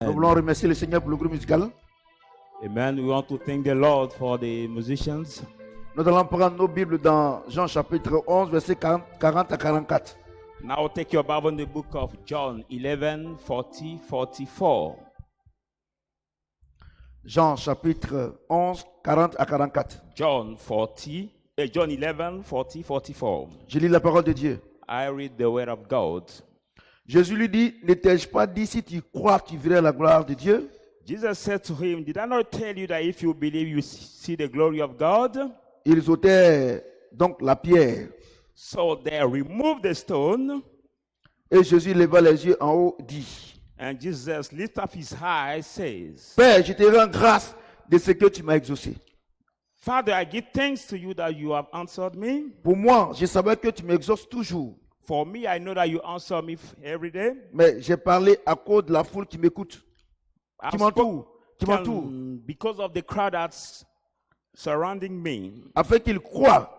Nous voulons remercier le Seigneur pour le groupe musical. Amen. We want to thank the Lord for the musicians. Nous allons prendre nos Bibles dans Jean chapitre 11, versets 40 à 44. Now take your Bible in the book of John 11, 40, 44. Jean chapitre 11, 40 à 44. John 11, 40, 44. Je lis la parole de Dieu. I read the word of God. Jésus lui dit, ne t'ai-je pas dit, si tu crois, tu verras la gloire de Dieu? Jesus said to him, did I not tell you that if you believe, you see the glory of God? Ils ôtèrent donc la pierre. So they removed the stone, Et Jésus leva les yeux en haut, dit, and Jesus lifted up his eyes, says, Père, je te rends grâce de ce que tu m'as exaucé. Father, I give thanks to you that you have answered me. Pour moi, je savais que tu m'exauces toujours. For me, I know that you answer me every day. Mais j'ai parlé à cause de la foule qui m'écoute, I've qui m'entoure, qui m'entoure, spoken because of the crowd that's surrounding me, afin qu'ils croient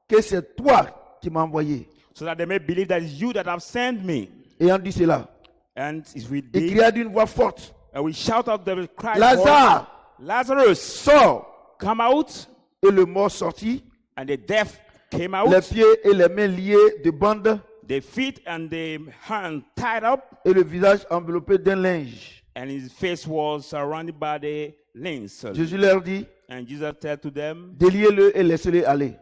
que c'est toi qui m'as envoyé. so that they may believe that it's you that have sent me. Ayant dit cela, And we il did, cria d'une voix forte, and we shout out the cry, Lazare, Lazarus, sors! come out. Et le mort sortit, And the deaf came les out, pieds et les mains liés de bandes the feet and the hand tied up, et le visage enveloppé d'un linge. and his face was surrounded by the links. Jésus leur dit, And Jesus said to them, déliez-le et laissez-le aller.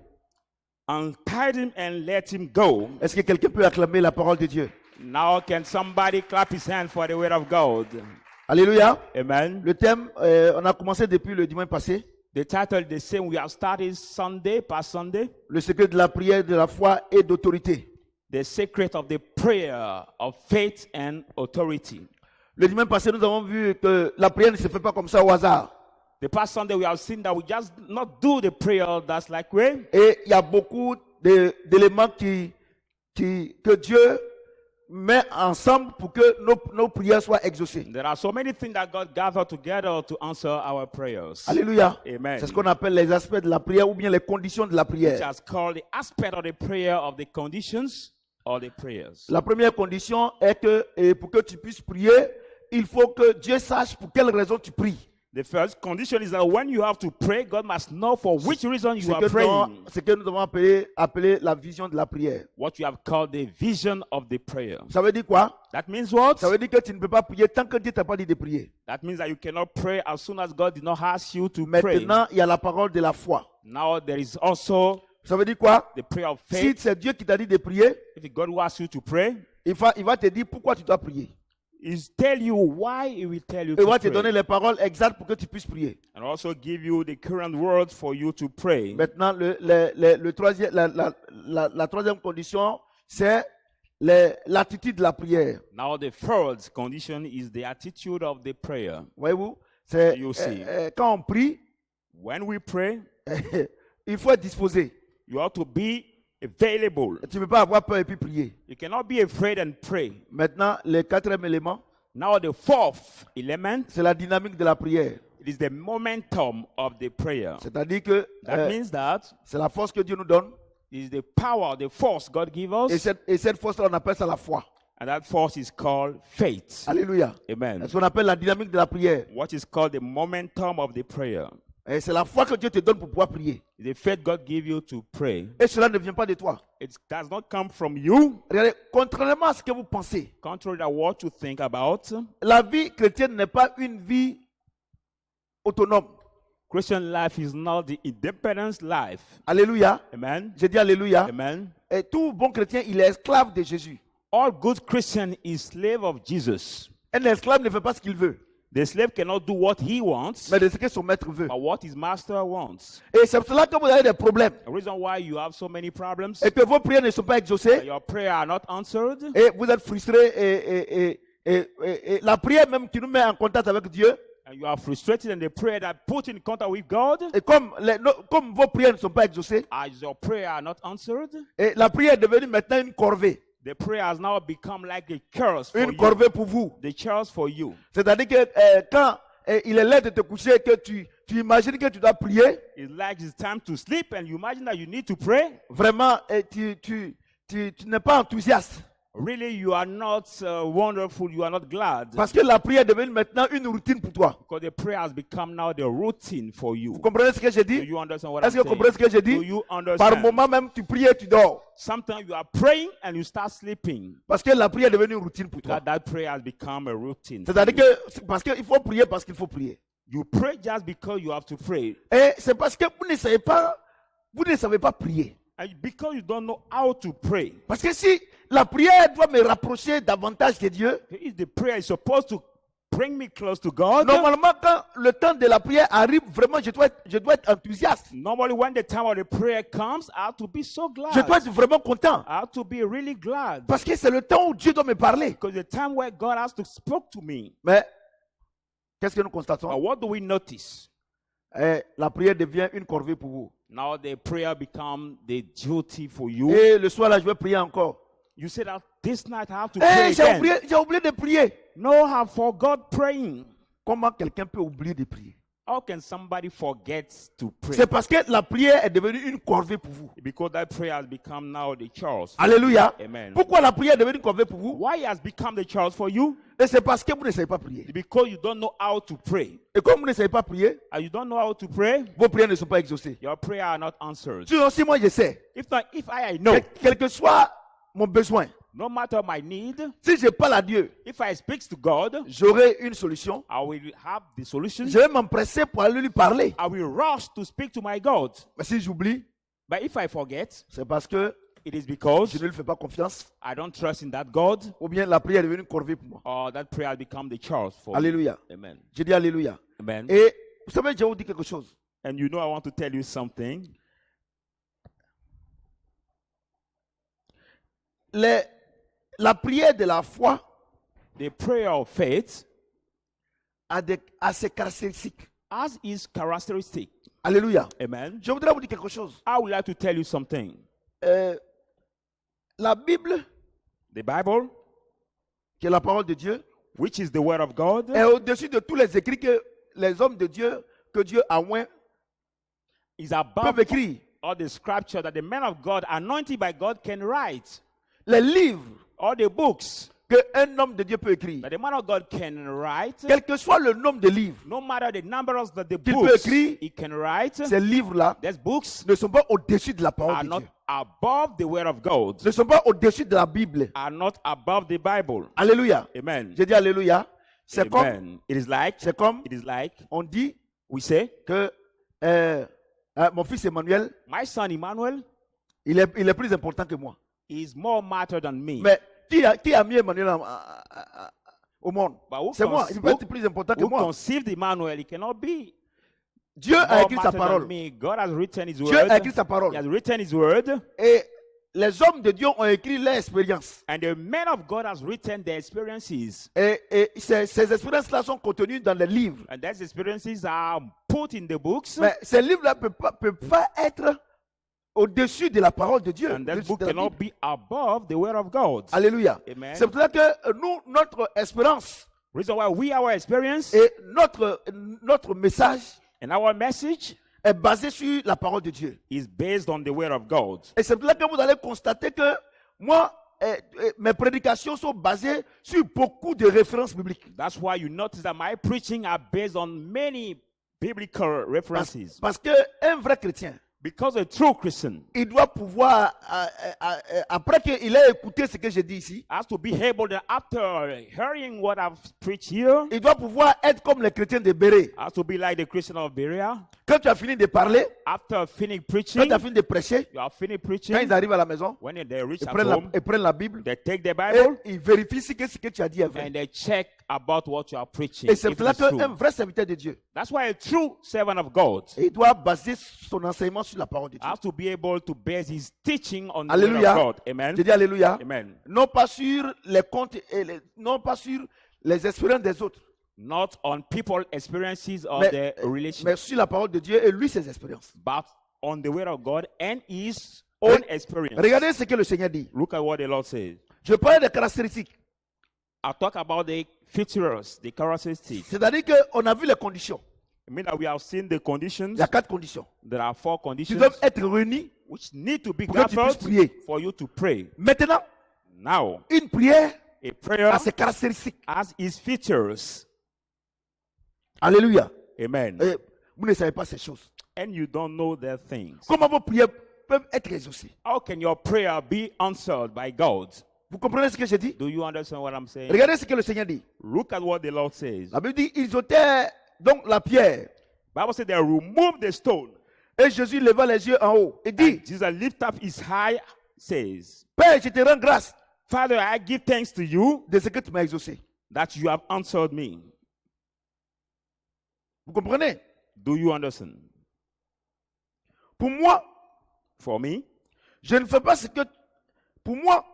untie him and let him go. Est-ce que quelqu'un peut acclamer la parole de Dieu? Now can somebody clap his hand for the word of God? Alléluia. Amen. Le thème, on a commencé depuis le dimanche passé. The title is the same. We have started Sunday, past Sunday. Le secret de la prière, de la foi et d'autorité. The secret of the prayer of faith and authority. Le dimanche passé, nous avons vu que la prière ne se fait pas comme ça au hasard. The past Sunday we have seen that we just not do the prayer that's like way. Et il y a beaucoup d'éléments que Dieu met ensemble pour que nos prières soient exaucées. There are so many things that God gathered together to answer our prayers. Alléluia. Amen. C'est ce qu'on appelle les aspects de la prière ou bien les conditions de la Which prière. has called the aspect of the prayer of the conditions or the prayers. La première condition est que pour que tu puisses prier, il faut que Dieu sache pour quelle raison tu pries. The first condition is that when you have to pray, God must know for which reason you are C'est praying. ce que nous avons appelé la vision de la prière. What you have called the vision of the prayer. Ça veut dire quoi? That means what? Ça veut dire que tu ne peux pas prier tant que Dieu t'a pas dit de prier. That means that you cannot pray as soon as God did not ask you to pray. Maintenant, il y a la parole de la foi. Now there is also Ça veut dire quoi? the prayer of Si faith. c'est Dieu qui t'a dit de prier, If God asks you to pray, il va te dire pourquoi tu dois prier. He's tell you why He will tell you Il va to te donner pray. les paroles exactes pour que tu puisses prier. And also give you the current words for you to pray. Maintenant, la troisième condition, c'est l'attitude de la prière. Now the third condition is the attitude of the prayer. Voyez-vous? C'est You see. quand on prie, When we pray, il faut être disposé. you have to be available. Tu ne peux pas avoir peur et puis prier. You cannot be afraid and pray. Maintenant, le quatrième élément, Now the fourth element, c'est la dynamique de la prière. it is the momentum of the prayer. C'est-à-dire que That means that c'est la force que Dieu nous donne. it is the power, the force God gives Et us, cette force-là, on appelle ça la foi. and that force is called faith. Alléluia. Amen. C'est ce qu'on appelle la dynamique de la prière. What is called the momentum of the prayer. Et c'est la foi que Dieu te donne pour pouvoir prier. The faith God gives you to pray. Et cela ne vient pas de toi. It does not come from you, Regardez, contrairement à ce que vous pensez, contrary to what you think about. la vie chrétienne n'est pas une vie autonome. Christian life is not the independent life. Alléluia. Amen. J'ai dit Alléluia. Amen. Et tout bon chrétien, il est esclave de Jésus. All good Christian is slave of Jesus. Un esclave ne fait pas ce qu'il veut, The slave cannot do what he wants, mais de ce que son maître veut. but what his master wants. Et c'est pour cela que vous avez des problèmes. The reason why you have so many problems, Et que vos prières ne sont pas exaucées. your prayers are not answered, Et vous êtes frustrés. Et la prière même qui nous met en contact avec Dieu. and you are frustrated, and the prayer that put in contact with God, Et comme vos prières ne sont pas exaucées, as your prayer are not answered, et la prière est devenue maintenant une corvée. the prayer has now become like a curse for Une you. corvée pour vous. The curse for you. C'est-à-dire que quand il est l'heure de te coucher, que tu imagines que tu dois prier, It's like it's time to sleep, and you imagine that you need to pray. vraiment, tu n'es pas enthousiaste. really you are not wonderful, you are not glad. Parce que la prière est devenue maintenant une routine pour toi. Because the prayer has become now the routine for you. Vous comprenez ce que j'ai Do dit? you understand what Est-ce I'm que vous comprenez saying? ce que j'ai Do dit? you Par understand? moment même, tu pries et tu dors. Sometimes you are praying and you start sleeping. Parce que la prière est devenue une routine pour toi. That prayer has become a routine. for C'est-à-dire you. que parce qu'il faut prier parce qu'il faut prier. You pray just because you have to pray. Et c'est parce que vous ne savez pas prier. And because you don't know how to pray. Parce que si la prière doit me rapprocher davantage de Dieu, If the prayer is supposed to bring me close to God, normalement quand le temps de la prière arrive, vraiment je dois être enthousiaste. normally when the time of the prayer comes, I have to be so glad. Je dois être vraiment content. I have to be really glad. Parce que c'est le temps où Dieu doit me parler. Because the time where God has to speak to me. Mais qu'est-ce que nous But constatons? what do we notice? La prière devient une corvée pour vous. Now the prayer becomes the duty for you. Et le soir là, je vais prier encore. You say that this night I have to pray J'ai again. oublié de prier. No, I forgot praying. Comment quelqu'un peut oublier de prier? How can somebody forget to pray? C'est parce que la prière est devenue une corvée pour vous. Because that prayer has become now the chores. Alléluia. Amen. Pourquoi la prière est devenue une corvée pour vous? Why it has become the chores for you? Et c'est parce que vous ne savez pas prier. Because you don't know how to pray. Et comme vous ne savez pas prier, And you don't know how to pray, vos prières ne sont pas exaucées. your prayers are not answered. Sinon, si moi je sais, If I know, quel que soit mon besoin, no matter my need, si je parle à Dieu, if I speak to God, j'aurai une solution. I will have the solution. Je vais m'empresser pour aller lui parler. I will rush to speak to my God. Mais si j'oublie, But if I forget, c'est parce que it is because je ne lui fais pas confiance. I don't trust in that God, Ou bien la prière est devenue une corvée pour moi. or that prayer has become the chores for me. Alléluia. Amen. Je dis Alléluia. Amen. Et vous savez, je vais vous dire quelque chose. And you know, I want to tell you something. La prière de la foi The prayer of faith a ses caractéristiques. has its characteristic. Alléluia. Amen. Je voudrais vous dire quelque chose. I would like to tell you something. La Bible, The Bible, qui est la parole de Dieu, which is the word of God, est au-dessus de tous les écrits que les hommes de Dieu, que Dieu a moins, is above peuvent écrire. all the scripture that the men of God, anointed by God, can write. Les livres All the books qu'un homme de Dieu peut écrire. that the man of God can write, Quel que soit le nombre de livres, no matter the numbers that the Qu'il peut books écrire, he can write, ces livres-là these books ne sont pas au-dessus de la parole are de not Dieu. above the word of God, Ne sont pas au-dessus de la Bible. are not above the Bible. Alléluia. Amen. J'ai dit Alléluia. C'est comme, Amen. It is like on dit we say, que mon fils Emmanuel, my son Emmanuel il est plus important que moi. is more matter than me. Mais qui a mis Emmanuel au monde? But who C'est moi. Il peut être plus important que who moi. conceived Emmanuel? He cannot be Dieu a more écrit sa matter than parole. me. God has written His Dieu word. a écrit sa He parole. has written His word, Et les hommes de Dieu ont écrit leur expérience. and the men of God has written their experiences, Et ces expériences-là sont contenues dans les livres. and those experiences are put in the books. Mais ces livres-là ne peuvent pas être au-dessus de la parole de Dieu. And that au-dessus book de la cannot Bible. be above the word of God. Alléluia. Amen. C'est pour ça que nous, notre espérance Reason why our experience et notre message and our message est basé sur la parole de Dieu. is based on the word of God. Et c'est pour ça que vous allez constater que moi, mes prédications sont basées sur beaucoup de références bibliques. That's why you notice that my preaching are based on many biblical references. Parce qu'un vrai chrétien, Because a true Christian il doit pouvoir, après qu'il ait écouté ce que j'ai dit ici, has to be able to, after hearing what I've preached here, il doit pouvoir être comme les chrétiens de Béret. has to be like the Christian of Berea. Quand tu as fini de parler, After finishing quand preaching, tu as fini de prêcher, you have finished quand preaching. ils arrivent à la maison, When they reach ils at prennent home, la Bible they take the et Bible ils vérifient si ce que tu as dit est vrai. and they check about what you are preaching. Et c'est if pour ça it's true. qu'un vrai serviteur de Dieu, That's why a true servant of God il doit baser son enseignement sur la parole de Dieu. has to be able to base his teaching on the Alléluia. word of God. Amen. Je dis Alléluia. Amen. Non pas sur les comptes non pas sur les expériences des autres, Not on people's experiences or mais, their relations, mais sur la parole de Dieu et lui ses expériences. but on the word of God and his own experience. Regardez ce que le Seigneur dit. Look at what the Lord says. Je parle des caractéristiques. I'll talk about the features, the characteristics. C'est-à-dire qu'on a vu les conditions. I mean that we have seen the conditions. Il y a 4 conditions There are 4 qui conditions doivent être réunies. which need to be Pour que tu puisses gathered prier. for you to pray. Maintenant, Now, Une prière a prayer a ses caractéristiques. has its features. Alléluia. Amen. Et vous ne savez pas ces choses. And you don't know their things. Comment vos prières peuvent être exaucées? How can your prayer be answered by God? Vous comprenez ce que je dis? Do you understand what I'm saying? Regardez ce que le Seigneur dit. Look at what the Lord says. La Bible dit, ils ôtèrent donc la pierre. Bible said they removed the stone. Et Jésus leva les yeux en haut et dit, And Jesus lift up his high, says, Père, je te rends grâce Father, I give thanks to you de ce que tu m'as exaucé. that you have answered me. Vous comprenez? Do you understand? Pour moi, For me, je ne fais pas ce que... Pour moi,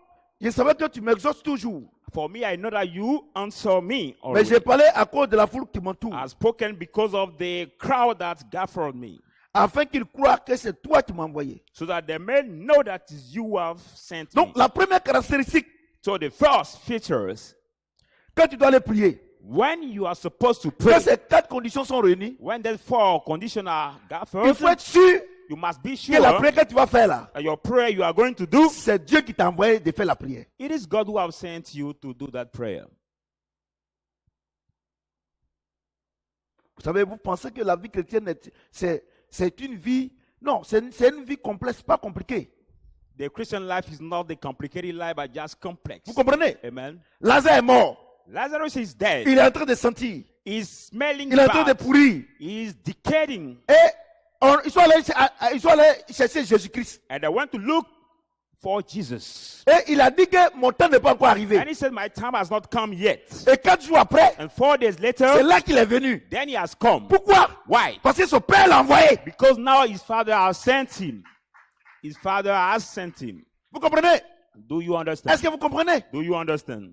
je savais que tu m'exauces toujours. I know that you answer me Mais already. j'ai parlé à cause de la foule qui m'entoure. I've spoken because of the crowd that gathered me, Afin qu'ils croient que c'est toi qui m'as envoyé. so that they may know that it's you who have sent me. Donc, la première caractéristique, So the first features, quand tu dois aller prier, when you are supposed to quand pray, ces 4 conditions sont réunies, when the four conditions are il gathered, faut être sûr you must be que la sure prière que tu vas faire là, that your prayer you are going to do, c'est Dieu qui t'a envoyé de faire la prière. it is God who have sent you to do that prayer. Vous savez, vous pensez que la vie chrétienne, c'est une vie... Non, c'est une vie complexe, pas compliquée. The Christian life is not the complicated life, but just complex. Vous comprenez? Amen. Lazare est mort. Lazarus is dead. Il est en train de sentir. He's smelling Il est en train de bad. pourrir. He's decaying. Et ils sont allés chercher Jésus-Christ. And I went to look for Jesus. Et il a dit que mon temps n'est pas encore arrivé. And he said, my time has not come yet. Et 4 jours après, And 4 days c'est later, là qu'il est venu. then he has come. Pourquoi? Why? Parce que son père l'a envoyé. Because now his father has sent him. His father has sent him. Vous comprenez? Do you Est-ce understand? que vous comprenez? Do you understand?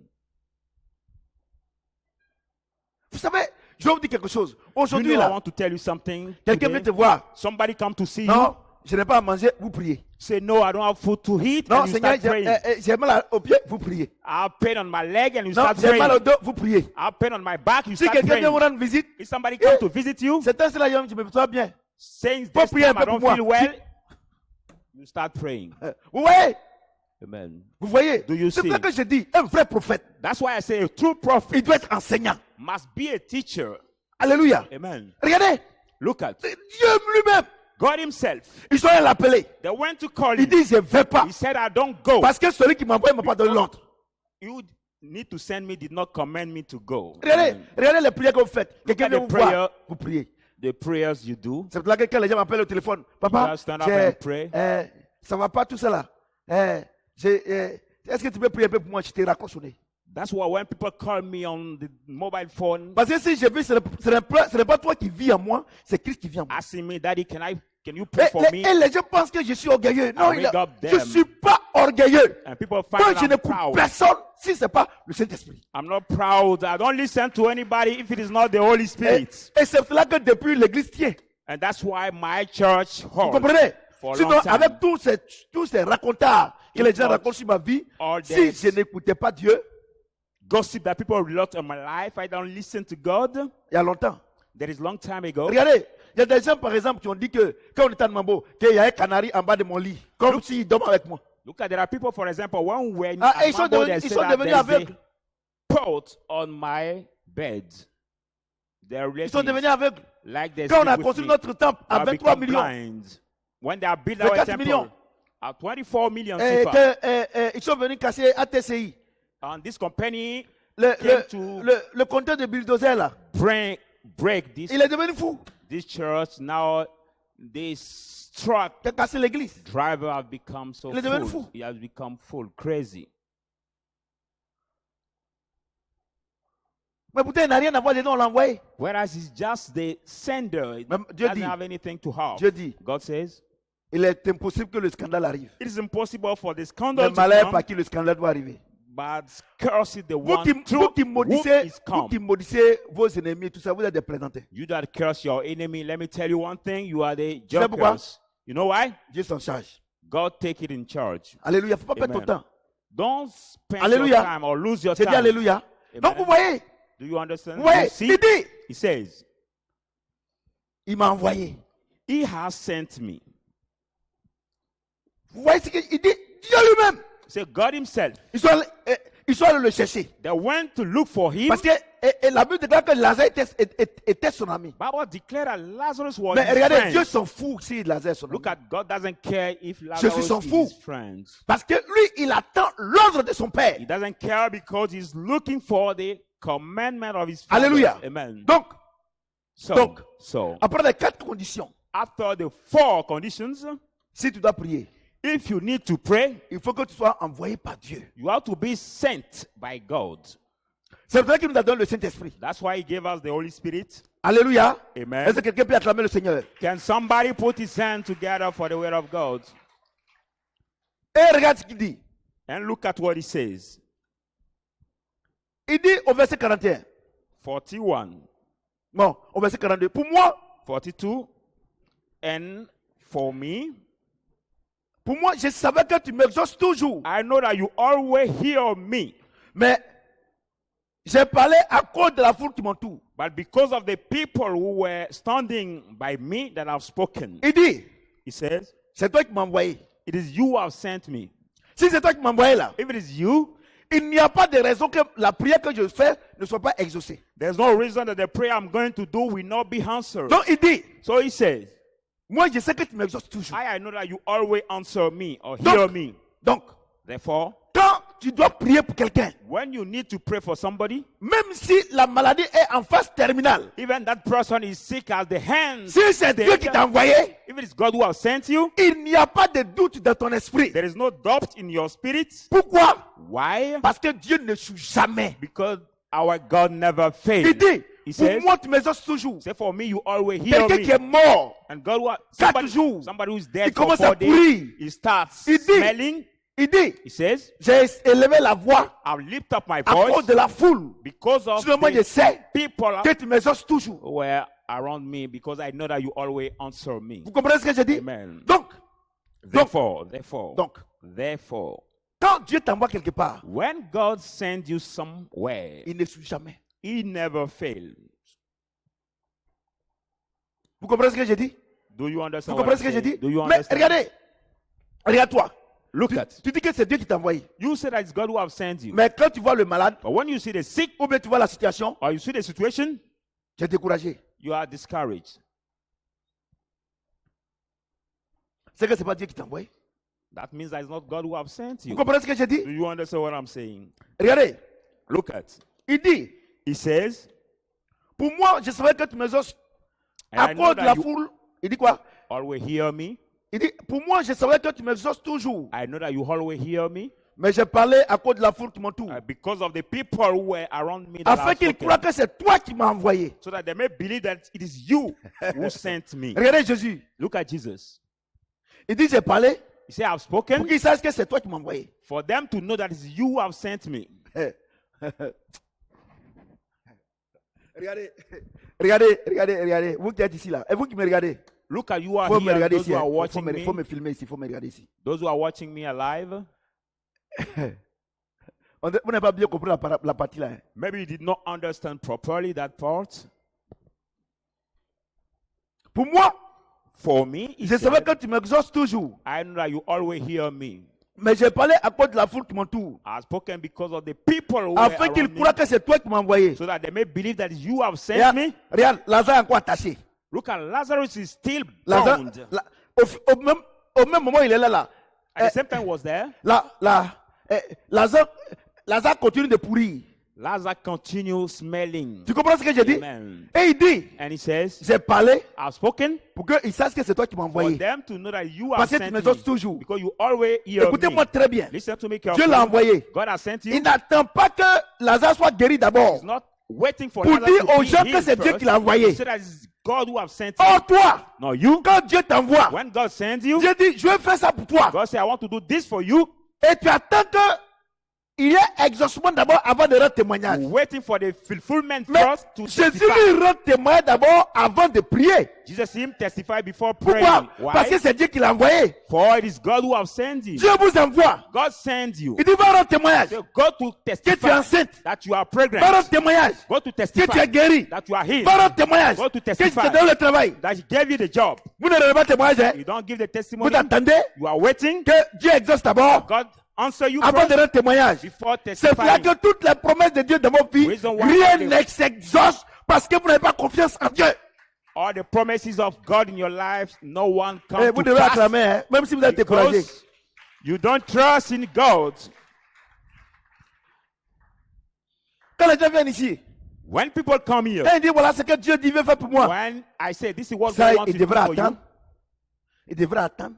Vous savez, je vais vous dire quelque chose. You Aujourd'hui, know, I là, want to tell you something. quelqu'un today. vient te voir. Somebody come to see Non, je n'ai pas à manger, vous priez. you. Say, no, I don't have food to eat. Non, And you Seigneur, start praying. j'ai mal au pied, vous priez. I have pain on my leg and you Non, start j'ai mal au praying. dos, vous priez. I have pain on my back, you Si start quelqu'un vient vous praying. rendre visite, If somebody comes Eh, to visit you, c'est un cela, je me sens bien. saying Faut this prier un time I peu pour don't feel moi. well, you start praying. Vous voyez? Amen. Vous voyez? Do you C'est pour ça see? que je dis, un vrai prophète, That's why I say a true prophet il doit être enseignant. must be a teacher. Alléluia. Amen. Regardez, Look at Dieu lui-même, God himself. ils sont allés l'appeler. They went to call Il him. dit, je ne vais pas. He said, I don't go. Parce que celui qui m'a envoyé ne m'a pas donné l'ordre. You need to send me did not command me to go. Regardez, Amen. regardez les prières que vous faites. Quelqu'un at vient the vous voir, prayer. vous priez. The prayers you do. C'est pour là que quand les gens m'appellent au téléphone, papa, just stand up and pray. ça va pas tout ça là. Est-ce que tu peux prier un peu pour moi? Je t'ai raccroché au nez. That's why when people call me on the mobile phone Parce que si je vis, ce n'est pas toi qui vis en moi, c'est Christ qui vit en moi. asking me, Daddy, can you pray for me? Et les gens pensent que je suis orgueilleux. Non, I wake up je them. ne suis pas orgueilleux. And people Moi, find je I'm n'écoute proud. personne si ce n'est pas le Saint-Esprit. I'm not proud. I don't listen to anybody if it is not the Holy Spirit. Et c'est cela que depuis l'église tient. And that's why my church Vous hall, comprenez? for a Sinon, long time, avec tous ces racontards que les gens not racontent sur ma vie, all si this je n'écoutais pas Dieu, gossip that people relate on my life, I don't listen to God. il y a longtemps. That is long time ago. Regardez, il y a des gens, par exemple, qui ont dit que quand on était à Mambo, qu'il y a un canari en bas de mon lit, comme s'il dorment avec moi. Look at there are people, for example, when we're in Ah, et ils sont Amabo, devenus, they ils say sont that devenus there's a aveugles. pot on my bed. They're Ils sont devenus relatives, aveugles. like they Quand on sleep a with construit me, notre temple à have 23 become millions, blind. When they are built 24 our temple millions. at 24 million et people, ils sont venus casser ATCI, and this company le came to compteur de bulldozer là, break this il est devenu fou. church. Now this truck Il a cassé l'église. driver have become so Il est devenu full. fou. He has become full, crazy. Mais pourtant, il n'a rien à voir dedans, on l'a envoyé. Whereas it's just the sender. It Même Dieu doesn't dit- have anything to have. Dieu dit, God says, il est impossible que le scandale arrive. it is impossible for the Le scandal to malheur come, par qui le scandale doit arriver. but curse is the Vous one qui, through vous qui whom maudissez, is vous come. qui maudissez vos ennemis, tout ça, vous êtes des plaisantés. You that curse your enemy, let me tell you one thing, you are the sais pourquoi? jokers. You know why? Dieu s'en charge. God take it in charge. Alléluia. Il ne faut pas perdre ton Amen. temps. Don't spend Alléluia. your time or lose your J'ai dit time. Alléluia. Donc vous voyez, Do you understand? vous voyez, You see? il dit, He says, il m'a envoyé. He has sent me. Vous voyez ce qu'il dit? Dieu lui-même. Say God himself. Ils sont allés le chercher. They went to look for him. Parce que et la Bible déclare que Lazare était son ami. Bible declared that Lazarus was Mais his regardez, friend. Dieu s'en fout si Lazare est son ami. Look at God doesn't care if suis Lazarus s'en is fout. his friend. Parce que lui, il attend l'ordre de son père. He doesn't care because he's looking for the commandment of his father. Alléluia. Amen. Donc, So, après les 4 conditions, after the 4 conditions, si tu dois prier, if you need to pray, il faut que tu sois envoyé par Dieu. you have to be sent by God. C'est vrai qu'il nous a donné le Saint-Esprit. That's why he gave us the Holy Spirit. Alléluia. Amen. Est-ce que quelqu'un peut acclamer le Seigneur? Can somebody put his hand together for the word of God? Et regarde ce qu'il dit. And look at what he says. Il dit au verset 41. 41, Non, au verset 42. Pour moi, 42, and for me, je savais que tu m'exauces toujours. I know that you always hear me. Mais j'ai parlé à cause de la foule qui m'entoure. But because of the people who were standing by me that I've spoken, Il dit, he says, c'est toi qui m'as envoyé. it is you who have sent me. Si c'est toi qui m'as envoyé là, If it is you, il n'y a pas de raison que la prière que je fais ne soit pas exaucée. there's no reason that the prayer I'm going to do will not be answered. Donc il dit, So he says, moi je sais que tu m'exauces toujours. I know that you always answer me or hear me. Donc, Therefore, quand tu dois prier pour quelqu'un, when you need to pray for somebody, même si la maladie est en phase terminale, even that person is sick as the hands, si c'est Dieu qui t'a envoyé, if it is God who has sent you, il n'y a pas de doute dans ton esprit. there is no doubt in your spirit. Pourquoi? Why? Parce que Dieu ne joue jamais. Because our God never Il fails. dit, He pour says, moi tu m'exauces toujours. say for me, you always hear Quelqu'un qui me. est mort, And God, what? 4 jours, Somebody who's il dead for commence 4 à days, pourrir. he starts Il dit, smelling. Il dit, He says, j'ai élevé la voix I'll lift up my à cause voice de la foule. because of Sinon, moi je the sais people que tu m'exauces toujours. who were around me, because I know that you always answer me. Vous comprenez ce que je dis? Amen. Donc, Therefore, quand Dieu t'envoie quelque part, when God sends you somewhere, il ne suit jamais. he never fails. Vous comprenez ce que je dis? Do you Vous understand comprenez what ce I'm que je saying? dis? Do you Mais understand? regardez, regarde-toi. Look at. Tu dis que c'est Dieu qui t'a envoyé. You say that it's God who have sent you. Mais quand tu vois le malade, But when you see the sick ou bien tu vois la situation, or you see the situation, tu es découragé. you are discouraged. C'est que ce n'est pas Dieu qui t'a envoyé. That means that it's not God who have sent Vous you. comprenez ce que je dis? Do you understand what I'm saying? Regardez, Look at. il dit, He says, pour moi, je savais que tu m'exauces and à I know cause de la that you foule. Il dit quoi? always hear me. Il dit, pour moi, je savais que tu m'exauces toujours. I know that you always hear me. Mais j'ai parlé à cause de la foule qui m'entoure. Because of the people who were around me, that Afin I've qu'ils spoken, croient que c'est toi qui m'as envoyé. so that they may believe that it is you who sent me. Regardez Jésus. Look at Jesus. Il dit, j'ai parlé He said, I've pour spoken qu'ils sachent que c'est toi qui m'as envoyé. for them to know that it's you who have sent me. Regardez, regardez, regardez, regardez. Vous qui êtes ici là. Et vous qui me regardez. Look at you are Faut me here, regarder those ici. who Hein. are Faut watching me, faut me, me filmer ici. Faut me regarder ici. those who are watching me alive. Vous n'avez pas bien compris la partie là. Hein. Maybe you did not understand properly that part. Pour moi, For me, he je savais said, que tu m'exauces toujours. I know that you always hear me. Mais j'ai parlé à cause de la foule qui m'entoure. I have spoken because of the people who were Afin qu'ils around me, croient que c'est toi qui m'as envoyé. so that they may believe that you have sent Regarde, me. regarde, Lazare est encore attaché. Look at Lazarus is still Lazare, bound. au même moment, il est là. At the same time was there. Lazare continue de pourrir. Lazarus continues smelling. Tu comprends ce que j'ai dit? Amen. Et il dit, And he says, j'ai parlé I've spoken pour qu'ils sachent que c'est toi qui m'as for envoyé. them to know that you have Parce que tu sent m'exauces me. toujours. Because you always hear me. Écoutez-moi très bien. Listen to me Dieu carefully. l'a envoyé. God has sent Il you. n'attend pas que Lazare soit guéri d'abord. He's not waiting for Pour Lazarus dire to aux be gens que healed c'est Dieu first. qui l'a envoyé. He said that it's God who have sent you. Or toi, No, you. quand Dieu t'envoie, When God sends you, Dieu dit, je vais faire ça pour toi. God said, I want to do this for you. Et tu attends que il y ait exaucement d'abord avant de rendre témoignage. Waiting for the fulfillment Mais first to Jésus testify. lui rend témoignage d'abord avant de prier. Jesus him testify before praying. Pourquoi? Why? Parce que c'est Dieu qui l'a envoyé. For it is God who have sent you. Dieu vous envoie. God sends you. Il dit, va rendre témoignage So go to que tu es testify enceinte. that you are Va rendre pregnant. témoignage Go to que tu es testify guéri. that you are healed. Va rendre témoignage Go to que tu testify te donnes le travail. that he gave you the job. Vous ne donnez pas témoignage. Hein? You don't give the Vous testimony. attendez You are waiting. que Dieu exauce d'abord God answer you avant de first rendre témoignage. before C'est là testifying. que toutes les promesses de Dieu dans vos vies, Reason why rien all the- ne s'exauce parce que vous n'avez pas confiance en Dieu. All the promises of God in your life, no one Eh, comes vous to devez pass acclamer, hein, même si vous êtes découragé. because you don't trust in God. Quand les gens viennent ici, When people come here, quand ils disent voilà ce que Dieu dit veut faire pour moi, when I say this is what ça, God wants il to do devrait for you, attendre. Il devrait attendre.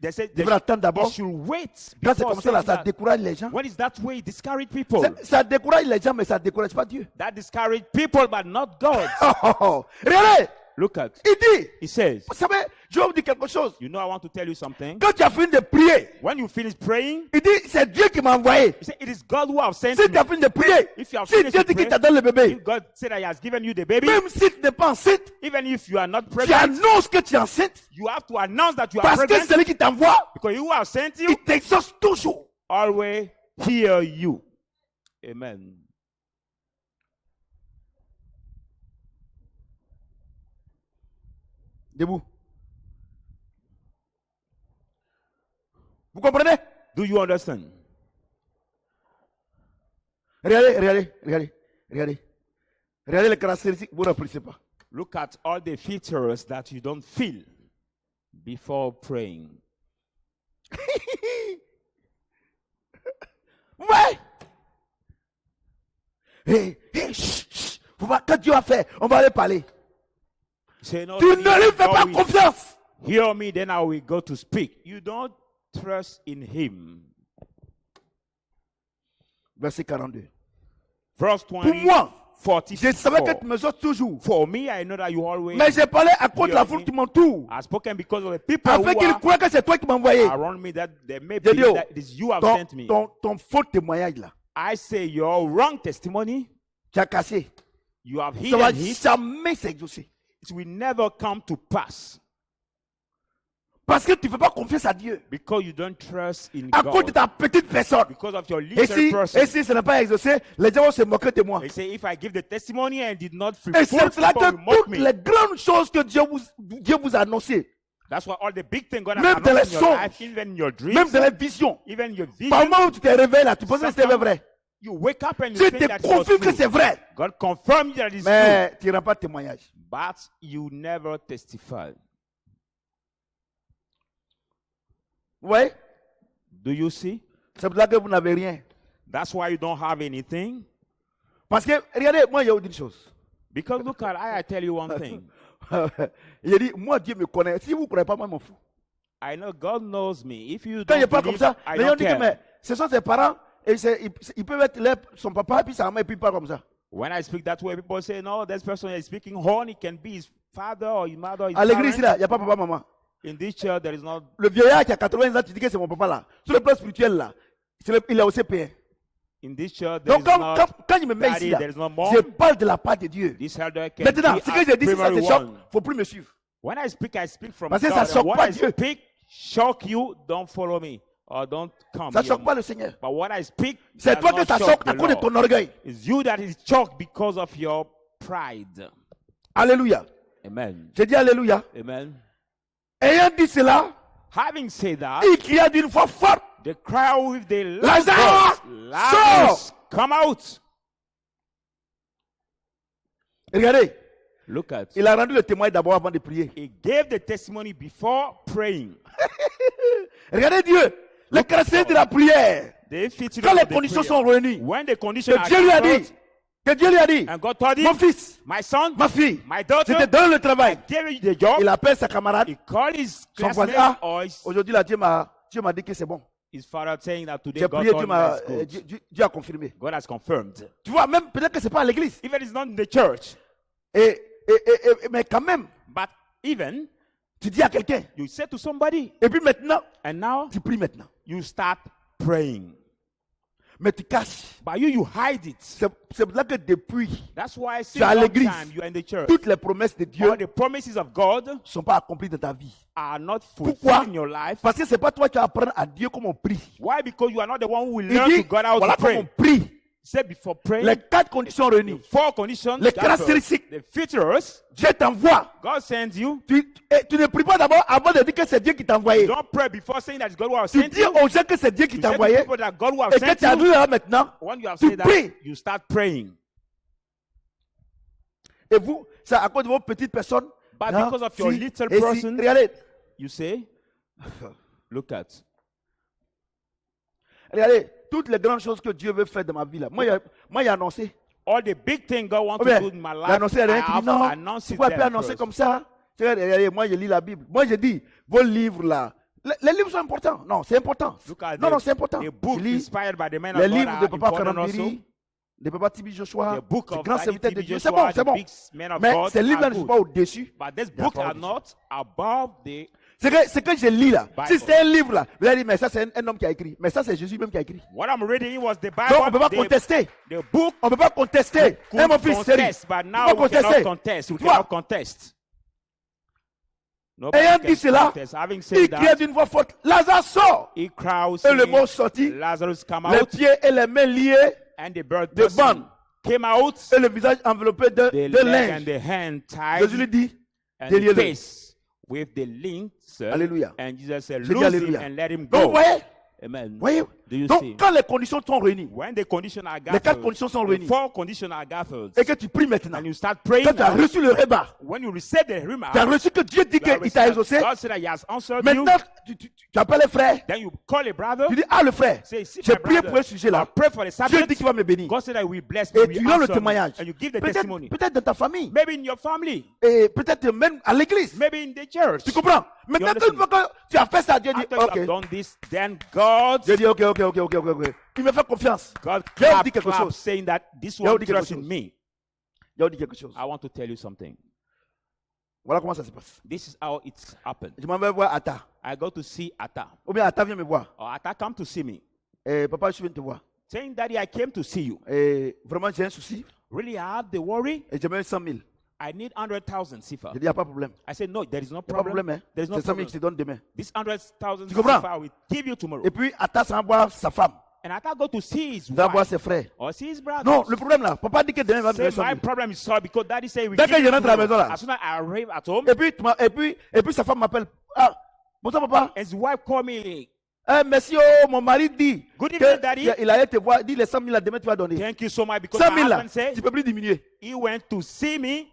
they say Il devrait attendre they d'abord. should wait. Quand c'est before comme ça, là, saying ça that. décourage les gens. When is that way? It discourage people. Ça décourage les gens, mais ça ne décourage pas Dieu. That discourage people, but not God. Oh, oh, oh. Regardez, Look at. il dit, He says, vous savez, je vais vous dire quelque chose. you know, I want to tell you something. Quand tu as fini de prier, When you finish praying, il dit, c'est Dieu qui m'a envoyé. you say, it is God who have sent Si tu me. as fini de prier, If you have si finished Dieu to dit qu'il pray, t'a donné le bébé, if God said that He has given you the baby, même si tu n'es pas enceinte, even if you are not tu pregnant, annonces que tu es enceinte. you have to announce that you are Parce que pregnant celui qui t'envoie, because you who have sent il you t'exauce toujours. always hear you. Amen. Debout. Vous comprenez? Do you understand? Regardez, regardez, regardez, regardez. Regardez les caractéristiques, vous ne remplissez pas. Look at all the features that you don't feel before praying. Ouais. Hé, hé, chut, chut. Quand Dieu a fait, on va aller parler. Say, no, Tu ne lui fais God pas will confiance. hear me, then I will go to speak. You don't trust in Him. Verset 42. Verse Pour 20, moi, 44. je savais que tu me sautes toujours. For me, I know that you always Mais j'ai parlé à cause de la foule qui m'entoure. are spoken because of the people Afin who qu'ils are croient que c'est toi qui m'as envoyé. around me, that they may J'ai dit, believe oh, that it is you have sent me. ton faux témoignage là, I say your wrong testimony, tu as cassé. you have Ça va hidden it, jamais s'exaucer. it will never come to pass Parce que tu ne fais pas confiance à Dieu. because you don't trust in À cause de God. ta petite personne. Because of your Et little person. si ce n'est pas exaucé, les gens vont se moquer de moi. They say, if I give the testimony and did not Et fulfill, c'est là people que will mock toutes me. les grandes choses que Dieu vous a annoncées, That's why all the big things God has Même dans announced les in your songes, life, even in your dreams, même dans les visions, even your par vision, moment où tu t'es réveillé là, tu pensais que c'était vrai. you wake up and you Dieu think te that it was confirme que true. c'est vrai. God confirmed that it's true, Mais tu n'auras pas de témoignage. but you never testify. Vous voyez? Do you see? C'est pour ça que vous n'avez rien. That's why you don't have anything. Parce que, regardez, moi, il y a une chose. Because look at, I tell you one thing. Il a dit, moi, Dieu me connaît. Si vous ne croyez pas, moi, je m'en fous. I know God knows me. If you Quand il don't parle comme believe, ça, I les gens don't disent que care. mais, ce sont ses parents, et ils peuvent être son papa, et puis sa maman, et puis il parle comme ça. When I speak that way, people say, no, this person is speaking horn. It can be his father or his mother or his À l'église, parent. là, il n'y a pas papa, maman. In this church, there is not. Le vieillard qui a 80 ans, tu dis que c'est mon papa là. Sur le plan spirituel là, il est au CPN. In this church, there Donc is not. quand il me met daddy, ici là, there is no mom. je parle de la part de Dieu. This elder can Maintenant, be ce que a je dis, si ça primary te choque, one. il ne faut plus me suivre. When I speak from Parce que God. ça And choque what pas I Dieu. speak shock you, don't follow me or don't come. Ça ne here. choque pas le Seigneur. But what I speak, C'est does toi que not ça shock choque the à cause de Lord. ton orgueil. It's you that is shocked because of your pride. Alléluia. Amen. J'ai dit Alléluia. Amen. Ayant dit cela, Having said that, il cria d'une voix forte. the crowd with the loud Lazarus, voice, Lazarus, come out. Regardez, Look at. il a rendu le témoin d'abord avant de prier. He gave the testimony before praying. Regardez Dieu, les caractéristiques de la prière. The features Quand of les the conditions prayer. sont réunies, When the conditions que are Dieu lui a fulfilled, dit, que Dieu lui a dit, and God told him, mon fils, my son, ma fille, my je daughter, te donne le I travail. gave you the job. Il appelle sa camarade, He called his son voisin. classmate Ah, or his aujourd'hui là, Dieu m'a dit que c'est bon. father saying that today J'ai God prié, told Dieu, me that's good. Dieu a confirmé. God has confirmed. Tu vois, même peut-être que c'est pas à l'église. Even it's not in the church, Mais quand même, but even tu dis à quelqu'un. you say to somebody, Et puis maintenant, and now tu pries maintenant. you start praying. Mais tu caches. But you hide it. C'est pour ça que depuis, That's why I say Tu es à long l'église. time you are in the church. toutes les promesses de Dieu All the promises of God ne sont pas accomplies dans ta vie. are not Pourquoi? fulfilled in your life. Parce que c'est pas toi qui vas apprendre à Dieu comment on prie. Why? Because you are not the one who will Il learn dit, to God how voilà to comment on pray. prie. Said before praying, les 4 conditions réunies, 4 conditions, les caractéristiques, the features, Dieu t'envoie. God sends you. Tu ne pries pas d'abord avant de dire que c'est Dieu qui t'a You envoyé. don't pray before saying that it's God who has Tu sent dis you. aux gens que c'est Dieu qui You t'a say to envoyé people that God who has et que sent tu as you. vu là maintenant. When you have Tu said that, pries. you start praying. Et vous, c'est à cause de vos petites personnes. But là, because of your si, little et si, person, regardez, you say, look at. regardez, toutes les grandes choses que Dieu veut faire dans ma vie là. Moi, il a annoncé. All the big things God wants Ou bien, to do in my il a life, annoncé, il y a I rien qui dit have non. announced C'est it quoi peut there annoncer first. comme ça? Regardez, moi, je lis la Bible. Moi, je dis, vos livres là. Les livres sont importants. Non, c'est important. Look at Non, c'est important. the book Je lis inspired by the man les of God livres de are Papa important also. Karambiri, de Papa Tibi Joshua, The book c'est of grand Daddy serviteur de T.B. Dieu. C'est Joshua, bon, c'est the bon. big men of Mais God ces livres-là are ne sont good. pas au-dessus. But these de la books parole are de Dieu. not above the Ce que je lis là, Bible. si c'est un livre là, vous allez dire, mais ça c'est un homme qui a écrit. Mais ça c'est Jésus même qui a écrit. what I'm reading was the Bible. Donc on ne peut pas contester. The book On ne peut pas contester. could Mon fils, c'est contest, but now on peut we pas cannot contester. contest. We Tu vois? cannot contest. Nobody Ayant can dit cela, contest. Having il said criait that, d'une voix forte, Lazare sort. he crowds Et le saying, mot sortit, Lazarus come les out, pieds et les mains liés and the bird de person bandes came out, et le visage enveloppé the de leg and linge. the hand tied, Jésus lui dit, and déliez-le. the face with the link. Alléluia. And Jesus said, J'ai dit loose him alléluia. and let him Donc, go. vous voyez, Amen. voyez. Do you Donc, see? quand les conditions sont réunies, When the conditions are les gathered, 4 conditions sont the réunies, 4 conditions are gathered, et que tu pries maintenant, and you start praying, quand tu as reçu le rebat, when you receive the rhema, tu as reçu que Dieu dit you have qu'il t'a received exaucé, that God said that He has answered you. maintenant tu appelles les frères, Then you call a brother. tu dis, ah le frère, Say, see j'ai my prié brother, pour ce sujet I là, pray for the Dieu subject. dit qu'il va me bénir. God said that we bless me, Et we tu donnes le answer me, témoignage. and you give the testimony. Peut-être dans ta famille, Maybe in your family, et peut-être même à l'église. maybe in the church. Tu comprends? Maintenant, understand? une fois que tu as fait ça, Dieu dit, After you have ok. done this, then God, Dieu dit, ok. Il me fait confiance. God Dieu clap, dit quelque clap, chose. saying that this Dieu one dit quelque trusts in chose. me. Dieu dit quelque chose. I want to tell you something. Voilà comment ça se passe. This is how it's happened. Je m'en vais voir Atta. I go to see Atta. Ou bien Atta vient me voir. Or Atta come to see me. Et papa, je viens te voir. Saying, Daddy, I came to see you. Et vraiment, j'ai un souci. Really, I have the worry. Et j'aimerais 100 000. I need 100,000 sifa. Je dis, il n'y a pas de problème. I said, no, there is no Il n'y a pas de problem. problème. Hein? There is no C'est 100 000 problem. que je te donne demain. This 100,000 Tu comprends? sifa I will give you tomorrow. Et puis, Atta s'en va voir sa femme. And Atta go to see his Il va voir wife ses frères. or see his brother. Non, le problème là, papa dit que demain il va me donner Say, 100 my 000. problem is solved because Daddy said we Dès give que you je rentre à la tomorrow. maison là. As soon as I arrive at home, Et puis sa femme m'appelle. Ah, bonsoir papa. his wife called me. Merci, oh, mon mari dit Good evening, Daddy. qu'il allait te voir. Dit les 100 000 là, demain tu vas donner. Thank you so much because 100 my 000 là, husband said tu peux plus diminuer. he went to see me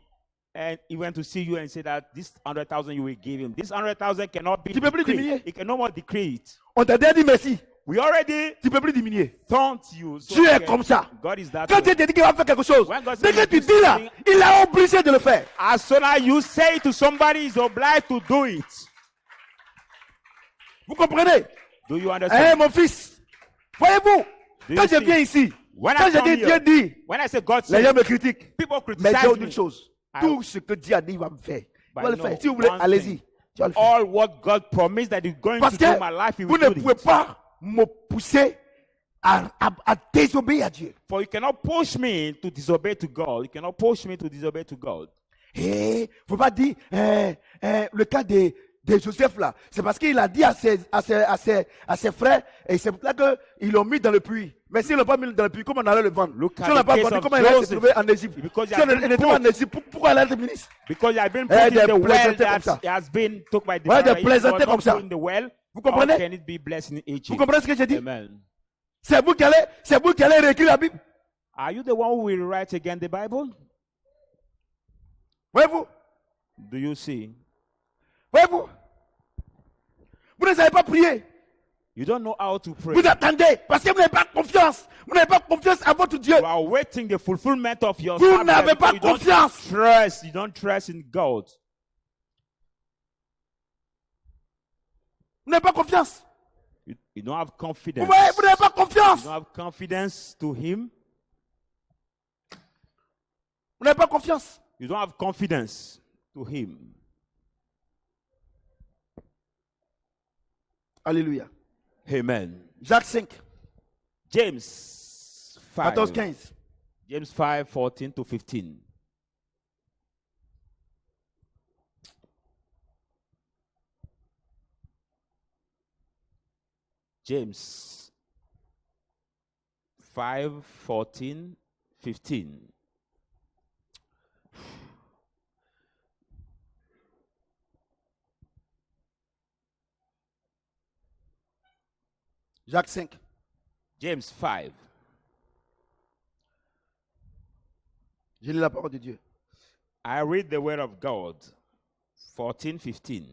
and he went to see you and said that this 100,000 you will give him. This 100,000 cannot be Tu peux plus decreed. diminuer. He can no more decree it. On t'a déjà dit merci. We already Tu peux plus diminuer. taunt you. So Dieu est okay, comme ça. God is that Quand way. Dieu te dit qu'il va faire quelque chose, When God dès says que tu do dis là, something, il est obligé de le faire. as soon as you say to somebody, is obliged to do it. Vous comprenez? Do you Eh, understand? mon fils, voyez-vous, Do quand you je see? viens ici, When quand I je come dis Dieu here, dit, when I say God les gens said, me critiquent. people Mais criticize j'ai me. une chose. I- Tout ce que Dieu a dit, il va me faire. Il But va le no, faire. Si vous voulez, one allez-y. thing. Tu vas le faire. All what God promised that He's going Parce to do in my life, He que vous will ne do pouvez it. pas me pousser à désobéir à Dieu. For you cannot push me to disobey to God. You cannot push me to disobey to God. Et il ne faut pas dire le cas de Joseph là. C'est parce qu'il a dit à ses frères, et c'est pour ça qu'ils l'ont mis dans le puits. Mais s'ils ne l'ont pas mis dans le puits, comment on allait le vendre? Look Si at on n'a the pas case vendu, of comment il allait se Joseph. trouver en Égypte? Because Si he on had been n'était pas en put. Égypte, pourquoi il allait être ministre? Because you have been Eh, put in des the well plaisantais comme ça. that has been took by the Ouais, des Pharaoh. If plaisantais God comme not ça. put in the well, Vous how comprenez? can it be blessed in Vous Egypt? comprenez ce que j'ai dit? Amen. C'est vous qui allez réécrire la Bible. Are you the one who will write again the Bible? Voyez-vous? Do you see? Voyez-vous? Vous ne savez pas prier. You don't know how to pray. Vous attendez parce que vous n'avez pas confiance. Vous n'avez pas confiance à votre Dieu. You are waiting the fulfillment of your Vous salvation n'avez pas because you don't confiance. trust. You don't trust in God. Vous n'avez pas confiance. You don't have Vous confidence. voyez, vous n'avez pas You confiance. don't have confidence to Him. Vous n'avez pas confiance. You don't have confidence to Him. Alléluia. Amen. Jacques 5, James 5. 14, 15. James 5, 14 to 15. James 5, 14, 15. Jacques 5. James 5. Je lis la parole de Dieu. I read the word of God. 14, 15.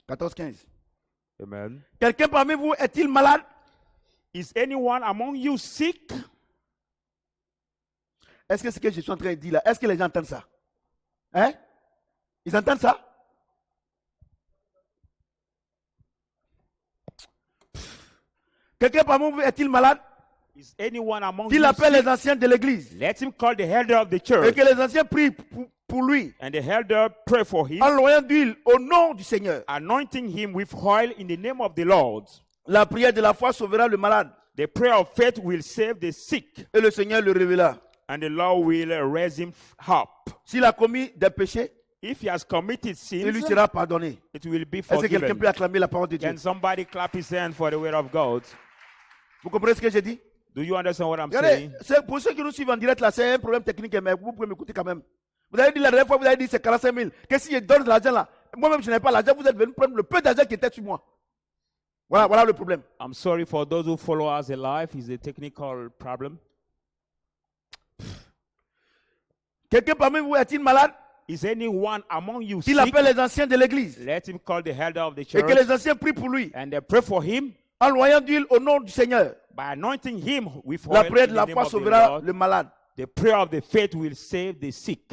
14, 15. Amen. Quelqu'un parmi vous est-il malade? Is anyone among you sick? Est-ce que ce que je suis en train de dire là, est-ce que les gens entendent ça? Hein? Ils entendent ça? Quelqu'un parmi vous est-il malade? Is anyone among Qu'il you appelle sick? les anciens de l'église Let him call the elder of the et church, que les anciens prient pour lui and the elder pray for him, en l'oignant d'huile au nom du Seigneur. anointing him with oil in the name of the Lord. La prière de la foi sauvera le malade The prayer of faith will save the sick, et le Seigneur le révéla. and the Lord will raise him up. S'il a commis des péchés, If he has committed il lui sins, sera pardonné. it will be Est-ce que quelqu'un forgiven. peut acclamer la parole de Dieu? Can somebody clap his hand for the word of God? Vous comprenez ce que j'ai dit? Do you understand what I'm Regardez, saying? c'est pour ceux qui nous suivent en direct là, c'est un problème technique, mais vous pouvez m'écouter quand même. Vous avez dit la dernière fois, vous avez dit c'est 45 000. Qu'est-ce que si je donne de l'argent là? Moi-même, je n'ai pas l'argent, vous êtes venu prendre le peu d'argent qui était sur moi. Voilà le problème. I'm sorry for those who follow us alive. It's a technical problem. Quelqu'un parmi vous est-il malade? Is anyone among you Qu'il sick? appelle les anciens de l'église Let him call the elder of the et que church, les anciens prient pour lui and they pray for him en l'oignant d'huile au nom du Seigneur. by anointing him with La oil prière in de the la name foi of the sauvera Lord. le malade. The prayer of the faith will save the sick.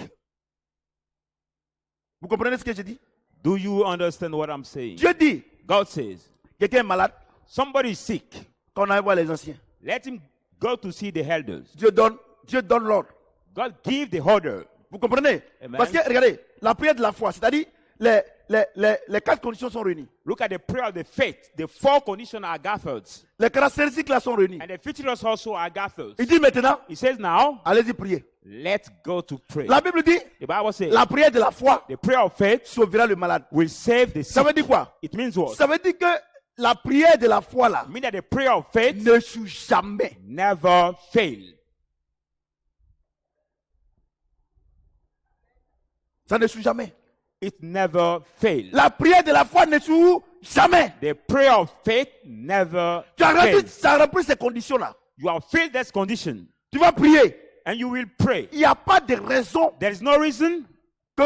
Vous comprenez ce que je dis? Do you understand what I'm saying? Dieu dit, God says, quelqu'un est malade, somebody is sick. qu'on aille voir les anciens. Let him go to see the elders. Dieu donne l'ordre. God give the order. Vous comprenez? Amen. Parce que, regardez, la prière de la foi, c'est-à-dire les 4 conditions sont réunies. Look at the prayer of the faith. The 4 conditions are gathered. Les caractéristiques là sont réunies. And the features also are gathered. Il dit maintenant, He says now, allez-y prier. let's go to pray. La Bible dit, The Bible says, la prière de la foi the prayer of faith sauvera le malade. will save the Ça veut sick. dire quoi? It means what? Ça veut dire que la prière de la foi là It means that the prayer of faith ne joue jamais. never fail. Ça ne joue jamais. It never fails. La prière de la foi ne joue jamais. The prayer of faith never Tu as rempli, fails. ça remplit ces conditions là. You have filled this condition, Tu vas prier. and you will pray. Il n'y a pas de raison There is no reason que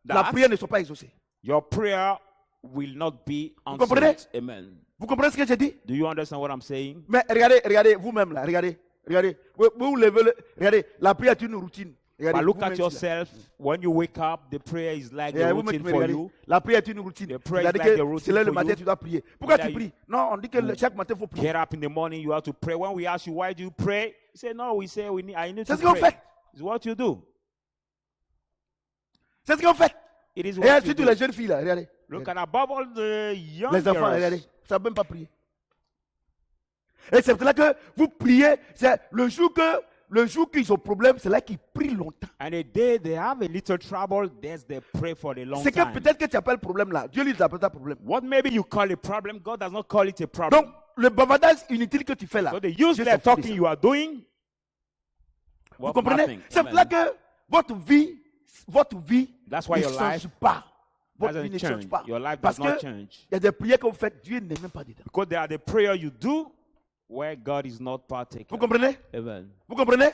la That- prière ne soit pas exaucée. your prayer will not be comprenez? answered. Amen. Vous comprenez ce que j'ai dit? Do you understand what I'm saying? Mais regardez vous-même là, regardez. Vous levez regardez, la prière est une routine. Regardez, But look vous-même, at c'est là. yourself. When you wake up, the prayer is like Regardez, a vous-même, routine mais for regardez, you. la prière est une routine. The prayer is C'est-à-dire like que a routine c'est là le for matin you. tu dois prier. Pourquoi That tu you- pries? Non, on dit que chaque matin il faut prier. Get up in the morning, you have to pray. When we ask you why do you pray, you say no. We say I need C'est to ce qu'on pray. fait. It's what you do. C'est ce qu'on fait. It is Regardez, what you surtout do. les jeunes filles là, regardez. Look at above all the young Les enfants, girls. regardez, ils ne savent même pas prier. Et c'est pour là que vous priez, c'est le jour qu'ils ont problème, c'est là qu'ils prient longtemps. And the day they have a little trouble, there's they pray for a long C'est que time. peut-être que tu appelles problème là. Dieu lui appelle ça problème. What maybe you call a problem, God does not call it a problem. Donc, le bavardage inutile que tu fais là. So the Dieu useless s'en fout de talking ça. you are doing, Vous what comprenez? nothing. C'est pour là que votre vie That's why ne your change life pas. Votre vie doesn't ne change change. pas. Your life Parce does not que change. il y a des prières que vous faites, Dieu n'est même pas dedans. Because there are the prayer you do where God is not Vous partaking. comprenez? Amen. Vous comprenez?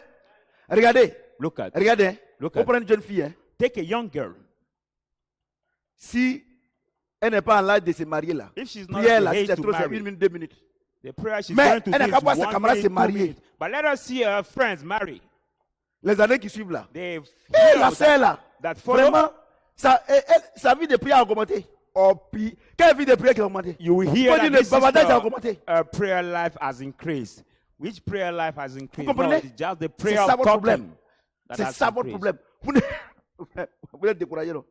Regardez, Look at. regardez. Hein. Look Vous at. prenez une jeune fille. Hein. Take a young girl. Si elle n'est pas en l'âge de se marier là, If she's not prière at là, the si age c'est to trop, c'est marry, 1 minute, 2 minutes. the prayer she's Mais going to elle n'a do qu'à is voir ses 1 camarades minute, se 2 marier. minutes. But let her see her friends marry. Les années qui suivent là. They Et la feel sœur là, that follow. vraiment, sa vie de prière a augmenté. Oh, puis, quelle vie de prière qui a augmenté? You will hear Faut that dire, le this bavardage a sister, augmenté. her prayer life has increased. Which prayer life has increased? No, comprenez? it's just the C'est prayer ça of votre talking problème. that C'est has ça votre increased. problème. Vous êtes découragé, non?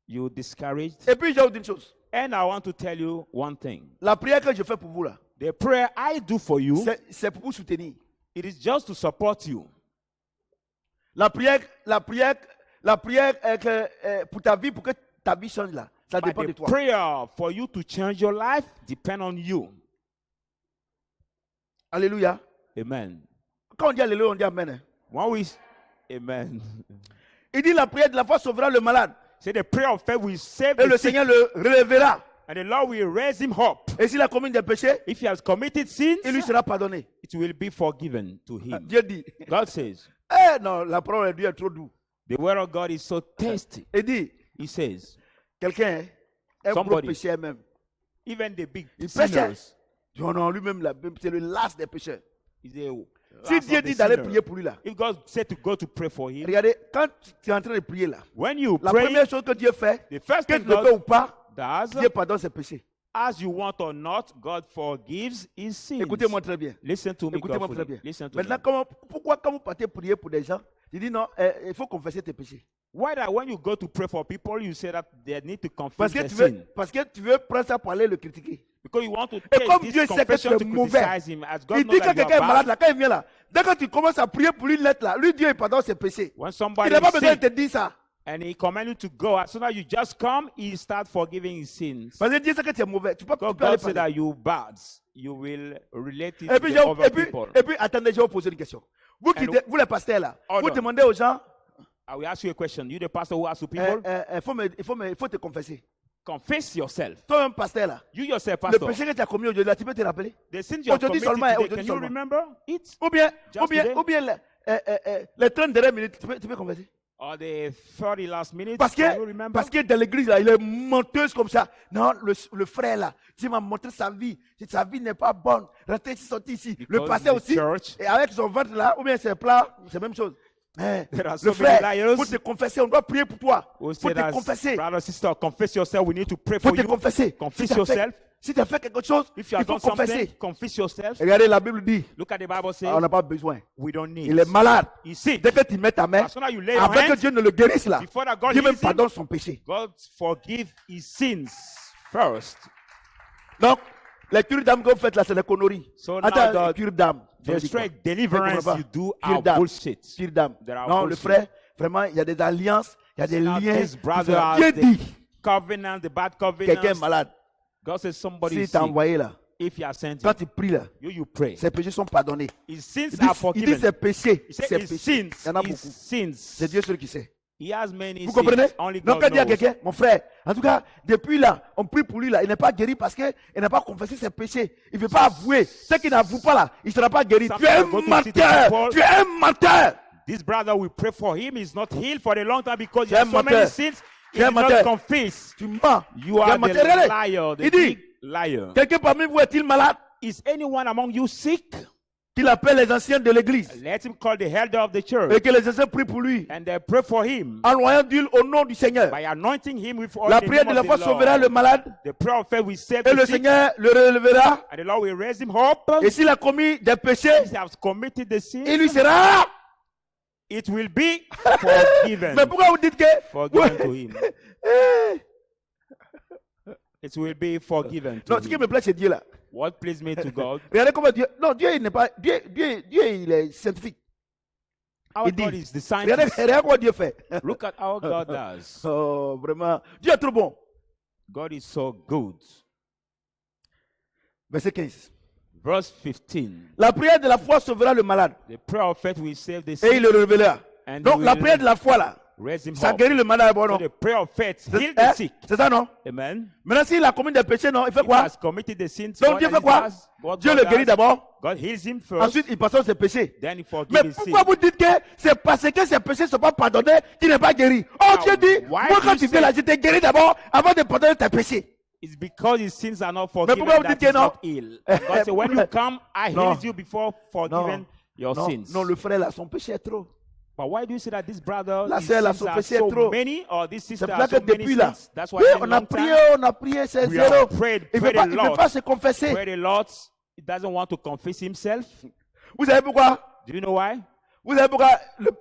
You discouraged. Et puis, je vais vous dire une chose. And I want to tell you one thing. La prière que je fais pour vous là, The prayer I do for you, c'est pour vous soutenir. it is just to support you. La prière pour ta vie, pour que ta vie change là. Ça But dépend de the toi. prayer for you to change your life depends on you. Alléluia. Amen. Quand on dit Alléluia, on dit Amen. Hein. When we, Amen. Il dit la prière de la foi sauvera le malade. Say the prayer of faith will save Et the le sick, Seigneur le relèvera. and the Lord will raise him up. Et s'il a commis des péchés, If he has committed sins, il lui sera pardonné. it will be forgiven to him. Dieu dit. God says, Eh non, la parole de Dieu est trop douce. the word of God is so tasty. Il dit, He says, quelqu'un est un gros Somebody. pécheur même. even the big Il pêche. sinners, Non, non, lui-même, c'est le last des pécheurs. is the Si last Dieu of the dit d'aller sinner. prier pour lui là, If God said to go to pray for him, regardez, quand tu es en train de prier là, when you la pray, première chose que Dieu fait, the first que thing tu le fais ou God pas, does, Dieu pardonne ses péchés. as you want or not, God forgives his sins. Écoutez-moi très bien. Listen to me Écoutez-moi très carefully. bien. Listen to Maintenant, me. pourquoi quand vous partez prier pour des gens, tu dis non, il faut confesser tes péchés. Why that when you go to pray for people, you say that they need to confess their Parce sin? que tu veux prendre ça pour aller le critiquer. Because you want to Et take comme this Dieu sait que tu confession es to mauvais, criticize him, as God il knows dit que that you quelqu'un est are malade bad. là, quand il vient là, dès que tu commences à prier pour lui, là, lui Dieu il pardonne ses péchés. When Il somebody n'a pas is besoin de sick te dire ça. and he commands you to go, as soon as you just come, he start forgiving his sins. Parce que Dieu sait que tu es mauvais. Tu peux Because aller God said parler. that you bad, you will relate it Et to puis, the other people. attendez, je vais vous poser une question. Vous, And- vous les pasteurs là, Hold vous on. demandez aux gens, I will ask you a question. You the pastor who asks to people, il faut te confesser. confess yourself. Toi, un pasteur là, You yourself, le pastor. péché que tu as commis aujourd'hui, là, tu peux te rappeler? The sins you have Aujourd'hui committed seulement, today, aujourd'hui can you seulement. remember it? Ou bien, Just today? les 30 dernières minutes, tu peux confesser? Or the 30 last minutes, Parce can you que, remember? parce que dans l'église, là, il est menteuse comme ça. Non, le frère, là, Dieu m'a montré sa vie. Sa vie n'est pas bonne. Rentrez ici, sorti ici. Le Because pasteur the aussi. church- Et avec son ventre, là, ou bien ses plats, c'est la même chose. Eh, There are le so many frère, liars faut te confesser. On doit prier pour toi. Who Faut say te that, confesser. brother, sister, confess yourself. We need to pray Faut for te you. confesser. Confess Si tu as fait- yourself. Si tu as fait quelque chose, If you il have faut done something, confesser. confess yourself. Regardez, la Bible dit, Look at the Bible says, on n'a pas besoin. we don't need. Il est malade. He's sick. Dès que tu mets ta main, As soon as you lay your avant que hands, Dieu ne le guérisse là, before that God Dieu même heals him, pardonne son péché. God forgive his sins first. Donc, les cures d'âme que vous faites là, c'est des conneries. So now Attends, the- cure d'âme. ça The veut dire quoi? straight deliverance Je comprends you pas. do Cure are d'âme. bullshit. Cure d'âme. There are Non, le bullshit. frère, vraiment, il y a des alliances, il y a des Now liens. this brother différents. has Dieu the dit, covenant, the bad quelqu'un est covenant. malade. God says somebody S'il is t'a sick. envoyé là, If he has sent quand you, tu pries là, you pray. ses péchés sont pardonnés. His sins Il are dit forgiven. ses péchés. He said Ses his péchés. sins, Il y en a his beaucoup. sins. C'est Dieu seul qui sait. He has many Vous sins. comprenez? Only Donc, God quand il dit à knows. quelqu'un, mon frère, en tout cas, depuis là, on prie pour lui là, il n'est pas guéri parce qu'il n'a pas confessé ses péchés. Il ne veut pas avouer. Ce qu'il n'avoue pas là, il ne sera pas guéri. Tu es un Sometimes I go to see the menteur. people. Tu es un menteur. This brother will pray for him. He's not healed for a long time because he Tu es has so un many menteur. sins. He Tu es un did not menteur. confess. Tu mens. You Tu es un are menteur. the Regardez. liar, the Il dit, big liar. quelqu'un parmi vous est-il malade? Is anyone among you sick? Qu'il appelle les anciens de l'église. Let him call the elder of the church Et que les anciens prient pour lui. and they pray for him En loyant d'huile au nom du Seigneur. by anointing him with oil La in the prière name de la of foi the sauvera le Lord. malade. The prayer of faith will save Et the le sick, Seigneur le relèvera. and the Lord will raise him up. Et s'il a commis des péchés, If he has committed the sin, il lui sera. it will be forgiven. Mais pourquoi vous dites que. Forgiven to him. Eh. It will be forgiven to Non, ce qui him. me plaît, c'est Dieu là. What pleased me to God? Regardez comment Dieu. Non, Dieu, il n'est pas. Dieu, il est scientifique. Our Il dit- God is the Regardez, scientist. regardez comment Dieu fait. Look at how God does. Oh, vraiment. Dieu est trop bon. God is so good. Verset 15. Verse 15. La prière de la foi sauvera le malade. The prayer of faith will save the Et sick il le révélera. and Donc, he la will prière de la foi là, raise him ça up. guérit le malade. Bon, So non. the prayer of faith C'est heal the sick. c'est ça, non? Amen. Maintenant, s'il a commis des péchés, non, il fait If he quoi? has committed the sins, Donc, what Dieu does fait he quoi? does? What Dieu God le guérit does? d'abord. God heals him first. Ensuite, il pardonne ses péchés. Then he forgives Mais his pourquoi sin. vous dites que c'est parce que ses péchés ne sont pas pardonnés qu'il n'est pas guéri? Oh, Now, Dieu dit, why moi do quand you tu viens là, say- je t'ai guéri d'abord avant de pardonner tes péchés. It's because his sins are not forgiven pourquoi vous that dites que he's non? not ill. God said, when you come, I Non. heal you before forgiving your Non, sins. non, le frère là, son péché est trop. But why do you say that this brother, La his sœur, là, sins son are péché est so trop. many, or this C'est sister pour ça has que so many depuis là, sins? That's why oui, it's been on a a long prié, time. c'est We zéro. have prayed, Il ne veut prayed a pas lot. se confesser. Pray a lot. He doesn't want to confess himself. Vous savez pourquoi? Do you know why? Vous savez pourquoi?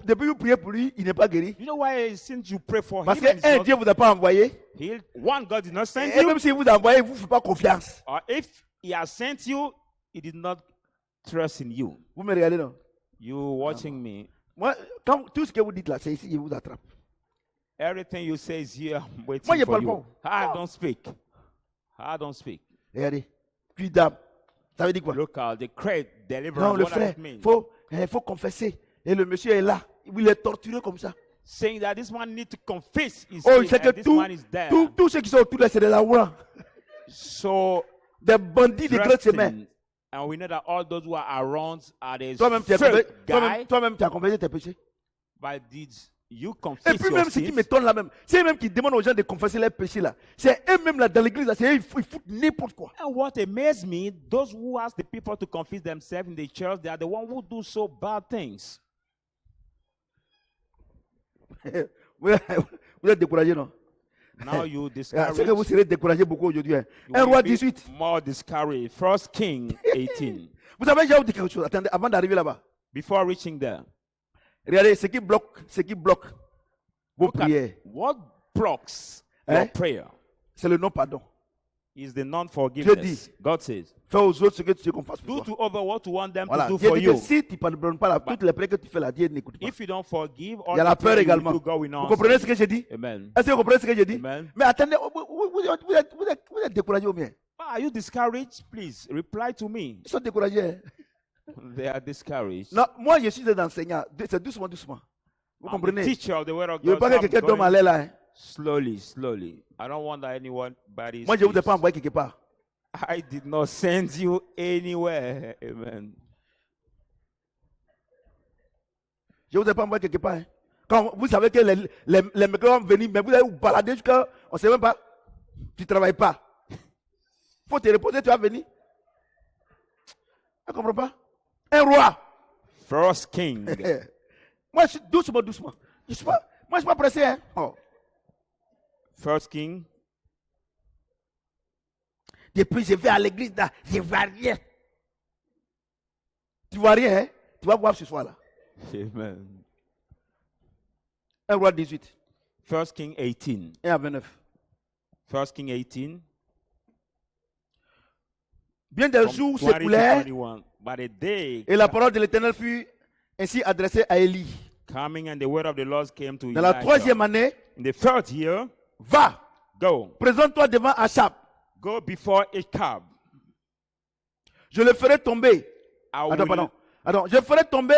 Depuis que vous priez pour lui, il n'est pas guéri. Do you know why since you pray for Parce him and que, un, he's Dieu not ne vous a pas envoyé. healed, one, God did not send Et you, même s'il vous a envoyé, il ne vous fait pas confiance. or if he has sent you, he did not trust in you. Vous me regardez, non? You watching me. Moi, quand tout ce que vous dites là, c'est ici, il vous attrape. Everything you say is here. I'm waiting Moi, je for parle you. pas. I don't speak. I don't speak. Regardez. Puis d'âme. Ça veut dire quoi? Look at the great Non, deliverance. le What does frère, it mean? faut confesser. Et le monsieur est là. Il est torturé comme ça. Saying that this man need to confess his Oh, sin il sait que and this man is there. tous ceux qui sont autour de là, c'est des laurents. So Des bandits de grands chemins. dressing, and we know that all those who are around are the Toi-même, tu as fake guy. toi-même, tu as confessé tes péchés. But did you Et confess puis your même ce qui sins? m'étonne là même, c'est eux-mêmes qui demandent aux gens de confesser leurs péchés là. C'est eux-mêmes là dans l'église là, c'est eux, ils foutent n'importe quoi. And what amazed me, those who ask the people to confess themselves in the church, they are the ones who do so bad things. Vous êtes découragés, non? Now you C'est que vous discouraged. serez découragés beaucoup aujourd'hui. Hein. You 1 will roi be 18. more discouraged. First King 18. Vous savez, j'ai vous dire quelque chose. Attendez, avant d'arriver là-bas. Before reaching there, Regardez, ce qui bloque vos look at prières, what blocks Eh? your prayer c'est le non-pardon. is the non-forgiveness. God says, Fais aux autres ce que tu veux qu'on fasse pour do toi. to others what you want them Voilà. to do Dieu for dit que you. si tu ne pardonnes pas toutes les prières que tu fais là, Dieu n'écoute pas. If you don't forgive, all Il y a la the peur things you également. do, God will Vous not comprenez answer. ce que j'ai dit? Amen. Est-ce que vous comprenez ce que j'ai dit? Amen. Mais attendez, vous êtes découragés ou bien? Are you discouraged? Please reply to me. Ils sont découragés. Hein? They are discouraged. Non, moi je suis un enseignant. C'est doucement, doucement. Vous I'm the comprenez? teacher of the word of Je ne veux God. pas so que I'm quelqu'un tombe à going l'air là. Hein? slowly, slowly. I don't want that anyone body. Moi je ne vous ai pas envoyé quelque part. I did not send you anywhere. Amen. Je ne vous ai pas envoyé quelque part. Hein? Quand vous savez que les migrants vont venir, mais vous allez vous balader jusqu'à. On ne sait même pas. Tu ne travailles pas. Il faut te reposer, tu vas venir. Tu ne comprends pas? Un roi. First King. Moi je suis doucement, doucement. Moi je ne suis pas pressé. Hein? Oh. First King. Depuis je vais à l'église là, je ne vois rien. Tu ne vois rien, hein? Tu vas voir ce soir là. Amen. 1 roi 18. First King 18. 1 à 29. First King 18. Bien des From jours 20 to s'écoulèrent 21. But a day et la parole de l'Éternel fut ainsi adressée à Élie. coming and the word of the Lord came to Dans la Elijah. troisième année, In the third year, va, go. présente-toi devant Achab. Go before Achab. Je le ferai tomber. I Attends, will, pardon. Attends, je ferai tomber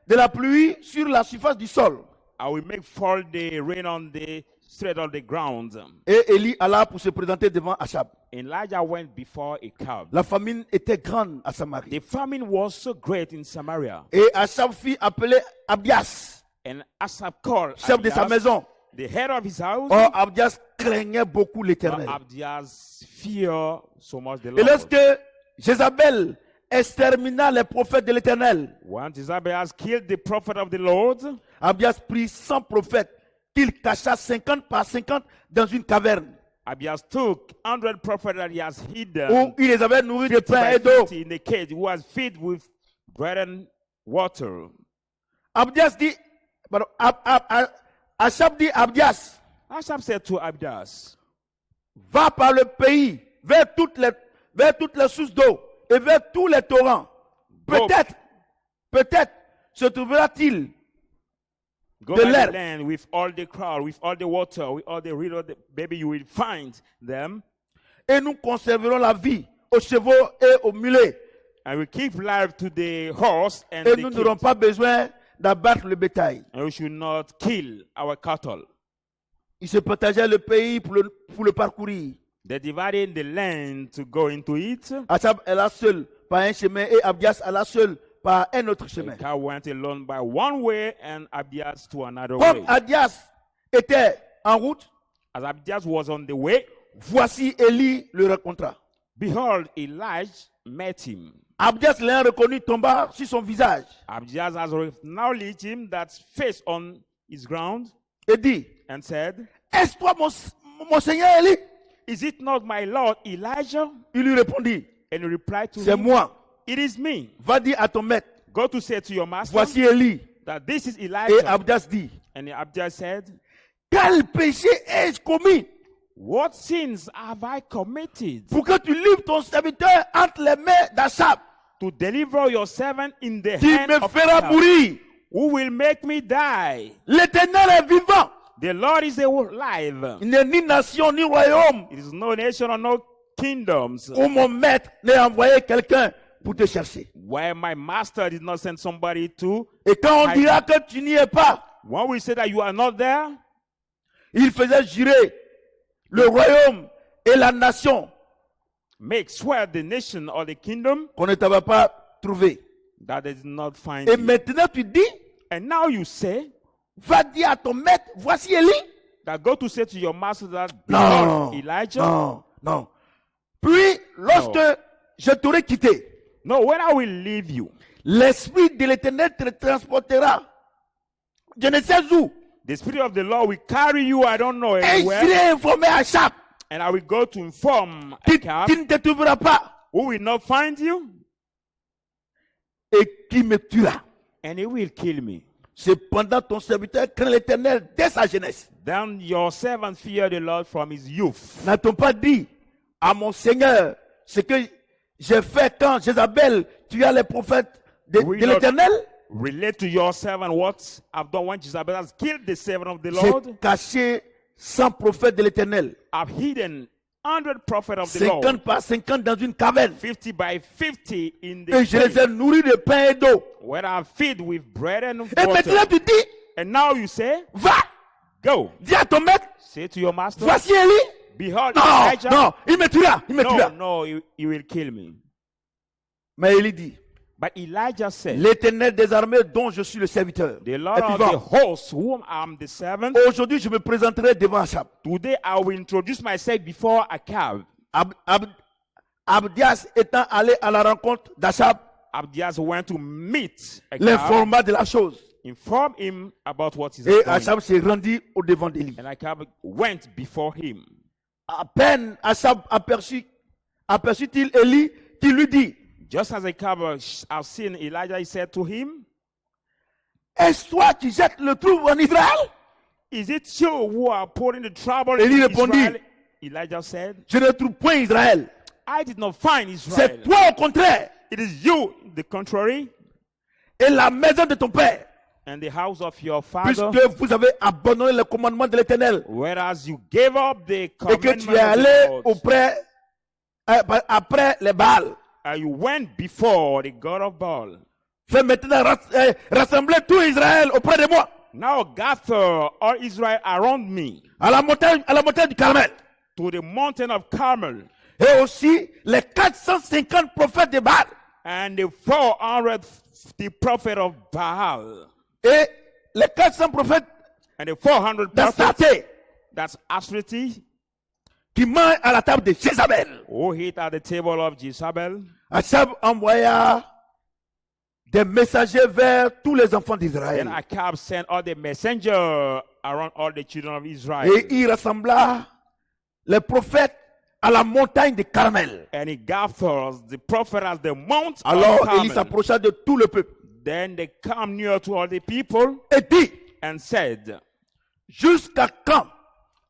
de la pluie sur la surface du sol. I will make fall the rain on the straight on the ground. Et Élie alla pour se présenter devant Achab. Elijah went before Achab. La famine était grande à Samarie. The famine was so great in Samaria. Et Achab fit appeler Abdias, And Achab called chef de sa Abdias, maison. the head of his house. Or Abdias craignait beaucoup But l'Éternel. Abdias fear so much the Et Lord. lorsque Jézabel extermina les prophètes de l'Éternel, When Jezebel has killed the prophet of the Lord, Abdias prit 100 prophètes qu'il cacha 50 par 50 dans une caverne Abdias took 100 prophets that he has hidden où il les avait nourris de pain by et d'eau. 50 in the cage, who was filled with bread and water. Abdias dit, pardon, Achab dit à Abdias, Achab said to Abdias, va par le pays, vers toutes les sources d'eau et vers tous les torrents. Go. Peut-être se trouvera-t-il go The by land. the land with all the crowd, with all the water, with all the river, maybe you will find them, et nous conserverons la vie aux chevaux et aux mulets. and we keep life to the horse and Et the nous n'aurons kids, pas besoin d'abattre le bétail. and we should not kill our cattle. Ils se partageaient le pays pour le parcourir. They divided the land to go into it. Achab alla seul par un chemin et Abdias alla seul par un autre chemin. Achab went alone by one way, and Abdias to another Comme way. Abdias était en route, As Abdias was on the way, voici Élie le rencontra. behold, Elijah met him. Abdias l'ayant reconnu tomba sur son visage Abdias has acknowledged him, that's face on his ground, et dit, and said, est-ce toi mon Seigneur Élie? is it not my Lord Elijah? Il lui répondit, And he replied to c'est him, moi. it is me. Va dire à ton maître, Go to say to your master voici Élie. that this is Et Elijah. Abdias dit, And Abdias said, quel péché ai-je commis what sins have I committed pour que tu livres ton serviteur entre les mains d'Achab, to deliver your servant in the qui hand me of fera Achab, mourir? who will make me die? L'Éternel est vivant, The Lord is alive. Il n'est ni nation ni royaume It is no nation or no kingdoms où mon maître n'ait envoyé quelqu'un pour te chercher. where my master did not send somebody to. Et quand on dira que tu n'y es pas, When we say that you are not there, il faisait jurer le royaume et la nation make swear the nation or the kingdom qu'on ne t'avait pas trouvé. that they did not find Et you. maintenant tu dis, And now you say va dire à ton maître, voici Élie. that go to say to your master that Non, behold, Elijah. non, non. Puis, lorsque je t'aurai quitté, No, when I will leave you, l'Esprit de l'Éternel te transportera. Je ne sais où. the Spirit of the Lord will carry you, I don't know Et anywhere, j'irai informer Achab and I will go to inform qui Achab, ne te trouvera pas who will not find you, et qui me tuera. and he will kill me. Cependant, ton serviteur craint l'Éternel dès sa jeunesse. Then your servant feared the Lord from his youth. N'a-t-on pas dit à mon Seigneur ce que j'ai fait quand Jézabel tua les prophètes de Oui, de Lord. l'Éternel? Relate to your servant what I've done when Jezebel has killed the servant of the Lord. J'ai caché 100 prophètes de l'Éternel, I've hidden 100 prophets of the Lord, 50 par 50 dans une caverne. 50 by 50 in the Et je les ai cave, nourris de pain et d'eau. where I feed with bread and Et maintenant water. tu dis, And now you say, va, go, dis à ton maître, say to your master, voici Élie. behold Non, Elijah. non, il me tuera, il me No, tuera. no, you will kill me. Mais Élie dit, But Elijah said, l'Éternel des armées dont je suis le serviteur the Lord est of vivant. the hosts, whom I am the servant, Aujourd'hui, je me présenterai devant Achab. today I will introduce myself before Achab. Abdias étant allé à la rencontre d'Achab, Abdias went to meet Achab, l'informa de la chose. inform him about what is Et doing. Achab s'est rendu au devant d'Élie. And Achab went before him. À peine Achab aperçut-il Élie qui lui dit, Just as Achab has seen Elijah, he said to him, est-ce toi qui jettes le trouble en Israël? is it you who are pouring the trouble Élie in répondit, Israel? Elijah said, Je ne trouve point Israël. I did not find Israel. C'est toi au contraire. It is you, the contrary, Et la maison de ton père. and the house of your father, Puisque vous avez abandonné le commandement de l'Éternel. whereas you gave up the Et que commandment tu es of allé the Lord, après les Baals. and you went before the God of Baal. Fais maintenant rassembler tout Israël auprès de moi. Now gather all Israel around me À la montagne du Carmel. to the mountain of Carmel, Et aussi les 450 prophètes de Baal. and the 450 prophet of Baal, Et les 400 prophètes and the 400 prophets, d'Astarté that's Asherity, qui mangent à la table de Jézabel. who eat at the table of Jezebel. Achab envoya des messagers vers tous les enfants Then d'Israël. Achab sent all the messenger around all the children of Israel. Et il rassembla les prophètes à la montagne de Carmel. And he gathers the prophet as the mount Alors of Élie Carmel. s'approcha de tout le peuple Then they come near to all the people et dit, and said, jusqu'à quand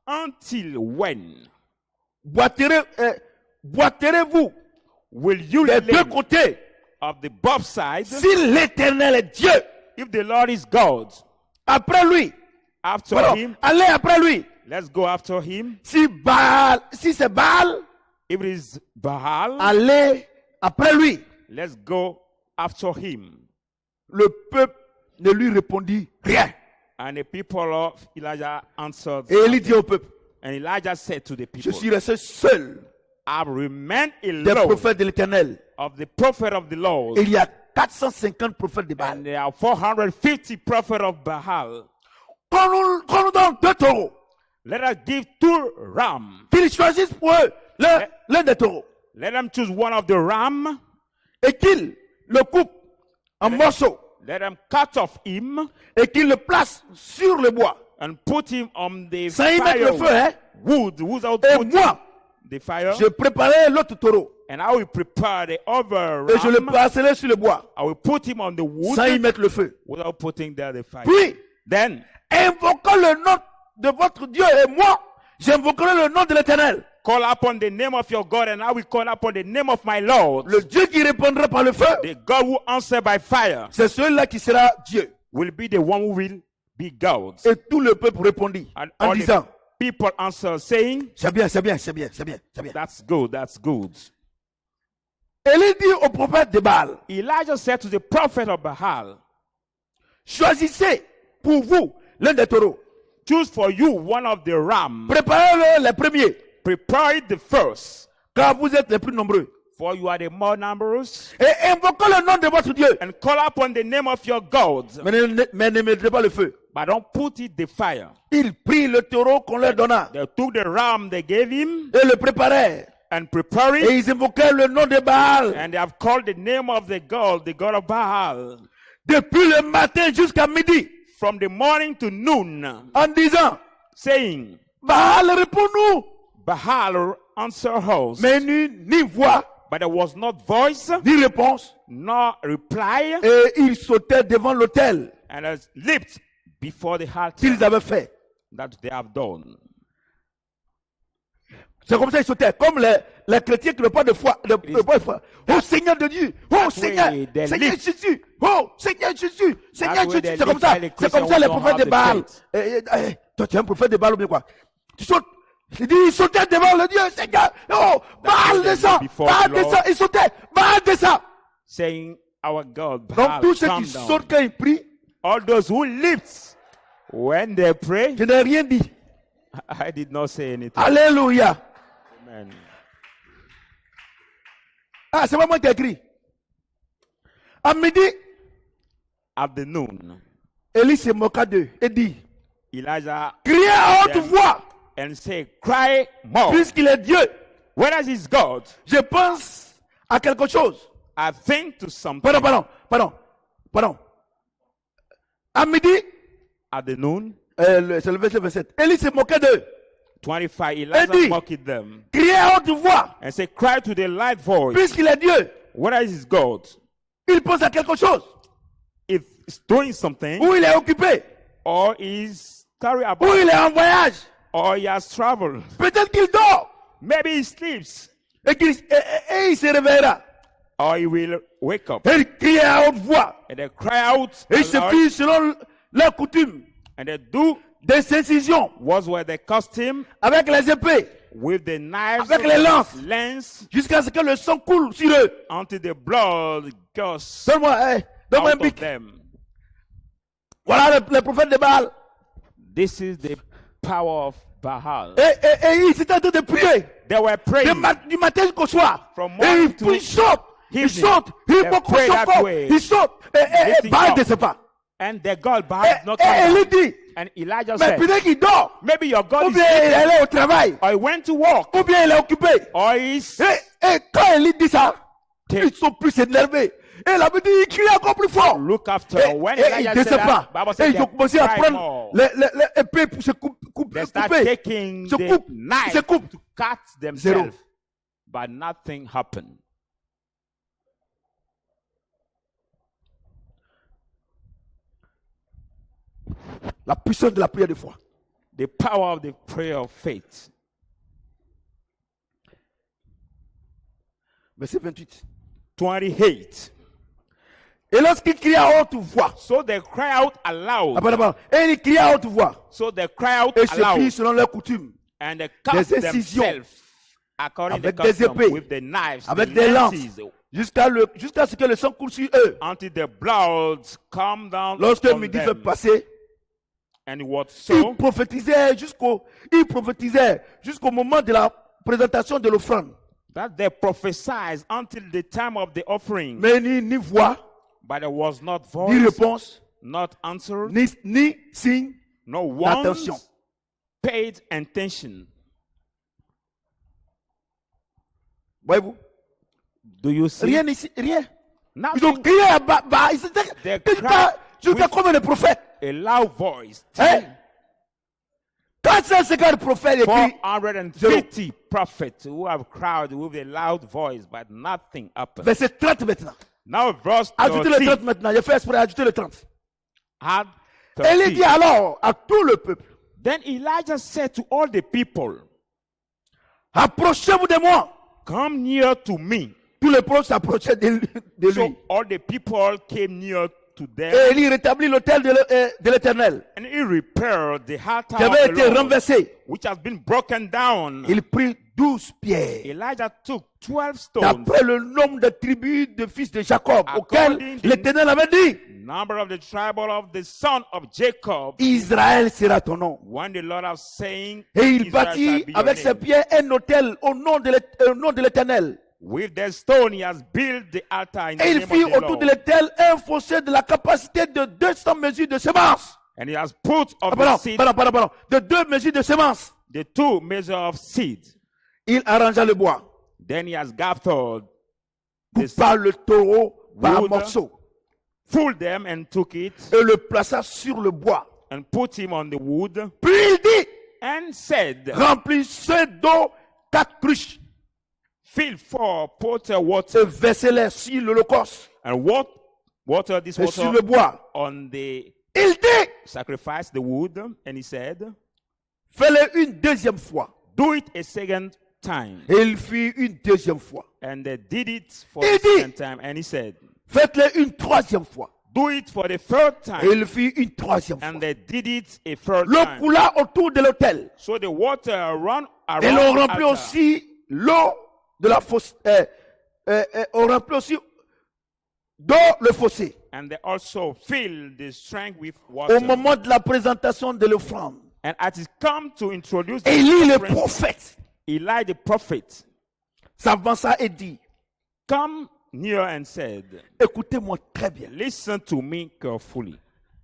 until when boiterez-vous will you des lay deux côtés of the both sides si l'Éternel est Dieu? if the Lord is God? Après lui, After pardon, him, allez après lui. let's go after him. Si c'est Baal, If it is Baal, allez après lui. let's go after him. Le peuple ne lui répondit rien. And the people of Elijah answered. Et Élie dit au peuple, And Elijah said to the je people, suis resté seul I remain des alone prophètes de l'Éternel. of the prophet of the Lord. Il y a 450 prophètes de Baal. And there are 450 prophets of Baal. Qu'on nous donne 2 taureaux. Let us give 2 rams. Qu'ils choisissent pour eux l'un des taureaux. Let them choose one of the ram. Et qu'ils le coupent en morceaux. Let them cut off him Et qu'ils le placent sur le bois. and put him on the Sans y mettre le feu, hein. wood without Et putting moi, the fire. je préparais l'autre taureau. And I will prepare the other Et je le ram. placerai sur le bois. I will put him on the wood Sans y mettre le feu. without putting there the fire. Puis, Then invoquant le nom de votre Dieu et moi, j'invoquerai le nom de l'Éternel. call upon the name of your God, and I will call upon the name of my Lord. Le Dieu qui répondra par le feu, The God who answers by fire c'est celui-là qui sera Dieu. will be the one who will be gods. Et tout le peuple répondit And en all the disant, people answer saying, c'est bien, c'est bien, c'est bien, c'est bien, c'est bien. that's good, that's good. Élie dit au prophète de Baal, Elijah said to the prophet of Baal, choisissez pour vous l'un des taureaux. choose for you one of the rams. Préparez-le les premiers, Prepare it the first, car vous êtes les plus nombreux. for you are the more numerous. Et invoquez le nom de votre Dieu. And call upon the name of your God, Mais ne mettez pas le feu. but don't put it the fire. Ils prirent le taureau qu'on leur donna They took the ram they gave him et le préparèrent. and prepared Et it, ils invoquèrent le nom de Baal. and they have called the name of the God of Baal, Depuis le matin jusqu'à midi, from the morning to noon, en disant, saying, Baal, réponds-nous. Baal answer us. Mais ni voix, But there was not voice, ni réponse. nor reply, Et ils sautaient devant l'autel and has leaped before the altar qu'ils avaient fait. that they have done. C'est comme ça qu'ils sautaient. Comme les chrétiens qui n'ont pas de foi. Pas de foi. Oh Seigneur de Dieu. Oh That Seigneur. way they Seigneur live. Jésus. Oh Seigneur Jésus. Seigneur That way Jésus. they C'est comme live ça. like the C'est comme ça Christians les who don't prophètes de have the Baal. faith. Toi tu es un prophète de Baal ou bien quoi? Tu sautes. Il dit, il sautait devant le Dieu. Seigneur. Oh, Baal way they descend. live before Baal the Lord. descend. Il sautait. Baal descend. Saying, Our God, Donc Baal, tous ceux come qui down. sautent quand ils prient, All those who lift when they pray, je n'ai rien dit. I did not say anything. Alléluia. Amen. Ah, c'est pas moi qui ai écrit. À midi, At the noon, Élie se moqua d'eux et dit, Elijah criez à haute them voix, and say, Cry more. puisqu'il est Dieu. Whether is God, Je pense à quelque chose. I think to something. Pardon. À midi, At the noon, c'est le verset 27. Élie se moquait d'eux. 25, Elijah dit, mocked them Criez à haute voix, and say, Cry to the light voice. puisqu'il est Dieu. Whether is God, Il pense à quelque chose. if he's doing something, Ou il est occupé. or is carry Ou about, il est en voyage. or he has traveled. Peut-être qu'il dort. Maybe he sleeps, Et il se réveillera. or he will wake up Et il criait à haute voix. and they cry out Et il se aloud, fit selon leur coutume and they do des incisions was where they costume avec les épées with the knives, Avec les lances. lance, jusqu'à ce que le sang coule sur eux. until the blood goes Donne-moi un out of bic. them. Voilà le prophète de Baal. This is the power of Baal. Et il s'était en train de prier. They were praying. Du matin jusqu'au soir. From Et morning to il saute. Il evening. saute. Il They beaucoup pray son that corps. way. Il saute. Et Lifting Baal up. ne sait pas. And their God Baal Et did not come elle down. dit, And Elijah mais said, peut-être qu'il dort. maybe your God Ou is bien il sleeping, est allé au travail. or he went to work, Ou bien il est occupé. or he's Et quand Élie dit ça, Take- ils sont plus énervés. Et la Bible dit, il crie encore plus fort. look after. Et When il ne Elijah sait said pas. that, Bible Et said ils ont they commencé à cried prendre more. l'épée pour se They start couper. taking Se the coupe. knife Se coupe. to cut themselves, but nothing happened. La puissance de la prière de foi. The power of the prayer of faith. Verset 28. 28. Et lorsqu'il crie à haute voix, So they cry out aloud. apparemment, et il crie à haute voix, So they cry out et se fit aloud. selon leur coutume, And they cut des incisions themselves according to avec the des custom épées, with the knives, avec the des lances, lances, jusqu'à ce que le sang coule sur eux. until the blood come down Lorsque on midi them. fait passer, And it was il so prophétisait jusqu'au moment de la présentation de l'offrande. that they prophesied until the time of the offering. Mais ni voix, But there was not ni voice, réponse, not answer, ni signe no d'attention. one paid attention. Voyez-vous? Do you see? Rien ici, rien. Ils ont Nothing. crié à bas. They Jusqu'à cried combien de prophètes? a loud voice. Hein? 450 prophètes écrits. 450 prophets who have cried with a loud voice, but nothing happened. Verset 30 maintenant. Now verse Ajoutez le 30 30. maintenant. J'ai fait exprès d'ajouter le 30. Had Élie dit 30. alors à tout le peuple, Then Elijah said to all the people, approchez-vous de moi. come near to me. Tous les prophètes s'approchaient de So lui. all the people came near to Et them, Élie rétablit l'autel de l'Éternel and he repaired the altar qui of avait the été Lord, renversé. which has been broken down. Il prit 12 pierres, Elijah took 12 stones, d'après le nombre de tribus de fils de Jacob, auxquels According to- l'Éternel avait dit, number of the tribe of the son of Jacob, Israël sera ton nom. when the Lord has saying, Et il Israel shall bâtit be your avec ses name. pierres un autel au nom de l'Éternel. With the stone he has built the altar in the Et il name fit of the autour de Lord. l'autel un fossé de la capacité de 200 mesures de semences. And he has put of the Pardon, seed, pardon. De 2 mesures de semences. the 2 measures of seed. Il arrangea le bois. Then he has gathered the Coupa le taureau par wood, morceaux. pulled them and took it Et le plaça sur le bois. and put him on the wood Puis il dit, and said, remplissez d'eau 4 cruches fill 4 potter et water versez-les sur l'holocauste and water this et sur water le bois. on the Il dit, sacrifice, the wood. And he said, fais-le une deuxième fois. do it a second time. Et il fit une deuxième fois. And they did it for Il the dit, second time. And he said, faites-le une troisième fois. do it for the third Et time. il fit une troisième fois. And they did it a third L'eau time. coula autour de l'autel. So the water ran Et around l'on the remplit altar. aussi l'eau de la fosse. On remplit aussi d'eau le fossé. And they also filled the strength with Au water. moment de la présentation de l'offrande, And as it come to introduce the Élie le offering, prophète Eli the prophet s'avança et dit, come near and said, écoutez-moi très bien. listen to me carefully.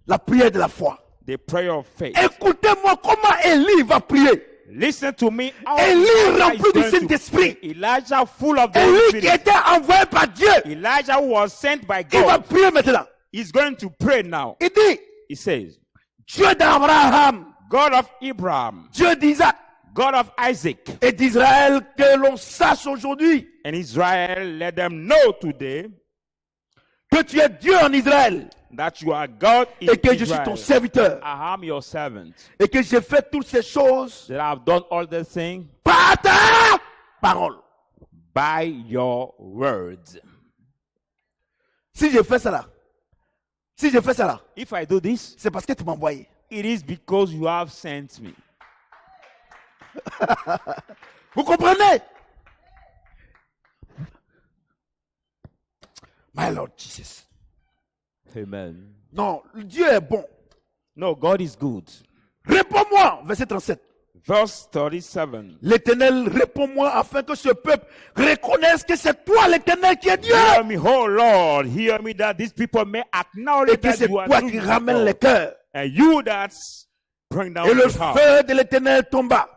La prière de la foi. The prayer of faith. Écoutez-moi comment Élie va prier. Listen to me. How Élie Elijah rempli is du going to Saint-Esprit. pray. Elijah full of the Élie Holy qui Spirit. était envoyé par Dieu. Elijah who was sent by Il va God. prier maintenant. He's going to pray now. Il dit, He says, Dieu d'Abraham, God of Abraham, Dieu d'Isaac God of Isaac, et d'Israël, que l'on sache aujourd'hui and Israel, let them know today que tu es Dieu en Israël that you are God in et que je suis ton Israel. serviteur I am your servant, et que j'ai fait toutes ces choses that I have done all the things par ta parole. by your words. Si je fais cela, If I do this, c'est parce que tu m'as envoyé. it is because you have sent me. Vous comprenez? My Lord Jesus. Amen. Non, Dieu est bon. No, God is good. Réponds-moi, verset 37. Verse 37. L'Éternel, réponds-moi afin que ce peuple reconnaisse que c'est toi l'Éternel qui est Dieu Hear me, oh Lord, hear me that these people may acknowledge et que that c'est you are toi true qui God. ramènes les cœurs. And you that bring down Et le the heart. feu de l'Éternel tomba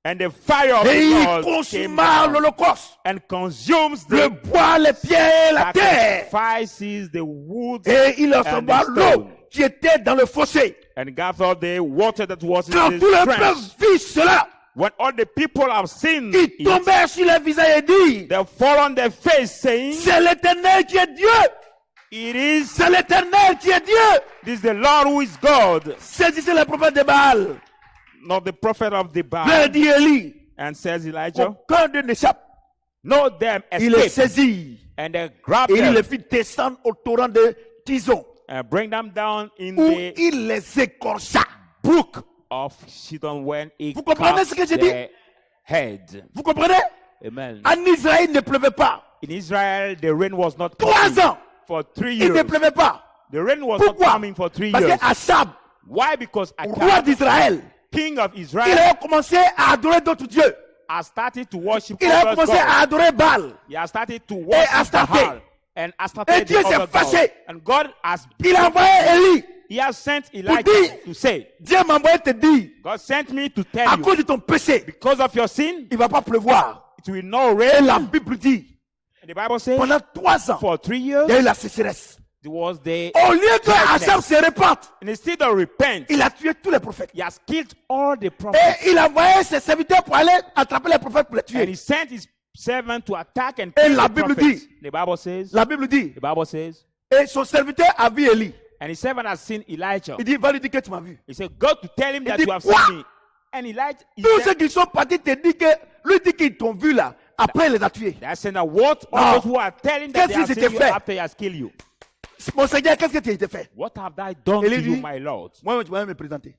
And the fire of et the il Lord came consuma down l'holocauste, and consumes le the bois, les pierres et la terre. sacrifices, the wood, Et il and assembla the l'eau stone, qui était dans le fossé. and gathered the water that was Quand in tout le the peuple trench. vit cela, When all the people have seen ils it, tombèrent sur les visages et dirent, they fall on their face, saying, c'est l'Éternel qui est Dieu. it is C'est l'Éternel qui est Dieu. this the Lord who is God, Saisissez les prophètes de Baal. not the prophet of the Leur Baal. dit Élie, And says Elijah, aucun d'eux n'échappe. no them Il les escape. saisit And they grab et il them les fit descendre au torrent de Tison, and bring them down in où the il les écorcha. brook of Shidon when he Vous comprenez cut ce que j'ai their head. Vous comprenez? Amen. En Israël, il ne pleuvait pas. In Israel, the rain was not 3 coming ans, for 3 il ne years. pleuvait pas. The rain was not Pourquoi? coming for 3 Parce years. que Achab, Why? Because roi Achab, d'Israël, king of il Israel, a commencé à adorer d'autres dieux. has started to worship Il a other commencé à gods. adorer Baal. He has started to worship Astarté. Baal and Astarté Et Dieu the s'est other gods. fâché. And God has Il a envoyé Élie. He has sent Elijah dire- to say, Dieu m'a envoyé te dire, God sent me to tell à you, cause de ton péché, because of your sin, il ne va pas pleuvoir. it will not Et rain. la Bible dit, And the Bible says, pendant 3 ans, for 3 il y a eu years, la sécheresse. there was the, Au lieu que Achab se répande, and instead of repent, il a tué tous les prophètes. he has killed all the prophets. Et il a envoyé ses serviteurs pour aller attraper les prophètes pour les And he tuer. sent his servant to attack and Et kill la the Bible prophets. dit- The Bible says, La Bible dit, the Bible says, et son serviteur a vu Élie. and his servant has seen Elijah. Il dit, va lui dire que tu m'as vu. He said, go to tell him that dit, you have quoi? seen me. And Elijah, he Tous said, ceux qui sont partis te disent que, lui dit qu'ils t'ont vu là. Après, il les a tués. they said, now what? Non. All those who are telling that they Qu'est-ce have qui seen s'était you fait? after he has killed you. Mon Seigneur, qu'est-ce que tu as été fait? What have I done Élie to you, dit, my Lord? Moi, tu vas me présenter.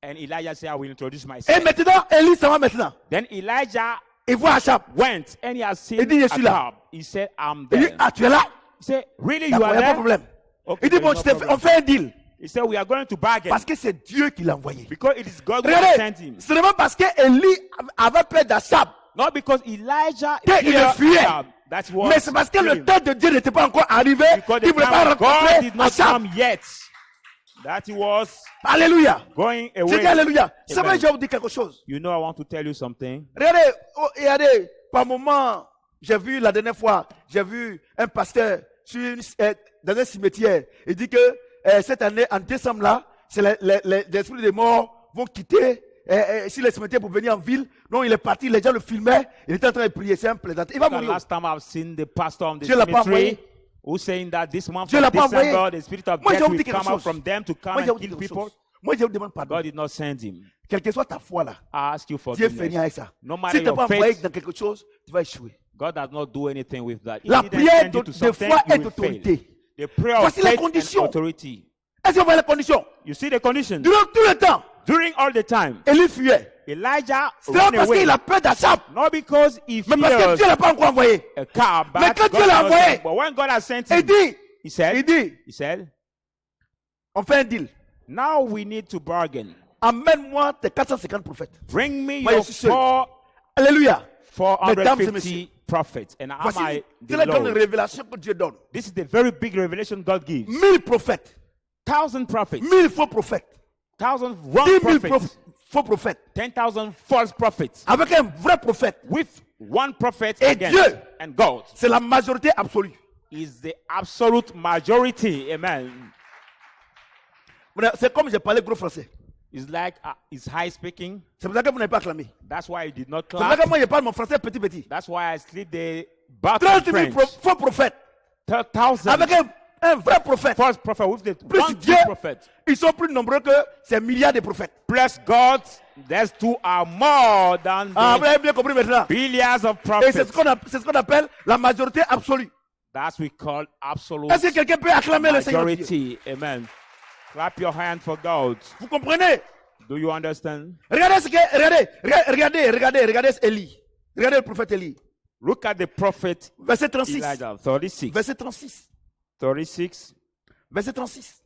And Elijah said, I will introduce Et myself. maintenant, Élie s'en va maintenant. Then Elijah Il voit Achab. went and he has seen Il dit, je suis là. Ahab. He said, I'm Il dit, there. ah, tu es là? He said, really, Il you are n'y a pas de there? problème. Okay, Il dit, there bon, is no problem. on fait un deal. He said, we are going to bargain. Parce que c'est Dieu qui l'a envoyé. Because it is God who has sent Regardez, him. c'est vraiment parce que Élie avait peur d'Achab. Not because Elijah Que il feared fuyait. Ahab, that he was Mais c'est parce que le fleeing. temps de Dieu n'était pas encore arrivé. Because Il ne the voulait pas time of God rencontrer did not Achab. come yet. That he was Alléluia. going J'ai dit away. Alléluia. C'est Amen. vrai, je vais vous dire quelque chose. You know, I want to tell you something. Regardez, regardez, par moment, j'ai vu la dernière fois, j'ai vu un pasteur dans un cimetière. Il dit que cette année, en décembre là, c'est les esprits des morts vont quitter si les cimetières pour venir en ville. Non, il est parti, les gens le filmaient, il était en train de prier, c'est un plaisantin. Il va The mourir. last time I've seen the pastor of the Dieu l'a pas cemetery envoyé. who's saying that this month Dieu of l'a pas December, envoyé. the spirit of Moi, je death vous dis will quelque come out chose. from them to come Moi, je and vous dis kill quelque people. chose. Moi, je vous demande pardon. God did not send him. Quelle que soit ta foi là, I ask you Dieu fait rien forgiveness. avec ça. No matter Si tu n'es pas your envoyé faith, dans quelque chose, tu vas échouer. God does not do anything with that. If La he didn't prière send you to de something, foi you et will d'autorité. fail. The prayer of Voici les faith and conditions. authority. Est-ce qu'on voit les conditions? You see the conditions. Durant tout le temps, During all the time, Élie fuyait. Elijah C'est pas ran parce away. qu'il a peur d'Achab, Not because he mais parce que fears Dieu ne l'a pas encore envoyé. a car, but Mais quand God Dieu l'a has envoyé, sent- but when God has sent Il him, dit, he said, on fait un deal. now we need to bargain. Amène-moi tes 450 prophètes. Bring me Moi, your je suis seul. Alléluia. Mesdames et messieurs, 450 prophets. And am voici I c'est the la grande Lord? révélation que Dieu donne. This is the very big revelation God gives. 1000 prophètes, 1,000 prophets, 1000 faux prophètes, 1,000 10 wrong 000 prophets, faux prophètes, 10,000 false prophets, avec un vrai prophète. with one prophet Et against. Dieu. And God C'est la majorité absolue. is the absolute majority. Amen. C'est comme j'ai parlé gros français. It's like it's high speaking. C'est pour ça que vous n'avez pas acclamé. That's why I did not C'est pour ça clap. que moi je parle mon français petit. That's why I sleep the battle 30 000 French. faux prophètes, 1,000 avec un vrai prophète. false prophet with the Plus one Dieu, true prophet. ils sont plus nombreux que ces milliards de prophètes. Plus God, those two are more than Ah, vous the avez bien compris maintenant. billions of Et c'est prophets. ce qu'on appelle la majorité absolue. That's we call absolute Est-ce que quelqu'un peut acclamer le Seigneur Dieu? majority. Amen. Clap your hand for God. Vous comprenez? Do you understand? Regardez regardez Élie. Regardez le prophète Élie. Look at the prophet Verset 36. Elijah, 36. Verset 36. 36. Verset 36.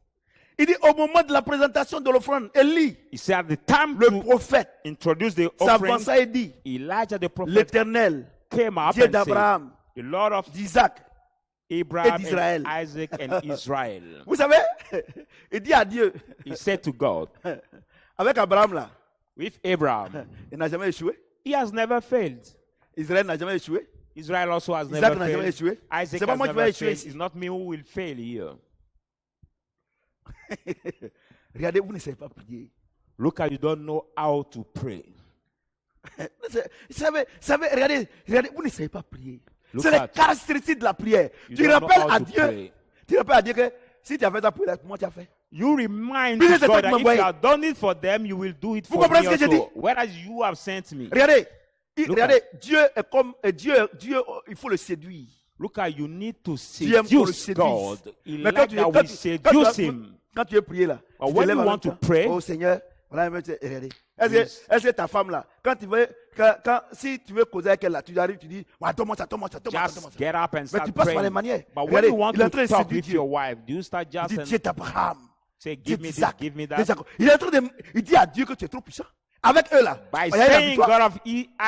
Il dit au moment de la présentation de l'offrande, Élie, He said at the time le to prophète, introduce the offering, s'avança et dit, Elijah the prophet l'Éternel, came up Dieu and said, d'Abraham, the Lord of d'Isaac. Abraham d'Israël. and Isaac and Israel. Vous savez, il dit à Dieu, He said to God, avec Abraham là, with Abraham, il n'a jamais échoué. he has never failed. Israël n'a jamais échoué. Israel also has Isaac never n'a jamais failed. échoué. Isaac C'est pas has moi qui vais never échouer failed. ici. It's not me who will fail here. Regardez, vous ne savez pas prier. Look at you don't know how to pray. Vous savez, regardez, vous ne savez pas prier. Look C'est les at- caractéristiques de la prière. You Tu don't know rappelles how à to Dieu, pray. tu rappelles à Dieu que si tu as fait ta prière, comment tu as fait? You remind Puis to c'est toi God qui that if m'envoyez. you have done it for them, you will do it Vous for me comprenez ce que je also. Whereas you have sent me. Regardez, Look regardez, Dieu est comme Dieu, il faut le séduire. Look at you need to Tu aimes qu'on le seduce séduise. God. He Mais like that we seduce him. quand tu veux prier là, But tu te when lèves you en want même to temps. pray- Oh Seigneur, voilà, regardez. Yes. Est-ce que ta femme là, si tu veux causer avec elle là, tu arrives, tu dis, ouais, donne-moi ça. Just get up and Mais start tu passes par les praying. manières. But when Regardez, you want il est en to train de talk séduire with Dieu. your wife, do you start Il dit, just Dieu and d'Abraham, say, Dieu give me this, d'Isaac, give me Dieu that? Jacob. Il dit à Dieu que tu es trop puissant. Avec eux là. By il y a la saying victoire. God of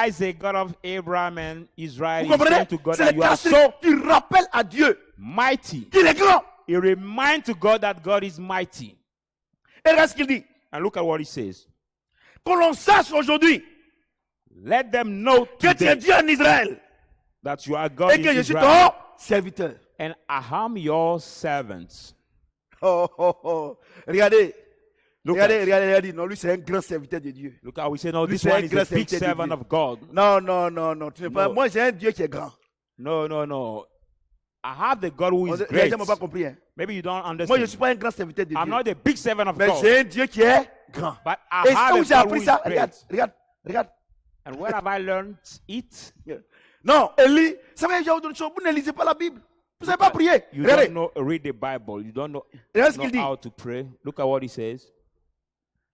Isaac, God of Abraham and Israel, Vous he's comprenez? saying to God C'est that les you are caractéristiques so qui rappellent à Dieu mighty. qu'il est grand. He reminds to God that God is mighty. Et regarde ce qu'il dit. And look at what he says. Que l'on sache aujourd'hui Let them know que tu es today Dieu en Israël that you are God et que in je suis Israel, ton serviteur. and I am your servant. Regardez. Look Regardez. Non, lui, c'est un grand serviteur de Dieu. Look how we say, no, Lui, this c'est one un is grand a big serviteur de servant Dieu. of God. Non. Tu n'es pas. No. Moi, j'ai un Dieu qui est grand. No. I have the God who is Les great. gens n'ont pas compris. Hein. Maybe you don't Moi, je ne understand. suis pas un grand serviteur de I'm Dieu. not a big servant of Mais God. j'ai un Dieu qui est grand. But Et I have où a j'ai God who appris is ça? great. Regarde. And where have I learned it? Non, Élie, ça veut dire une chose. Vous ne lisez pas la Bible. Vous ne savez pas prier. You Regardez, don't know, read the Bible. You don't know, regardez ce qu'il dit. how to pray. Look at what he says.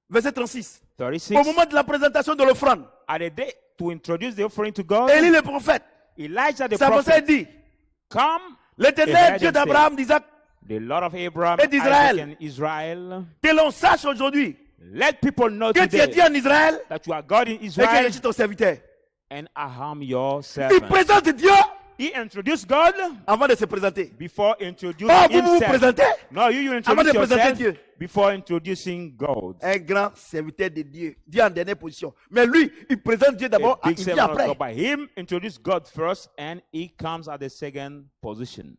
Verset 36. 36. Au moment de la présentation de l'offrande, At the day to introduce the offering to God, Élie le prophète Elijah the s'avançait et prophet dit, come, l'Éternel Abraham Dieu said, d'Abraham, d'Isaac, the Lord of Abraham, et d'Israël. Isaac and Israel. que l'on sache aujourd'hui Let people know que tu es today Dieu en Israël that you are God in et que Israel je suis ton serviteur. and I am your Il servant. présente Dieu He introduced God avant de se présenter. before introducing Oh, vous vous himself. présentez No, you avant de introduce présenter yourself Dieu. before introducing God. Un grand serviteur de Dieu. Dieu en dernière position. Mais lui, il présente Dieu d'abord, A big il vient servant of après. God, but him introduced God first, and he comes at the second position.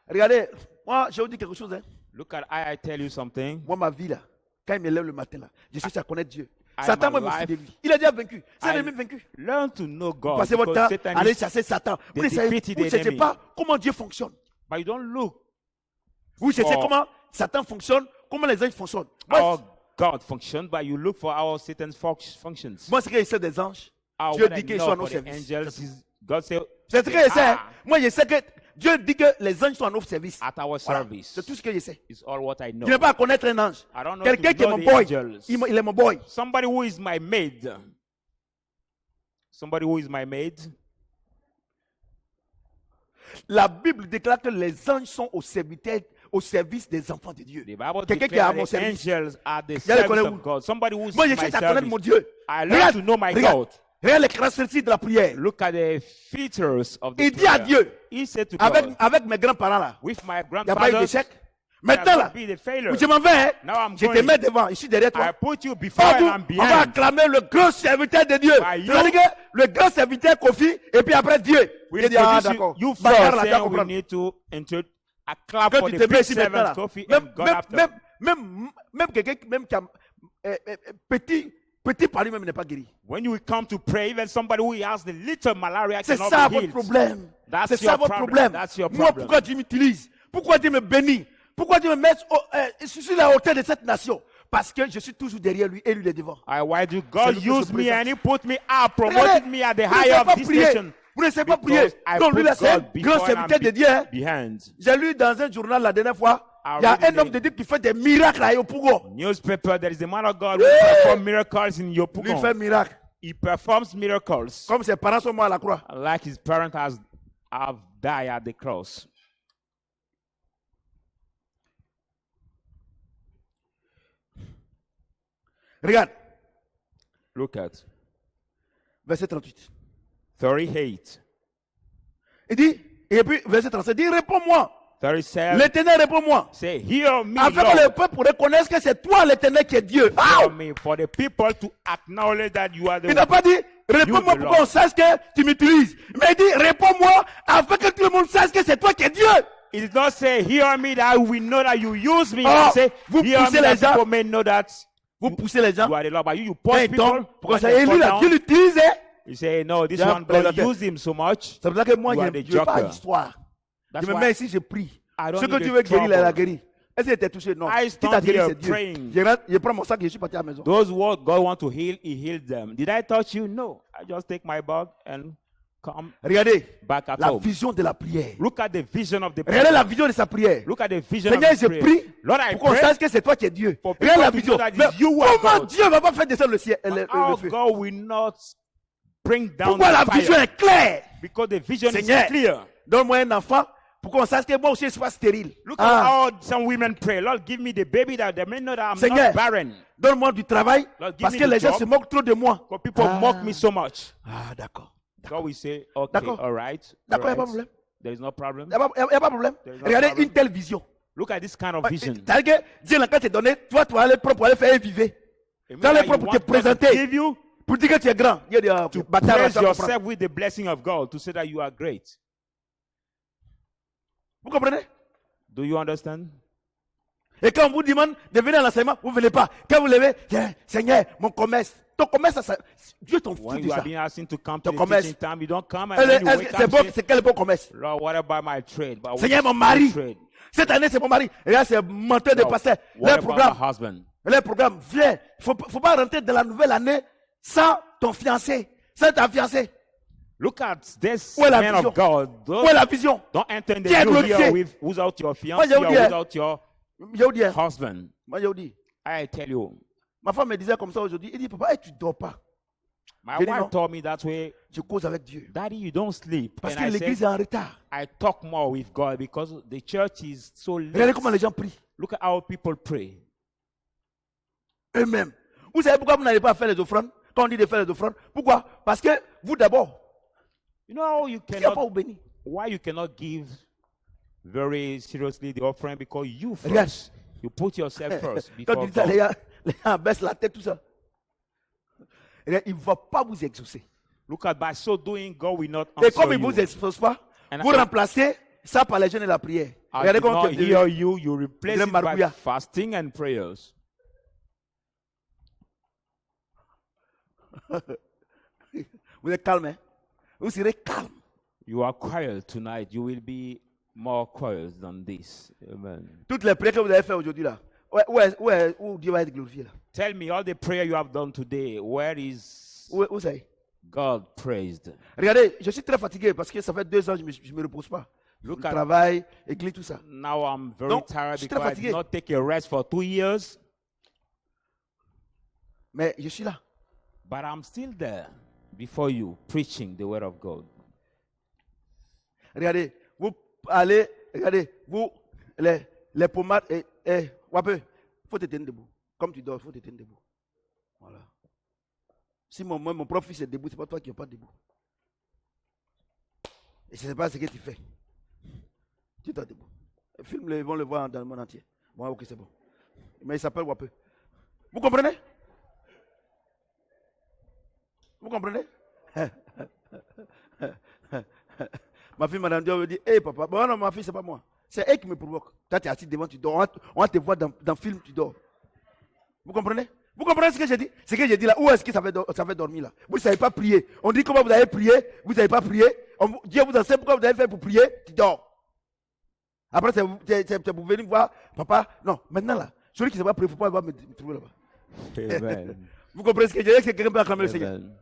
Regardez, moi, je vous dis quelque chose. Hein. Look at I tell you something. Moi, ma vie, là, quand il me lève le matin, là, je cherche à connaître Dieu. I- Satan, my moi, me fout life- de lui. Il a déjà vaincu. C'est I- l'ennemi vaincu. Learn to know God. Passez votre because temps Satan à aller is- chasser Satan. Vous the ne savez, defeated vous ne cherchez enemy. pas comment Dieu fonctionne. But you don't look Vous cherchez for comment Satan fonctionne, comment les anges fonctionnent. Moi, how God functions, but you look for how Satan functions. moi c'est que je sais des anges. How Dieu what dit I qu'ils know sont à for nos the services. angels is God say, C'est ce que je sais. hein. ah, Moi, je sais que Dieu dit que les anges sont à notre service. at our Voilà. service. C'est tout ce que je sais. Is all what I know. Je n'ai pas à connaître un ange. I don't know Quelqu'un to qui est know mon the boy, angels. il est mon boy. Somebody who is my maid. Somebody who is my maid. La Bible déclare que les anges sont au service des enfants de Dieu. The Bible Quelqu'un qui est à declares mon the service. angels are the le service connais of où? God. Somebody who is Moi, je my cherche à connaître service. mon Dieu. I learn to know my God. Regarde les caractéristiques de la prière. Look at the features of the Il dit à prayer. Dieu, He said to avec, God, avec mes grands-parents là, with my il n'y a pas eu grandfather, d'échec. Maintenant là, be the failure. je m'en vais, hein. Now I'm Je te going. mets devant, je suis derrière I toi. put you before On and I'm va behind. acclamer le grand serviteur de Dieu. By you. C'est-à-dire que le grand serviteur Kofi, et puis après Dieu. We Il dit, ah introduce d'accord. you Bagarre là, first, tu vas and we comprendre. need to a clap Quand for tu the te mets big ici maintenant servant là, coffee même, and God même, after. même quelqu'un même qui a petit par lui-même n'est pas guéri. When you come to pray, even somebody who has the little malaria C'est cannot ça be votre healed. problème. That's C'est your ça votre problem. problème. That's your Moi, problem. pourquoi Dieu m'utilise? Pourquoi Dieu me bénit? Pourquoi Dieu me met sur la hauteur de cette nation? Parce que je suis toujours derrière lui et lui est devant. Why do C'est God lui que je use me présente. and He put me up, Regardez, promoted me at the vous ne higher savez of pas this prier. nation? Vous ne savez pas prier. Because I Donc lui put là, c'est un God grand before and serviteur I'm de Dieu. Hein. behind. J'ai lu dans un journal la dernière fois, I il y a read un in homme the de Dieu qui fait des miracles à Yopougo. Newspaper, there is a man of God who performs miracles in Lui fait Yopougon. miracle. He performs miracles Comme ses parents sont morts à la croix. like his parents have died at the cross. Regarde, Look at verset 38. 38. Il dit, et puis verset 37, il dit, réponds-moi. 37. L'Éternel, réponds-moi. Say, hear me, Afin que le Lord. peuple reconnaisse que c'est toi l'Éternel qui est Dieu. Ah! Hear me, for the people to acknowledge that you are the Il n'a pas dit, réponds-moi You, the pour qu'on Lord. sache que tu m'utilises. Mais il dit, réponds-moi afin que tout le monde sache que c'est toi qui es Dieu. It does not say, hear me, that we know that you use me. Oh, It say, vous hear poussez me, les that gens. people may know that Vous poussez les gens. you are the Lord. But you Quand push il people. tombe, pour when ça, they et fall lui, là, down, Dieu l'utilise. Hein. you say, no, this Tiens, one, God présentateur. used him so much. C'est pour ça que moi, You are je the ne veux pas joker. d'histoire. That's Je me why mets ici, je prie. I don't Ce que need tu the veux guérir, il a trouble. guéri. Est-ce qu'il était touché? Non. I Qui t'a stand guéri, here c'est Dieu. praying. Je prends mon sac et je suis parti à la maison. Those what God want to heal, He healed them. Did I touch you? No. I just take my bag and come Regardez back at la home. vision de la prière. Look at the vision of the Regardez la prayer. vision de sa prière. Look at the vision Seigneur, of je the prayer. prie Lord, I pour qu'on pray. sache que c'est toi qui es Dieu. For Regarde la people to vision. know that Mais you are comment God. Dieu ne va pas faire descendre le ciel, le How feu? God will not bring down Pourquoi la the vision fire? est claire? Because the vision Seigneur, is clear. donne-moi un enfant pour qu'on sache que moi aussi je ne suis pas stérile. Look Ah, at how some women pray. Lord, give me the baby that they may know that I'm Seigneur, not barren. donne-moi du travail Lord, give parce me que the les gens job. se moquent trop de moi. Because people mock me so much. Ah, d'accord. God will say, okay, D'accord. all right. D'accord, il n'y a all pas de right. problème. There is no problem. Il n'y a pas de problème. There is no Regardez problem. une telle vision. Look at this kind of vision. C'est-à-dire que Dieu n'a qu'à te donner, toi, tu vas aller propre pour aller faire un vivé. Tu vas aller propre pour te présenter. Give you Pour dire que tu es grand. Il y a des to bâtards à praise ça, comprendre. yourself with the blessing of God to say that you are great. Vous comprenez? Do you understand? Et quand on vous demande de venir à l'enseignement, vous ne venez pas. Quand vous levez, tiens, Seigneur, mon commerce. Ton commerce, ça, Dieu t'en fout When de you ça. are being asked to come to Ton the commerce. teaching time, you don't come and when you wake C'est up, bon, say, c'est quel bon commerce? Lord, what about my trade? But Seigneur, what's mon mari. my trade? Cette année, c'est mon mari. Et là, c'est menteur de Lord, pasteur. what Les about programmes, my husband? viens. Faut pas rentrer dans la nouvelle année sans ton fiancé, sans ta fiancée. Look at this Où est la man vision? of God. Où est la vision? Don't enter in the Qui est deal glorifié? here without your Moi, je fiancé vous or dis, hein. without your Je vous dis, hein. husband. Moi, je vous dis. I tell you, Ma femme me disait comme ça aujourd'hui. Il dit, papa, tu dors pas. my J'ai dit wife non. told me that way, Je cause avec Dieu. Daddy, you don't sleep. Parce And que I l'église said, est en retard. I talk more with God because the church is so Regardez late. comment les gens prient Look at how people pray. eux-mêmes. Vous savez pourquoi vous n'allez pas faire les offrandes? Quand on dit de faire les offrandes, pourquoi? Parce que vous d'abord, You know how you il n'y a pas cannot, vous bénir. why you cannot give very seriously the offering? Because you Regarde. first, you put yourself first Quand before tu dis ça, God. les gens baissent la tête, tout ça. Regarde, il ne va pas vous exaucer. Look at by so doing, God will not Et comme answer il ne you. vous exauce pas, And vous remplacez ça par les jeûnes et la prière. I Regardez did comment not tu hear you. You replace Graham it by Marbouya. fasting and prayers. Vous êtes calme, hein? Vous serez calme. You are quiet tonight. You will be more quiet than this. Amen. Toutes les prières que vous avez faites aujourd'hui là, où Dieu va être glorifié là? Tell me all the prayer you have done today. Where is Où c'est? God praised? Regardez, je suis très fatigué parce que ça fait 2 ans que je ne me repose pas. Look Je at travaille, église, tout ça. now. I'm very Donc, tired je suis because très I did fatigué. not take a rest for 2 years. Mais je suis là. But I'm still there before you, preaching the word of God. Regardez, vous allez, regardez, vous, les pommades, Wapé, il faut te tenir debout. Comme tu dors, il faut te tenir debout. Voilà. Si mon propre fils est debout, ce n'est pas toi qui n'es pas debout. Et je ne sais pas ce que tu fais. Tu es debout. Filme-le, ils vont le voir dans le monde entier. Bon, ok, c'est bon. Mais il s'appelle Wapé. Vous comprenez? Vous comprenez? Ma fille, Madame Dieu, me dit, hé papa, bon non, ma fille, c'est pas moi. C'est elle qui me provoque. Toi, tu es assis devant, tu dors. On va te voir dans le film, tu dors. Vous comprenez? Vous comprenez ce que j'ai dit? Ce que j'ai dit là, où est-ce que ça fait dormir là? Vous ne savez pas prier. On dit comment vous avez prié, vous ne savez pas prier. Dieu vous enseigne pourquoi vous avez fait pour prier, tu dors. Après, c'est pour venir voir, papa. Non, maintenant là, celui qui ne sait pas prier, il ne faut pas me trouver là-bas. Amen. Vous comprenez ce que j'ai dit? Est-ce que quelqu'un peut acclamer le Seigneur? Amen.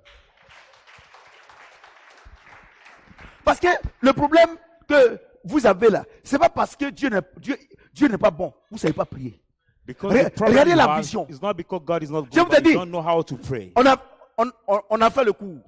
Parce que le problème que vous avez là, ce n'est pas parce que Dieu n'est pas bon. Vous ne savez pas prier. Because the problem Regardez you la have vision. is not because God is not Je good, vous ai but you dit. don't know how to pray. On a fait le cours.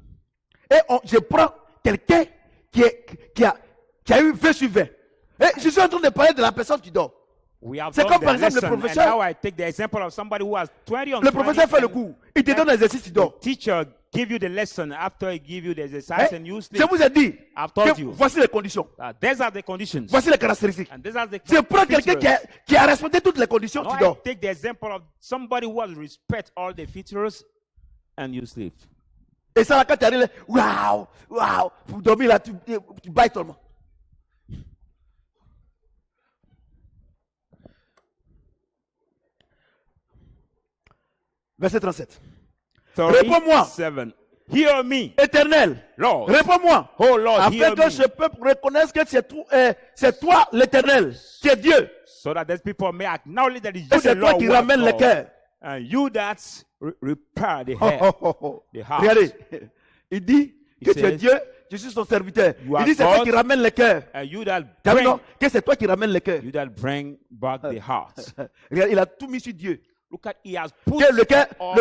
Et je prends quelqu'un qui a eu 20 sur 20. Et je suis en train de parler de la personne qui dort. We have C'est done comme the par exemple le lesson, and professeur. now I take the example of somebody who has 20 on Le 20. professeur fait le and cours. Il te donne l'exercice, tu dors. the teacher give you the lesson after he give you the exercise Eh, and you Je sleep. vous ai dit I've told que you. voici les conditions. These are the conditions. Voici les caractéristiques. And these are the Je prends quelqu'un features. qui a respecté toutes les conditions, Now tu I dors. take the example of somebody who has respect all the features and you sleep. Et ça, quand tu arrives, waouh, waouh, pour dormir là, tu bailles seulement. Verset 37. Réponds-moi. 37. Hear me, Éternel, Lord. réponds-moi. Oh Lord, Afin hear que me. ce peuple reconnaisse que c'est toi l'éternel, qui est Dieu. So that these people may acknowledge that it's Et you, the c'est toi Lord, qui who has ramène les called. cœurs. And you that repair the Oh, head. oh, oh, oh. The heart. Regardez, il dit que He tu es says, Dieu, je suis son serviteur. You Il are dit c'est toi God. qui ramène les cœurs. And you that T'as vu, bring, non? Que c'est toi qui ramène les cœurs. you that bring back the heart. Regarde, il a tout mis sur Dieu. Look at, he has put Que le cœur all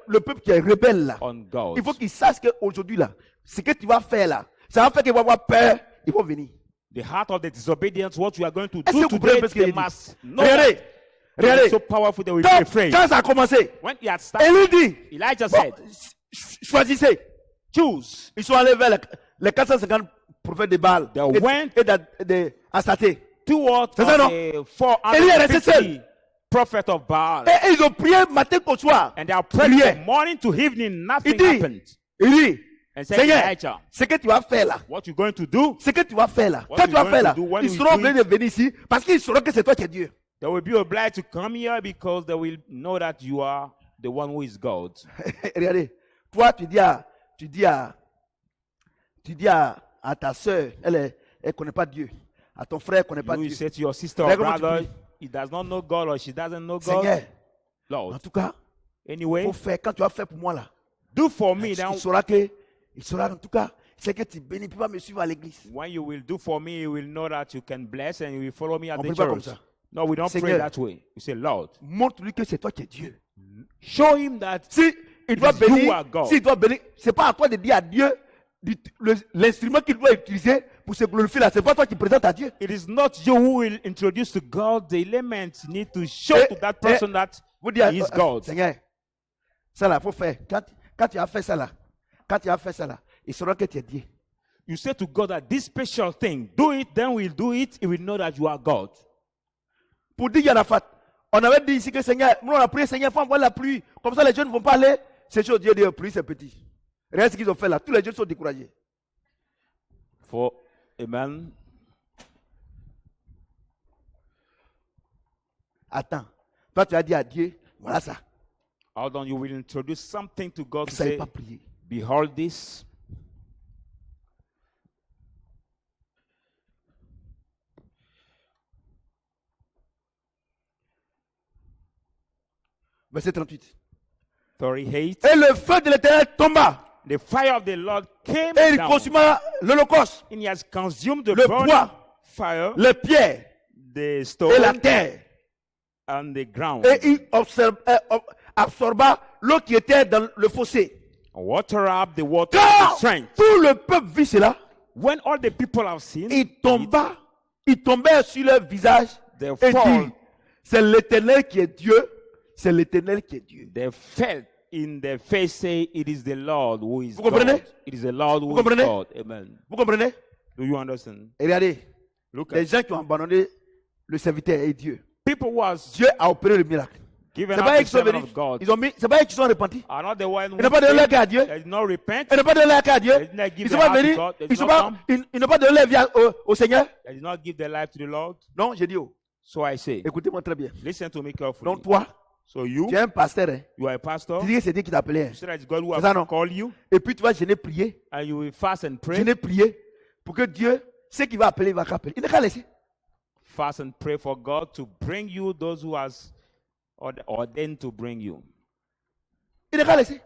le peuple qui est rebelle là. on God. Il faut qu'il sache qu'aujourd'hui là, ce que tu vas faire là, ça va faire qu'il va avoir peur, ils vont venir. The heart of the disobedience, what you are going to Est-ce que do vous comprenez today, ce que j'ai they dit? must know Regardez, that regardez. it's so powerful they will be Quand, afraid. quand ça a commencé, When he had started, Élie dit, Elijah bon, said, choisissez. choose. Ils sont allés vers les 450 prophètes de Baal They went et d'Astaté. Towards C'est ça, non? the Élie est resté 450 seul. prophet of Baal. Et ils ont prié matin au soir. And they are praying Prière. from morning to evening, nothing Il dit, happened. il dit, And said, Seigneur, Elijah, ce que tu vas faire là, what you going to do? ce que tu vas faire là, What quand you tu vas going faire to là, do when ils we seront do obligés de venir ici parce qu'ils sauront que c'est toi qui es Dieu. They will be obliged to come here because they will know that you are the one who is God. Regardez, toi tu dis à ta soeur, elle connaît pas Dieu. À ton frère, elle connaît pas You Dieu. say to your sister or Regarde comment tu brother, pries. he does not know God or she doesn't know God. Seigneur, en Lord, tout cas, anyway, faut faire, quand tu vas faire pour moi là, do for me. il Then saura en tout cas, c'est que tu bénis, tu peux pas me suivre à l'église. When you will do for me, you will know that you can bless and you will follow me at On the prie pas comme church. ça. No, we don't pray Seigneur. that way. We say, Lord, Montre-lui que c'est toi qui es Dieu. show him that Si il doit is you bénir, are God. s'il doit bénir, c'est pas à toi de dire à Dieu l'instrument qu'il doit utiliser pour se glorifier là. C'est pas toi qui présente à Dieu. it is not you who will introduce to God the elements. You need to show Eh, to that person that Vous dire, he is God. Seigneur, ça là, faut faire. Quand tu as fait ça là, il saura que tu es Dieu. You say to God that this special thing, do it, then we'll do it. He will know that you are God. Pour dire Yarafat, on avait dit ici que Seigneur, nous on a prié, Seigneur, faut envoyer la pluie. Comme ça les jeunes ne vont pas aller. C'est chose, Dieu dit, pluie c'est petit. Regarde ce qu'ils ont fait là. Tous les jeunes sont découragés. Amen. Attends. Toi, tu as dit à Dieu, voilà ça. Hold on, you will introduce something to God Tu to ne savais say, pas prier. behold this. Verset 38. 38. Et le feu de l'Éternel tomba. The fire of the Lord came Et il down, consuma l'holocauste, and he has consumed the le burning bois, fire, les pierres the et stone, la terre. and the ground. Et il absorba l'eau qui était dans le fossé. Water up the water of Quand the strength. tout le peuple vit cela, When all the people have seen, il tombait sur leur visage they et fall, dit, c'est l'Éternel qui est Dieu, c'est l'Éternel qui est Dieu. they felt in their face say, it is the Lord who is Vous comprenez? God. It is the Lord Vous who is comprenez? God. Amen. Vous comprenez? Do you understand? Et regardez, Look les at gens qui ont abandonné le serviteur et Dieu, people who was Dieu a opéré le miracle. given C'est up pas eux the qui sont servant venus, of God. c'est pas eux qui sont repentis. Are not the one who Ils n'ont pas donné leur cœur à Dieu. they did not repent. Ils n'ont pas donné leur cœur à Dieu. They did not give Ils sont their pas heart to venus. God. They Ils did sont not pas, come. ils n'ont pas donné leur vie au Seigneur. They did not give their life to the Lord. Non, j'ai dit, oh, So I say, écoutez-moi très bien. listen to me carefully. Donc toi, So you, tu es un pasteur. Hein. you are a pastor. Tu dis que c'est Dieu qui t'a appelé. Hein. You say that it's God who C'est ça, non? has called you, Et puis tu vas gêner prier. and you will fast and pray. Gêner prier pour que Dieu, ce qu'il va appeler, il va appeler. Il n'est qu'à laisser. Fast and pray for God to bring you those who has ordained to bring you. Il n'est qu'à laisser.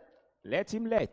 Let him let.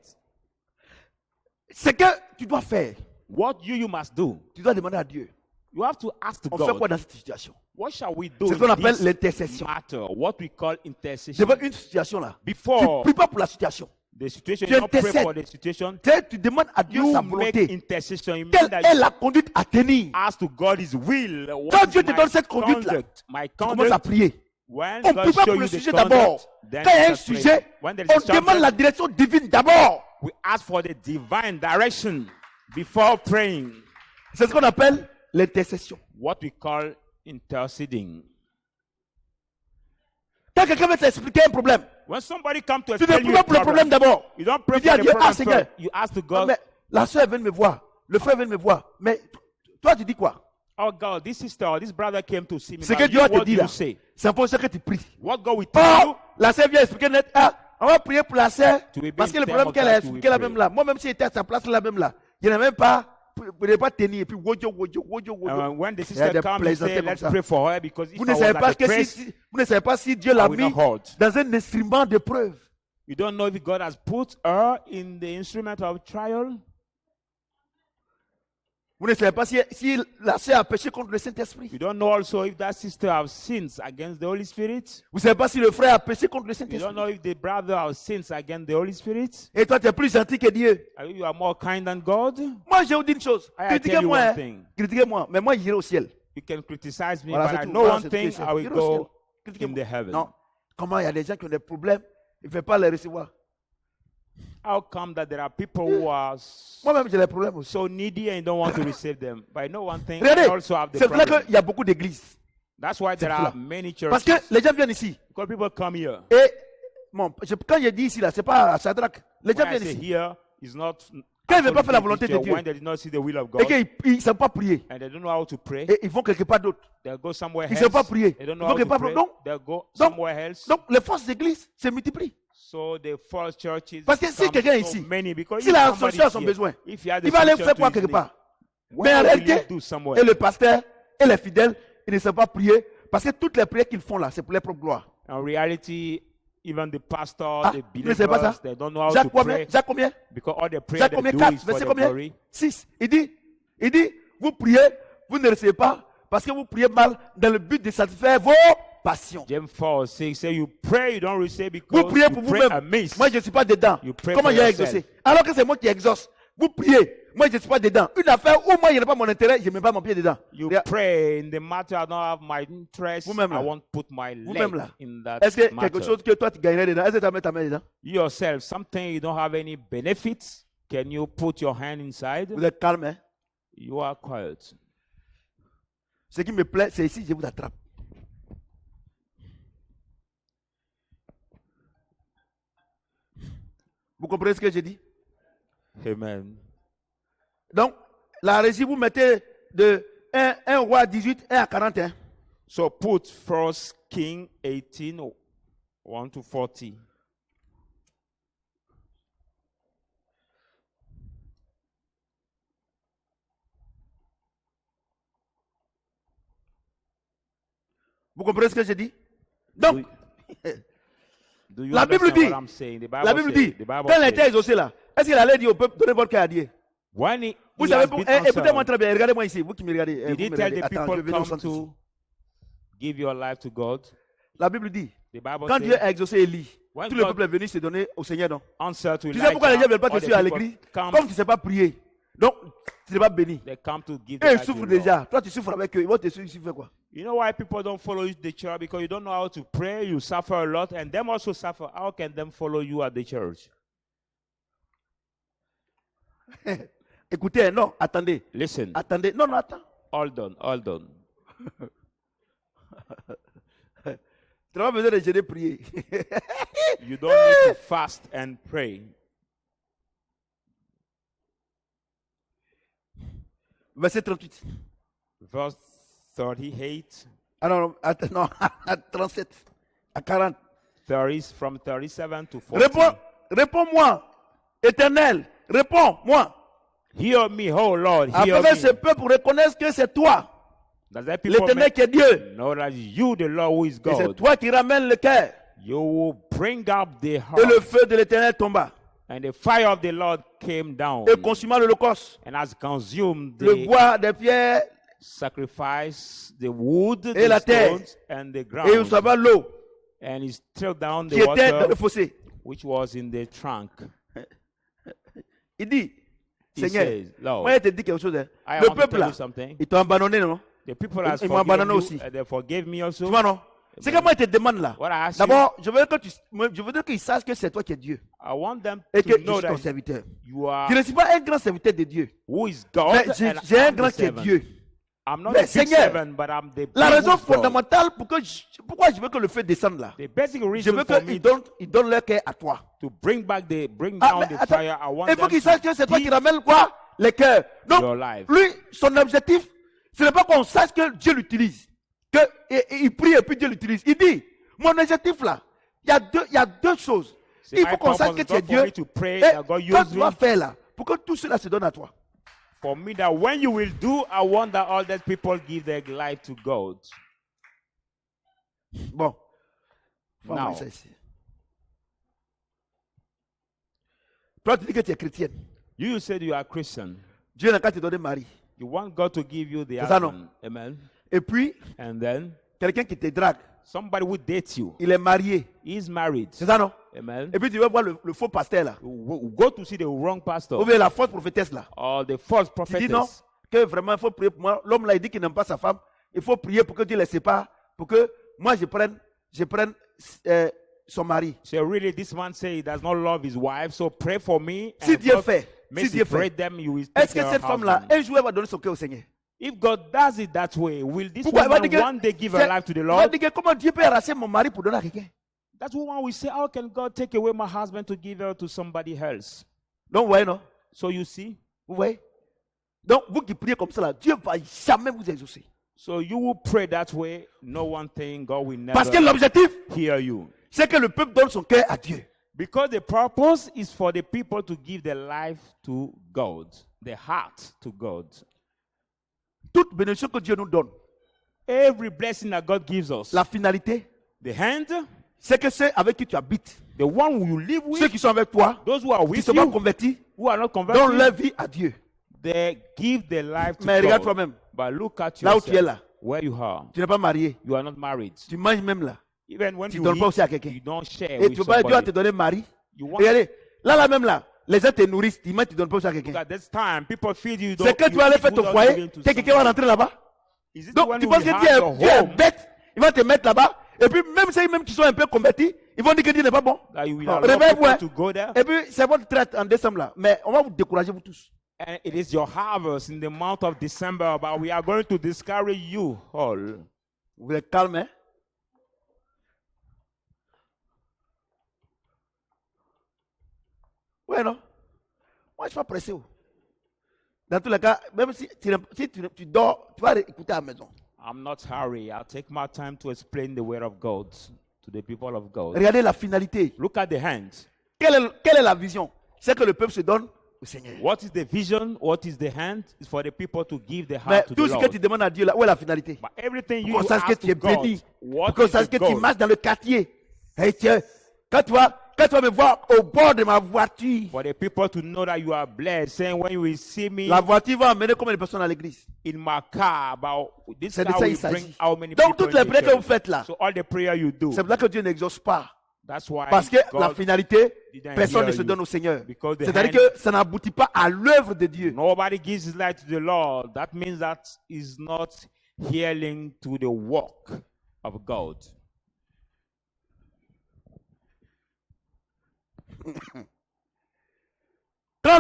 Ce que tu dois faire, What you must do. tu dois demander à Dieu. You have to ask to On fait quoi God, dans cette situation? what shall we do C'est ce qu'on in appelle this l'intercession. matter? What we call intercession. Devant une situation là, tu Before ne pries pas pour la situation. the situation, tu you don't pray intercèdes. for the situation. Tu demandes à Dieu You sa make volonté. intercession. You mean Quelle that est you la conduite à tenir? ask to God His will. What Quand is Dieu te my donne cette conduite-là, conduct? My Tu commences à conduct. prier. When On ne God prie pas show pour you le the sujet conduct, d'abord. then Quand il y a un you start sujet, praying. When there is on a demande la subject, direction divine d'abord. we ask for the divine direction before praying. C'est ce qu'on appelle l'intercession. What we call interceding. Quand quelqu'un veut t'expliquer un problème, When somebody comes to tu ne tell pries you pas a pour le problème problem, d'abord. you don't pray Tu dis for à the Dieu, problem ah Seigneur, first. You ask to non, God, mais la soeur vient de me voir, le frère vient de me voir. Mais toi, tu dis quoi? oh God, this sister or this brother came to see me. Ce Now, que Dieu you, a te what do dit you là, say? c'est pour ça que tu pries. What God will tell you Oh, la sœur vient expliquer net. Ah, on va prier pour la sœur. To be Parce que le in problème terms qu'elle of a that, we expliqué là pray. même là. Moi-même, si j'étais à sa place là même là, je n'ai même pas, je n'ai pas tenu. Et puis, wojo. when the Il y a sister des comes, you plaisantés say, comme let's ça. pray for her because if Vous I ne was savez at pas the que press, vous ne savez pas si Dieu I l'a will mis not hurt. dans un instrument de preuve. You don't know if God has put her in the instrument of trial. Vous ne savez pas si la sœur a péché contre le Saint-Esprit. You don't know also if that sister has sins against the Holy Spirit. Vous ne savez pas si le frère a péché contre le You don't Saint-Esprit. know if the brother has sins against the Holy Spirit. Et toi, tu es plus gentil que Dieu. You are more kind than God. Moi, je vous dis une chose. I tell you Critiquez-moi. one Hein. thing. Critiquez-moi. Mais moi, j'irai au ciel. You can criticize me, Voilà, but c'est I tout. know Voilà, one c'est thing, tout. I will J'irai au ciel. go in Critiquez-moi. the heaven. Non. Comment il y a des gens qui ont des problèmes, il ne fait pas les recevoir. How come that there are people who are Moi-même, j'ai des problèmes aussi. so needy and don't want to receive them? But I know one thing, I Regardez, also have the c'est pour ça problem. qu'il y a beaucoup d'églises. That's why there pour are cela. many Parce churches. que les gens viennent ici. Because people come here. Et bon, quand je dis ici, là, c'est pas à Shadrach. Les gens When I viennent say ici. here, is not Quand ils ne veulent pas faire la absolutely volonté de sure Dieu. when they did not see the will of Et God qu'ils ne savent pas prier. and they don't know how to pray, Et ils vont quelque part d'autre. they'll go somewhere Ils ne else. savent pas prier. They don't Ils know vont how quelque to part pray. d'autre. They'll go Donc- somewhere else. Donc, les forces d'église se multiplient. So the false churches Parce que si come quelqu'un est so ici, many, because s'il if a un somebody solution à is son here, besoin, if he has a il va aller solution faire to quoi his quelque need, part. what Mais en will réalité, you do somewhere? et le pasteur et les fidèles, ils ne savent pas prier parce que toutes les prières qu'ils font là, c'est pour leur propre gloire. In reality, Even the pastor, Ah, the mais c'est pas believers, ça. they don't know how Jacques to combien? pray Jacques combien? because all the prayer Jacques they combien? do 4, is for verset the combien? glory. 6. Il dit, vous priez, vous ne recevez pas parce que vous priez mal dans le but de satisfaire vos passions. James 4, 6 say you pray, you don't receive Vous because priez you pour pray vous-même. amiss. Moi, je ne suis pas dedans. You pray Comment for il a yourself. exaucé? Alors que c'est moi qui exauce. Vous priez. Moi, je ne suis pas dedans. Une affaire où moi, il n'y a pas mon intérêt, je ne mets pas mon pied dedans. You Regarde. pray in the matter I don't have my interest. Vous-même I là. won't put my Vous-même leg là. in that Est-ce que quelque matter. chose que toi, tu gagnerais dedans? Est-ce que tu vas mettre ta main dedans? You yourself, something you don't have any benefits, can you put your hand inside? Vous êtes calme, hein? You are quiet. Ce qui me plaît, c'est ici, je vous attrape. Vous comprenez ce que j'ai dit? Amen. Donc, la régie, vous mettez de 1 roi 18, 1 à 41. So put 1 King 18, 1 to 40. Vous comprenez ce que j'ai dit? Donc, Do you La Bible understand dit, what I'm saying? The la Bible dit, the Bible quand il a says, été exaucé là, est-ce qu'il allait dire au peuple, donnez votre cœur à Dieu? when he Vous has savez, been écoutez-moi answered, très bien, regardez-moi ici, vous qui me regardez. did Vous he me tell regardez. the Attends, je people vais venir au come centre ici. to give your life to God? La Bible dit, The Bible quand Dieu says, a exaucé Élie, when tout le God peuple est venu se donner au Seigneur, non? answer to Tu sais pourquoi les gens ne veulent pas all te the suivre à people l'église? come, Comme tu ne sais pas prier. Donc, tu n'es pas béni. they come to give Eux, their ils life to souffrent the Lord. déjà. Toi, tu souffres avec eux. Ils vont te suivre, tu fais quoi? You know why people don't follow you at the church? Because you don't know how to pray, you suffer a lot, and them also suffer. How can them follow you at the church? Écoutez, non, attendez. Listen, Attendez. Non, non, attends. hold on, hold on. Tu n'as pas besoin de jeûner, prier. You don't need to fast and pray. Verset 38. Verse 38, Ah non, non, non, à 37, à 40. 30, from 37 to 40. Réponds-moi, Éternel, réponds-moi. Hear me, oh Lord, hear Afin que me. ce peuple reconnaisse que c'est toi, That the people l'Éternel may qui est Dieu. know that you, the Lord who is Et c'est God, toi qui ramènes le cœur. you will bring up the Et le heart. feu de l'Éternel tomba And the fire of the Lord came down et consuma l'holocauste, and has consumed le the bois des pierres sacrifice, the wood, Et la the terre. stones, and the et il ground. s'en l'eau And he threw down qui the était dans le water fossé. which was in the trunk. Il dit, He Seigneur, says, Lord, moi je te dis quelque chose. Hein. I Le want to peuple tell là, you something. ils t'ont abandonné, non? The people has Ils m'ont forgiven abandonné you, aussi. and they forgave me Tu also. vois, non? C'est que moi je te demande là. What I ask you, D'abord, je veux qu'ils sachent que c'est toi qui es Dieu. I want them Et to que je know suis ton that serviteur. you are Je ne suis pas un grand serviteur de Dieu. who is God, Mais and j'ai un I'm grand the qui est servant. Dieu. I'm not Mais a big Seigneur, servant, but I'm the La big raison who's God. fondamentale pourquoi je veux que le feu descende là. The basic Je reason veux for qu'ils me ils donnent leur cœur à toi. to bring Ah, down mais the attends, fire, I want il faut them qu'ils sachent que c'est to toi qui give ramènes quoi? Les cœurs. Donc, your life. lui, son objectif, ce n'est pas qu'on sache que Dieu l'utilise. Il prie et puis Dieu l'utilise. Il dit, mon objectif là, il y a deux choses. C'est Il my faut qu'on sache purpose que is tu es not for Dieu. me to pray Et that God quand use tu vas me. faire là, pour que tout cela se donne à toi. For me, that when you will do, I want that all that people give their life to God. Bon. Faut Now. envoyer ça ici. Toi, tu dis que tu es chrétienne. You said you are Christian. Dieu n'a qu'à te donner Marie. You want God to give you the C'est ça, non? husband. Amen. Et puis, And then quelqu'un qui te drague, somebody will date you. il est marié. He's married. C'est ça, non? Amen. Et puis tu vas voir le faux pasteur là. Go to see the wrong pastor Ou bien la fausse prophétesse là. or the false Tu dis non, prophetess. que vraiment il faut prier pour moi. L'homme là, il dit qu'il n'aime pas sa femme. Il faut prier pour que Dieu les sépare. Pour que moi je prenne son mari. So really, this man say he does not love his wife. So pray for me. Si and Dieu God fait, makes si Dieu you pray fait. them, you will take Est-ce que care cette of femme là, husband. un jour elle va donner son cœur au Seigneur? If God does it that way, will this Pourquoi elle va woman dire que, one day give her life to the elle va Lord? dire que comment Dieu peut arracher mon mari pour donner à quelqu'un? That woman will say, how can God take away my husband to give her to somebody else? Donc vous voyez non? So you see? Vous voyez? Donc vous qui priez comme ça là, Dieu va jamais vous exaucer. So you will pray that way. No one thing, God will never Parce que l'objectif, hear you. c'est que le peuple donne son cœur à Dieu. Because the purpose is for the people to give their life to God, their heart to God. Toute bénédiction que Dieu nous donne, Every blessing that God gives us, la finalité, the hand c'est que ceux avec qui tu habites, The one who you live ceux with, qui sont avec toi, those who are qui ne with sont pas you, convertis, who are not donnent converted, leur vie à Dieu. they give their life to Mais regarde God. toi-même, But look at là où tu es yourself, là, where you are. tu n'es pas marié, You are not married. tu manges même là, Even when tu you ne donnes pas eat, aussi à quelqu'un. you don't share Et with tu veux pas, Dieu va te somebody. donner mari. You want Regardez, là même là, les gens te nourrissent, tu ne donnes pas aussi à look quelqu'un. at this time, people feed you. C'est que tu vas aller faire ton foyer, quelqu'un va rentrer là-bas. Is it Donc when tu you penses que have Dieu your Dieu est home bête, il va te mettre là-bas, et puis même ceux même qui sont un peu convertis, ils vont dire que Dieu n'est pas bon. that you will Non, allow réveille-vous, people hein. to go there? Et puis c'est votre traite en décembre là, mais on va vous décourager vous tous. And it is your harvest in the month of December, but we are going to discourage you all. Vous êtes calme, hein? Ouais, non? Moi, je ne suis pas pressé. Oh. Dans tous les cas, même si tu dors, tu vas écouter à la maison. I'm not hurry. I'll take my time to explain the word of God to the people of God. Regardez la finalité. Look at the hand. Quelle est la vision? C'est que le peuple se donne au Seigneur. What is the vision? What is the hand? It's for the people to give the Mais heart to tout the ce que Lord. tu demandes à Dieu là, où est la finalité? But everything Pour you qu'on sache que ask tu es to God, béni. what Pour qu'on is sache the que tu goal? marches dans le quartier. Et quand tu vas me voir au bord de ma voiture, For the people to know that you are blessed, saying when you will see me la voiture va emmener combien de personnes à l'église? in my car, about this C'est de car ça will il bring s'agit. how many Donc people toutes les in the prières que vous church. faites là, So all the prayer you do, c'est pour ça que Dieu n'exauce pas. that's why Parce que la God, finalité, didn't personne hear ne se you. donne au Seigneur. Because the C'est-à-dire hand- que ça n'aboutit pas à l'œuvre de Dieu. nobody gives his life to the Lord. That means that is not hearing to the work of God. Quand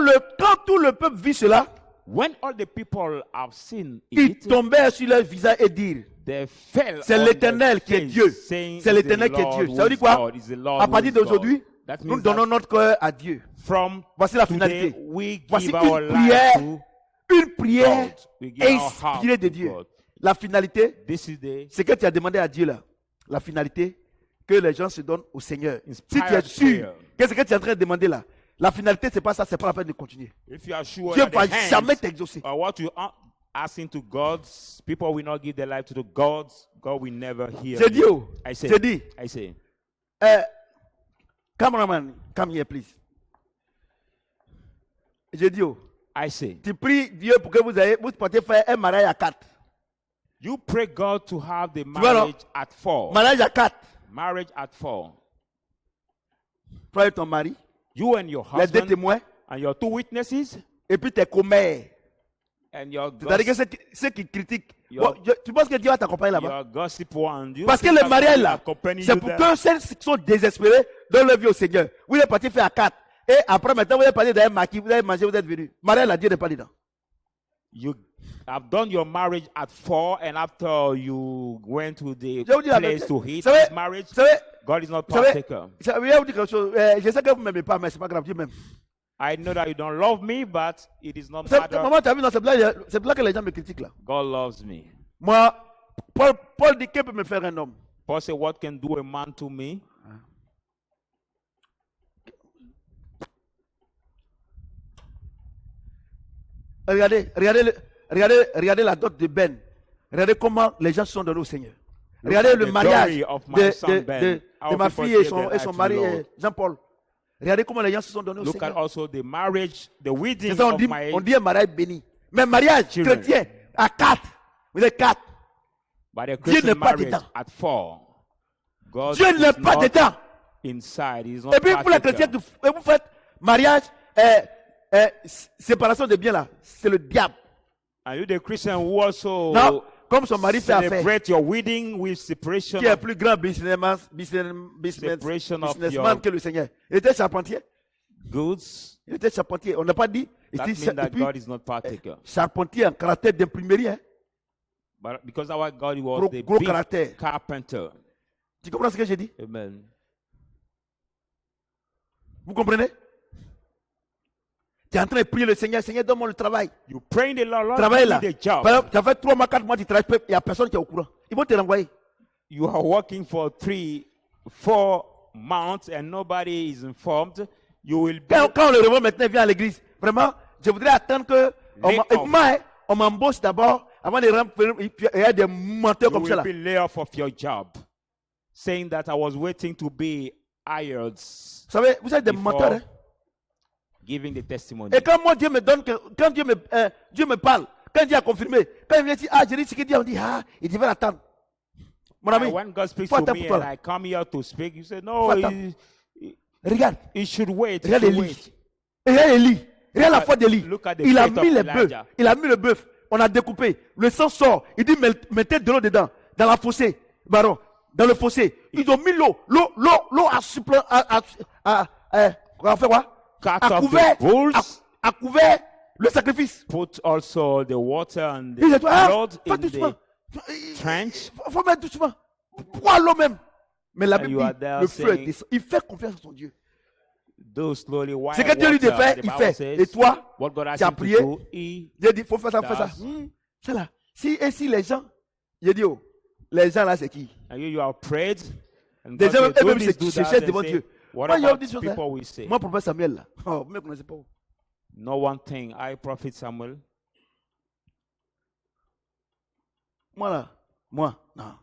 tout le peuple vit cela, When all the people have seen ils it, tombèrent sur leur visage et dirent, they fell c'est on l'Éternel their qui est face, Dieu. saying, C'est "It's l'Éternel the qui est Lord Dieu. who Ça veut dire is quoi? God, it's the Lord À who partir is God." d'aujourd'hui, That nous means donnons that notre cœur à Dieu. from Voici la today, finalité. we Voici give our une life prière, to une prière God. We give our heart inspirée de to Dieu. God. La finalité, This is the c'est que tu as demandé à Dieu là. La finalité, que les gens se donnent au Seigneur. Si tu es Inspired sûr prayer. que ce que tu es en train de demander là, la finalité, c'est pas ça, c'est pas la peine de continuer. If you are sure Dieu that ne va the hands jamais t'exaucer. or what you are asking to God, people will not give their life to the gods. God will never hear J'ai dit, you. oh, I say, j'ai dit, I say, cameraman, come here please. J'ai dit, oh, I say, tu pries Dieu pour que vous puissiez faire un mariage à 4. you pray God to have the vois, non? marriage at 4. Mariage à 4. Marriage at 4. Toi et ton mari, You and your les deux husband témoins, and your 2 witnesses et puis tes commères. and your C'est-à-dire que gossip, ceux qui critiquent, Yo. bon, tu penses que Dieu va t'accompagner là-bas? your gossip one. You Parce que think le that mariage God will là, accompany c'est you pour there? que celles qui sont désespérées donnent leur vie au Seigneur. Vous êtes parti faire à 4. Et après, maintenant, vous êtes parti d'un maquis, vous avez mangé, vous êtes venu. Mariage là, Dieu n'est pas dedans. You have done your marriage at 4, and after you went to the Je vous dis la place vérité. to eat Vous savez- this marriage, Vous savez, God is not vous savez, partaker. je vais vous dire quelque chose. Je sais que vous ne m'aimez pas, mais ce n'est pas grave, Dieu m'aime. I know that you don't love me, but it is not Vous savez, matter. maman, tu as vu, non, c'est pour là que les gens me critiquent là. God loves me. Moi, Paul dit, qui peut me faire un homme? Paul said, what can do a man to me? Regardez la dot de Ben. Regardez comment les gens se sont donnés au Seigneur. Look Regardez at le the mariage glory of my son Ben. de How ma people fille et give their life son to mari the Lord. Jean-Paul. Regardez comment les gens se sont donnés au Look at Seigneur. also the marriage, the wedding C'est ça, of my on dit un mariage béni. Mais mariage children. chrétien à 4. Vous êtes 4. but a Dieu n'est Christian pas marriage dedans. at 4. God Dieu is n'est pas not dedans. inside. He is not Et puis pour les partaker. chrétiens, vous faites mariage, séparation de biens là. C'est le diable. And you, the Christian who also Non, comme son mari fait affaire. celebrate your wedding with separation Qui est of, plus grand businessman your- que le Seigneur. Il était charpentier. goods. Il était charpentier. On n'a pas dit. That Ici, means et that puis, God is not partaker. charpentier en caractère d'imprimerie. Hein. But because our God was Gros, the gros big caractère. carpenter. Tu comprends ce que j'ai dit? Amen. Vous comprenez? Tu es en train de prier le Seigneur. Seigneur, donne-moi le travail. You pray in the Lord, Lord, Travail give là. me the job. Par exemple, tu as fait 3 mois, 4 mois, tu travailles, il n'y a personne qui est au courant. Ils vont te renvoyer. You are working for 3, 4 months and nobody is informed. You will be Quand le revoit maintenant vient à l'église, vraiment, je voudrais attendre que. Lay off. Et moi, hein, on m'embauche d'abord avant de rentrer. Il y a des menteurs you comme ça will là. be laid off of your job. saying that I was waiting to be hired, Vous savez, vous êtes des before menteurs. Hein? giving the testimony. Et quand moi, Dieu me donne, quand Dieu me parle, quand Dieu a confirmé, quand il vient dire, ah, j'ai dit ce qu'il dit, on dit, ah, il devait attendre. Mon ami, When God speaks faut to attendre me pour and toi. I come here to speak, you say, no, Faut attendre. Regarde, he should wait. He regarde should Élie. wait. Regarde Élie. Regarde la at- foi d'Élie. look at the Il a faith mis of les bœufs. Elijah. Il a mis le bœuf. On a découpé. Le sang sort. Il dit, mettez de l'eau dedans. Dans la fossé. Baron. Dans le fossé. Ils ont mis l'eau. L'eau a fait quoi? Cut A off couvert, the bulls. a couvert le sacrifice. Put also the water and Il the dit, ah, blood fais in doucement. the trench. Faut mettre doucement. Pourquoi l'eau même? Mais la And Bible you are dit, there le feu saying, descend. Il fait confiance à son Dieu. Do slowly while C'est que Dieu lui dit de water, faire, the il Bible fait. says, Et toi, what God asks tu as him to prié. do, he Dieu dit, faut faire ça, faut faire ça. does. C'est là. Si les gens, il dit, oh, les gens là, c'est qui? And you have prayed. And Des God gens, says, do eux-mêmes, this, do se that, cherchent and devant say, Dieu. what Moi, il y a about des choses, people hein. will say? Moi, prophète Samuel, là. Oh, vous ne me connaissez pas. No one thing. I, Prophet Samuel, Moi, non.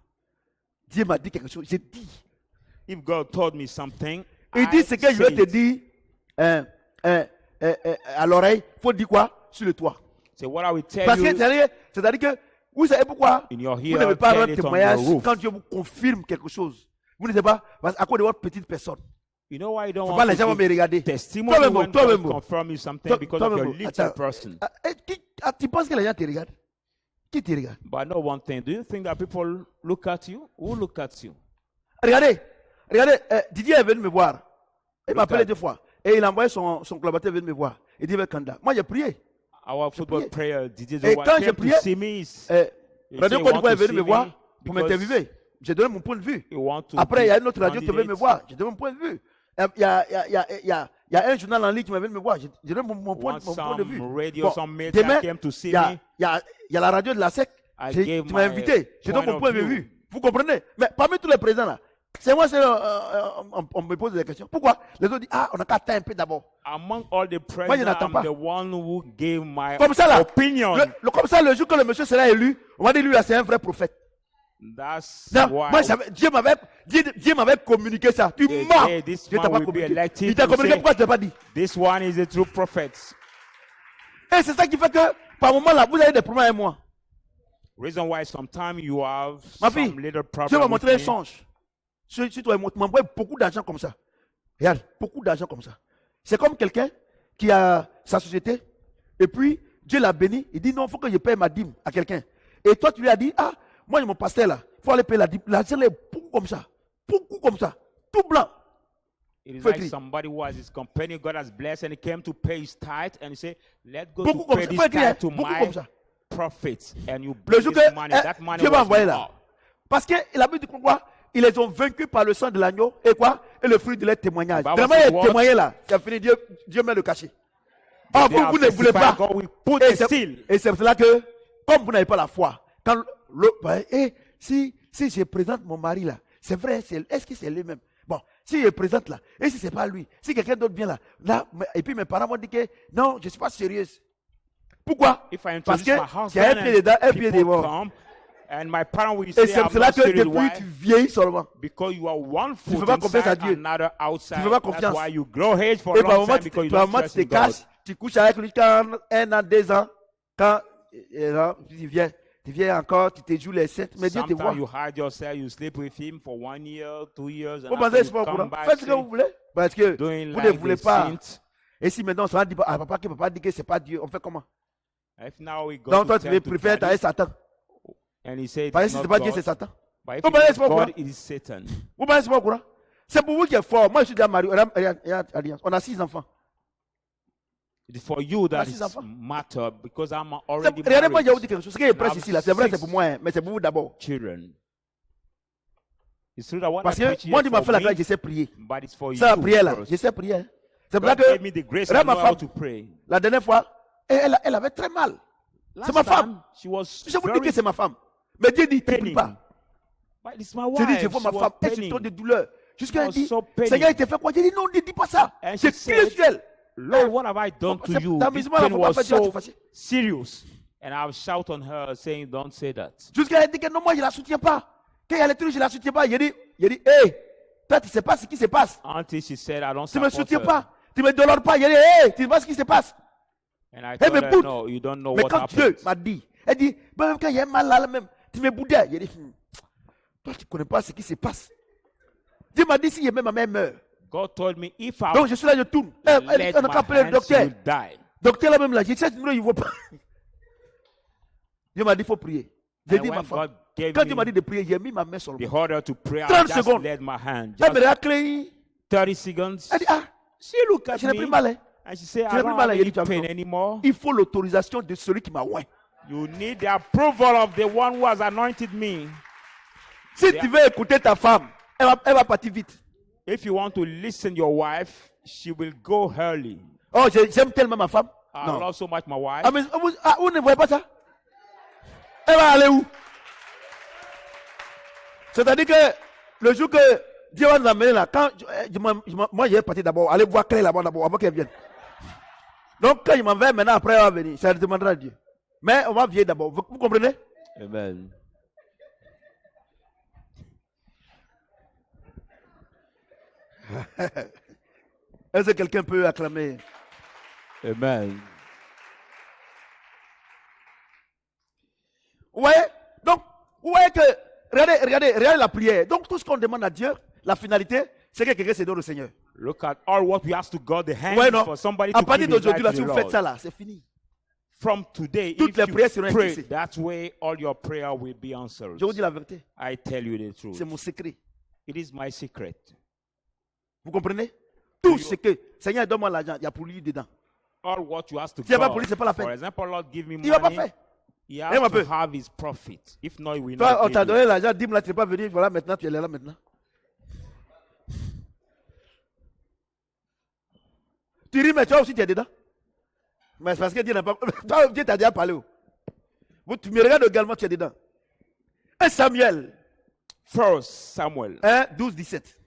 Dieu m'a dit quelque chose. J'ai dit. if God told me something, Il I dit ce que je say vais te it. dire à l'oreille. Il faut dire quoi? Sur le toit. Say what I will tell Parce que you c'est-à-dire que, vous savez pourquoi? in your Vous ear, n'avez pas tell rendre it on témoignage your roof. quand Dieu vous confirme quelque chose. Vous ne savez pas, parce à cause de votre petite personne. You know why you don't Faut pas want les gens vont to me give regarder. testimony Toi-même, when toi-même. God confirm you something because of your little Attends. person? Tu penses que les gens te regardent? Qui te regarde? But I know one thing. Do you think that people look at you? Who look at you? Regardez, Didier est venu me voir. Il m'a appelé Regarde. 2 fois. Et il a envoyé son collaborateur venir me voir. Il dit, Kanda. Moi, j'ai prié. Our football priais. player, Didier Et Zowa, quand je came to priais, see me. Radio he Côte want d'Ivoire est to venu see me voir me pour because m'interviewer. J'ai donné mon point de vue. he want to Après, il y a be une autre radio qui est venue me candidate. voir. J'ai donné mon point de vue. Il y a un journal en ligne qui m'a venu me voir. J'ai donné mon point de vue. Some radio, Bon, some media demain, came to see il y a, me. il y a la radio de la SEC. I Tu gave m'as my invité. Je donne point mon point of de view. vue. Vous comprenez? Mais parmi tous les présents là, c'est moi, on me pose des questions. Pourquoi? Les autres disent, ah, on a qu'à attendre un peu d'abord. Among all the Moi, je presidents, n'attends I'm pas. the one who gave my Comme ça là, opinion. comme ça, le jour que le monsieur sera élu, on va dire, lui là, c'est un vrai prophète. That's Non, why moi, Dieu m'avait communiqué ça. Tu They mens. say this Dieu man t'a pas will be communiqué. elected. Il t'a You communiqué, say, pourquoi tu n'as pas dit? this one is a true prophet. Et c'est ça qui fait que, par moment là, vous avez des problèmes avec moi. Reason why sometimes you have Ma some fille, little Dieu m'a problem with montré un me. songe. Tu m'envoies beaucoup d'argent comme ça. Regarde, beaucoup d'argent comme ça. C'est comme quelqu'un qui a sa société, et puis Dieu l'a béni. Il dit non, il faut que je paye ma dîme à quelqu'un. Et toi, tu lui as dit, ah, moi, j'ai mon pasteur là, il faut aller payer la dîme. L'argent est beaucoup comme ça, tout blanc. It is Faut like écrire. somebody who has his company, God has blessed, and he came to pay his tithe, and he said, "Let's go Beaucoup to comme pay ça. this Faut écrire, hein, tithe to beaucoup my comme ça. prophets, and you Le pay jour this que money." That money Dieu m'a was envoyé là. more. Parce que la Bible dit quoi? Ils les ont vaincus par le sang de l'agneau et quoi? Et le fruit de leur témoignage. Bible Vraiment, says il what? témoigné là. C'est fini. Dieu met le cachet. Ah, They vous ne have voulez pas. testified, God will put Et a seal. c'est pour cela que, comme vous n'avez pas la foi, quand si je présente mon mari là, c'est vrai, est-ce que c'est lui-même? Bon, si je présente là, et si c'est pas lui, si quelqu'un d'autre vient là, et puis mes parents m'ont dit que non, je ne suis pas sérieuse. Pourquoi? If I Parce introduce que my il y a un husband pied dedans, un and pied people dehors. come, and my parents will Et say, c'est "I'm pour cela not que serious." depuis Why? tu vieillis seulement. Because you are one fais foot pas confiance à inside, Dieu. another outside. Tu fais pas That's confiance. why you grow age for Et a par long moment, time because you par don't moment, tu trust te in God. caches, tu couches avec lui quand 1 an, 2 ans, quand tu viens encore, tu te joues les sept, mais Dieu te voit. Sometimes you hide yourself, you sleep with him for 1 year, 2 years, Vous and pensez after que c'est pas you au courant? come back, Faites ce que vous voulez. Parce que doing vous ne like voulez the pas. saints. Et si maintenant on se rend dit à papa que papa dit que c'est pas Dieu, on fait comment? If now we go Donc to toi tu tell to préfères daddy, être Satan. and he said Parce que it's si not c'est pas Dieu, God, c'est Satan. but if Vous it pensez is que c'est pas au courant? God, it is Satan. Vous pensez que c'est pas au courant? C'est pour vous qui êtes fort. Moi je suis déjà marié. Alliance. On a 6 enfants. It is for you that Merci, is enfant. matter because I'm already Regardez-moi, je vais vous married. dire quelque chose. Ce qui est prêche Now, ici, là, c'est vrai, 6 c'est pour moi, hein, mais c'est pour vous d'abord. Children. It's true that what Parce I preach que here moi, is Dieu m'a for fait la me, grâce, je sais prier. but it's for Ça, la you prière là, first. je sais prier. Hein. C'est pour ça God que, gave me the grace regarde and ma know how femme, to pray. la dernière fois, elle avait très mal. C'est ma Last femme. time, she was Je vous dis very que c'est ma femme. Mais Dieu dit, ne prie paining. pas. But it's my J'ai dit, wife. je vois She ma was femme, elle se paining. tourne de douleur. Jusqu'à She elle was dit, so paining. Seigneur, il t'a fait quoi? J'ai dit, non, ne dis pas ça. And C'est she said, spirituel. Lord, what have I done to C'est- you? dans This mes histoires, pain faut pas was faire Dieu, tu so es fâché. serious. And I'll shout on her saying, don't say that. Jusqu'à elle dit que non, moi, je ne la soutiens pas. Quand elle est toujours, je ne la soutiens pas. Il Il a dit, hé, toi, tu ne sais pas ce qui se passe. Until she said, I don't Tu ne me support soutiens her. pas. Tu ne me donnes pas. Il a dit, hé, tu ne sais pas ce qui se passe. And I Eh, told mais her, écoute, no, you don't know mais what quand Dieu happened. m'a dit, elle dit, même quand il y a mal là, même, tu me boudais. Il a dit, toi, tu ne connais pas ce qui se passe. Dieu m'a dit, si même ma mère meurt. God told me, if I Donc, je suis là, je tourne. let On a my appelé le hands, docteur. you will die. Docteur là même là, j'ai cette numéro, il ne voit pas. Dieu m'a dit, il faut prier. J'ai And dit, ma when femme, God gave quand Dieu m'a dit me de prier, j'ai mis ma main sur le the bras. order to pray, 30 I just secondes. laid my hand. Elle me Just regarde clean. 30 seconds. Elle dit, ah, She looked at je n'ai plus me mal. Hein. and she said, Je I n'ai don't plus mal. have Il any dit, tu as pain raison. anymore. Il faut l'autorisation de celui qui m'a oint. You need the approval of the one who has anointed me. Si tu veux écouter ta femme, elle va partir vite. If you want to listen your wife, she will go early. Oh, j'aime tellement ma femme. I Non. love so much my wife. Ah, mais vous ne voyez pas ça? Elle va aller où? C'est-à-dire que le jour que Dieu va nous amener là, quand moi je vais partir d'abord, aller voir Claire là-bas d'abord, avant qu'elle vienne. Donc quand il m'en va maintenant, après elle va venir, ça demandera à Dieu. Mais on va vieillir d'abord, vous comprenez? Amen. Est-ce que quelqu'un peut acclamer? Amen. Ouais. Donc, vous voyez que, regardez la prière. Donc tout ce qu'on demande à Dieu, la finalité, c'est que quelqu'un se donne au Seigneur. Look at all what we ask to God, the hand Ouais, non. for somebody À to partir give his d'aujourd'hui, life là, to si the vous faites Lord. ça là, c'est fini. From today, Toutes if les prières you seront pray exaucées. that way, all your prayer will be answered. Je vous dis la vérité. I tell you the truth. C'est mon secret. It is my secret. Vous comprenez? Tout ce que, Seigneur, donne-moi l'argent, il y a pour lui dedans. All what you ask to S'il n'y a pas God. pour lui, c'est pas la For peine. example, Lord, give me Il ne va pas money. faire. He Eh, has ma to peu. have his profit. If not, he will Toi, on not t'a give donné you. l'argent, dis-moi, tu n'es pas venu, voilà, maintenant, tu es là maintenant. Tu ris, mais toi aussi, tu es dedans. Mais c'est parce que Dieu n'a pas. Toi, Dieu t'a déjà parlé. Tu me regardes également, tu es dedans. 1 Samuel First Samuel. 1, 12, 17.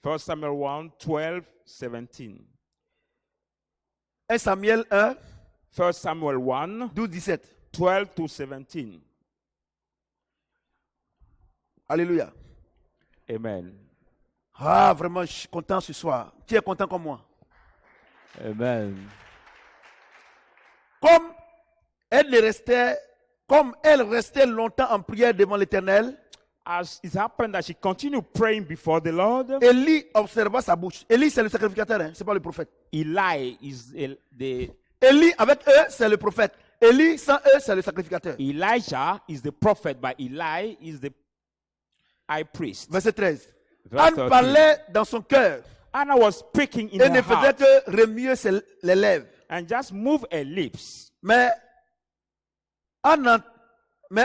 First Samuel 1, 12, 17. 1 Samuel 1, First Samuel 1, 12, 17. 12 to 17. Alléluia. Amen. Ah, vraiment, je suis content ce soir. Tu es content comme moi. Amen. Comme elle restait longtemps en prière devant l'Éternel, As it happened that she continued praying before the Lord, Élie observa sa bouche. Élie, c'est le sacrificateur, hein, c'est pas le prophète. Eli is the Élie, avec eux, c'est le prophète. Élie, sans eux, c'est le sacrificateur. Elijah is the prophet, but Eli is the high priest. Verset 13. Verse Anne 13. parlait dans son cœur Anna was speaking in et her ne faisait heart que remuer les lèvres. and just move her lips, Mais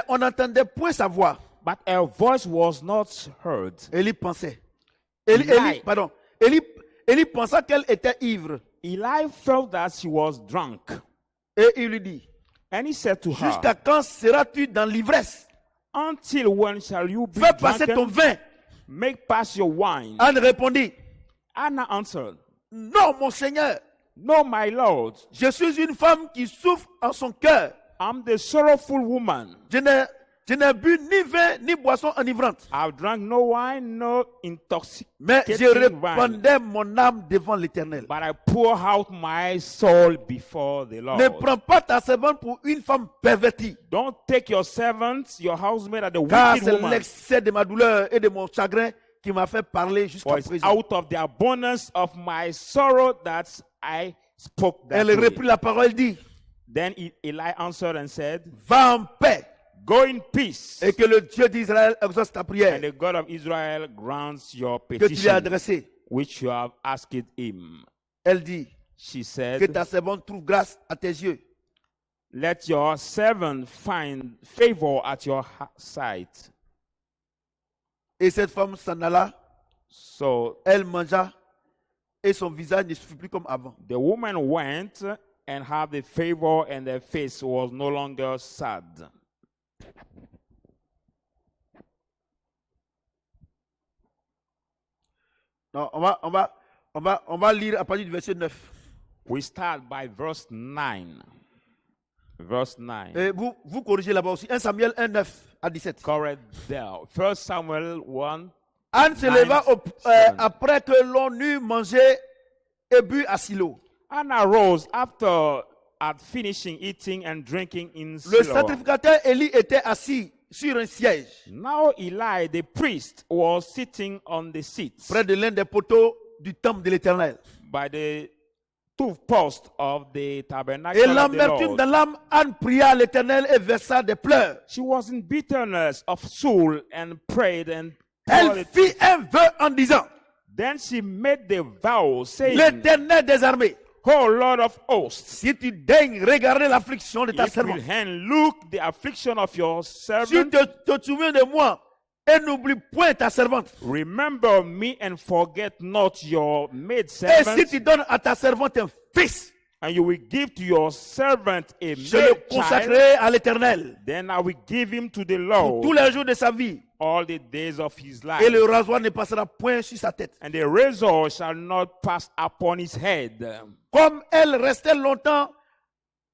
on n'entendait point sa voix. but her voice was not heard. Élie pensait. Eli. Élie pensa qu'elle était ivre. Eli felt that she was drunk, Et il lui dit, and he said to her, jusqu'à quand seras-tu dans l'ivresse? "Until when shall you be Fais passer ton drunken? vin. Make pass your wine." Anne répondit, Anna answered, non, mon Seigneur, "No, my Lord, je suis une femme qui souffre en son cœur. I'm the sorrowful woman. Je n'ai bu ni vin ni boisson enivrante. I've drunk no wine, no Mais je intoxicating wine, répandais mon âme devant l'Éternel. but I pour out my soul before the Lord." Ne prends pas ta servante pour une femme pervertie, Don't take your servants, your housemaid, as a car wicked c'est woman, l'excès de ma douleur et de mon chagrin qui m'a fait parler jusqu'à for it's présent. out of the abundance of my sorrow that I spoke that Elle way. reprit la parole, dit, Then Eli answered and said, va en paix "Go in peace, et que le Dieu d'Israël exauce ta prière and the God of Israel grants your que tu lui as petition, adressée. which you have asked him." Elle dit, She que said, ta servante trouve grâce à tes yeux. "Let your servant find favor at your sight." Et cette femme s'en alla, So elle mangea et son visage ne fut plus comme avant. the woman went and had the favor, and her face was no longer sad. Non, on va lire à partir du verset 9. We start by verse 9. Verse 9. Et vous corrigez là-bas aussi. 1 Samuel 1, 9 à 17. Correct there. First Samuel 1, Anne se leva après que l'on eut mangé et bu à Silo. Anna rose after at finishing eating and drinking in Le Shiloh. sacrificateur Élie était assis sur un siège Now Eli, the priest, was sitting on the seat près de l'un des poteaux du temple de l'Éternel. by the two posts of the tabernacle Et of the l'amertume Lord. dans l'âme, Anne pria à l'Éternel et versa des pleurs. She was in bitterness of soul and prayed and poured Elle it. fit un vœu en disant, Then she made the vow, saying, l'Éternel des armées, O Lord of hosts, si tu daignes regarder l'affliction de ta if will servante, hand look the affliction of your si servant, te souviens de moi et n'oublie point ta servante, remember me and forget not your maid et servant, si tu donnes à ta servante un fils, and you will give to your servant a je le male child, consacrerai à l'Éternel then I will give him to the pour tous Lord les jours de sa vie, all the days of his life. et le rasoir ne passera point sur sa tête. And the razor shall not pass upon his head. Comme elle restait longtemps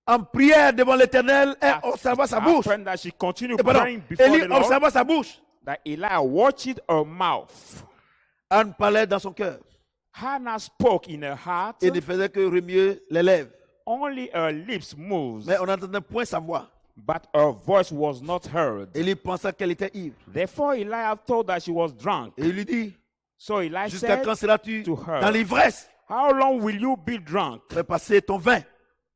en prière devant l'Éternel, elle observa sa bouche. Happened that she continued Et pardon, praying before Élie the Lord, observa sa bouche. that Eli watched her mouth. Anne parlait dans son cœur Hannah spoke in her heart, et ne faisait que remuer les lèvres. only her lips moved, Mais on n'entendait point sa voix. but her voice was not heard. Élie pensa qu'elle était ivre. Therefore Eli thought that she was drunk. Et il lui dit, So Eli jusqu'à said, quand seras-tu to her, dans l'ivresse? how long will you be drunk? Fais passer ton vin.